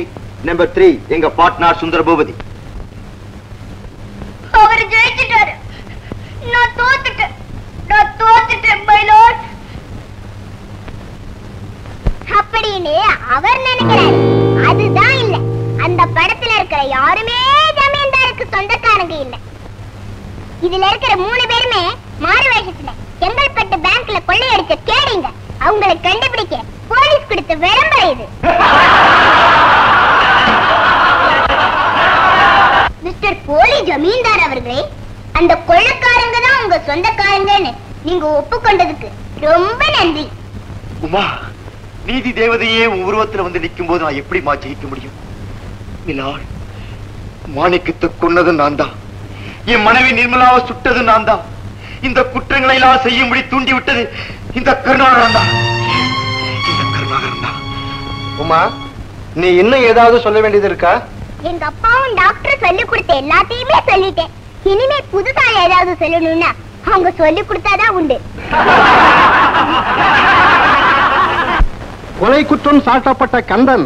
நம்பர் 3 எங்க பார்ட்னர் சுந்தரபூபதி. அவர் ஜெயிச்சிட்டாரு, நான் தோத்துட்டேன் மயிலாட் அப்படின்னு அவர் நினைக்கிறாரு. அதுதான் இல்ல, அந்த படத்துல இருக்கிற யாருமே ஜமீன்தாருக்கு சொந்தக்காரங்க இல்ல. இதுல இருக்கிற 3 பேருமே மாறு வேஷத்துல செங்கல்பட்டு பேங்க்ல கொள்ளையடிச்ச கேடிங்க. அவங்களை கண்டுபிடிக்க போலீஸ் கொடுத்த விளம்பரம் இது. மிஸ்டர் போலி ஜமீன்தார் அவர்களே, அந்த கொள்ளைக்காரங்க தான் உங்க சொந்தக்காரங்கன்னு நீங்க ஒப்புக்கொண்டதுக்கு ரொம்ப நன்றி. உமா, நீதி தேவதையே உருவத்துல வந்து நிற்கும் போது நான் எப்படி ஜெயிக்க முடியும்? மிலாட், மாணிக்கத்தை கொன்னது நான் தான், என் மனைவி நிர்மலாவை சுட்டது நான் தான், இந்த குற்றங்களை எல்லாம் செய்யும்படி தூண்டி விட்டது இந்த கருணாகரன் தான். உமா, நீ இன்னும் ஏதாவது சொல்ல வேண்டியது இருக்கா? எங்க அப்பாவும் டாக்டர் சொல்லி கொடுத்த எல்லாத்தையுமே சொல்லிட்டேன். இனிமே புதுசா ஏதாவது சொல்லணும்னா அவங்க சொல்லி கொடுத்தாதான் உண்டு. கொலை குற்றம் சாட்டப்பட்ட கந்தன்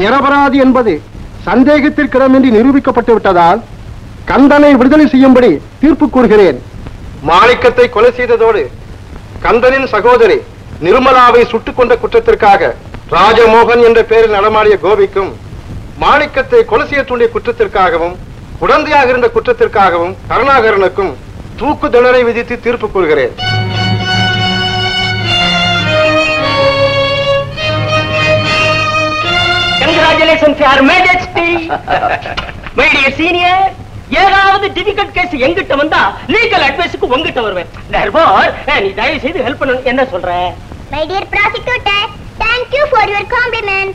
நிரபராதி என்பது சந்தேகத்திற்கிடமின்றி நிரூபிக்கப்பட்டு விட்டதால் கந்தனை விடுதலை செய்யும்படி தீர்ப்பு கூறுகிறேன். மாணிக்கத்தை கொலை செய்ததோடு கந்தனின் சகோதரி நிர்மலாவை சுட்டுக் கொண்ட குற்றத்திற்காக ராஜமோகன் என்ற பெயரில் நடமாடிய கோபிக்கும், மாணிக்கத்தை கொலை செய்ய தூண்டிய குற்றத்திற்காகவும் உடந்தையாக இருந்த குற்றத்திற்காகவும் கருணாகரனுக்கும் தூக்கு தண்டனை விதித்து தீர்ப்பு கூறுகிறேன். Congratulations, Your Majesty. My dear senior, ஏதாவது டிஃபிகல்ட் கேஸ் எங்கிட்ட வந்தா லீகல் அட்வைஸ்க்கு உங்ககிட்ட வருவேன். Therefore, நீ தயவு செய்து ஹெல்ப் பண்ணணும். என்ன சொல்ற? My dear prosecutor, thank you for your compliment.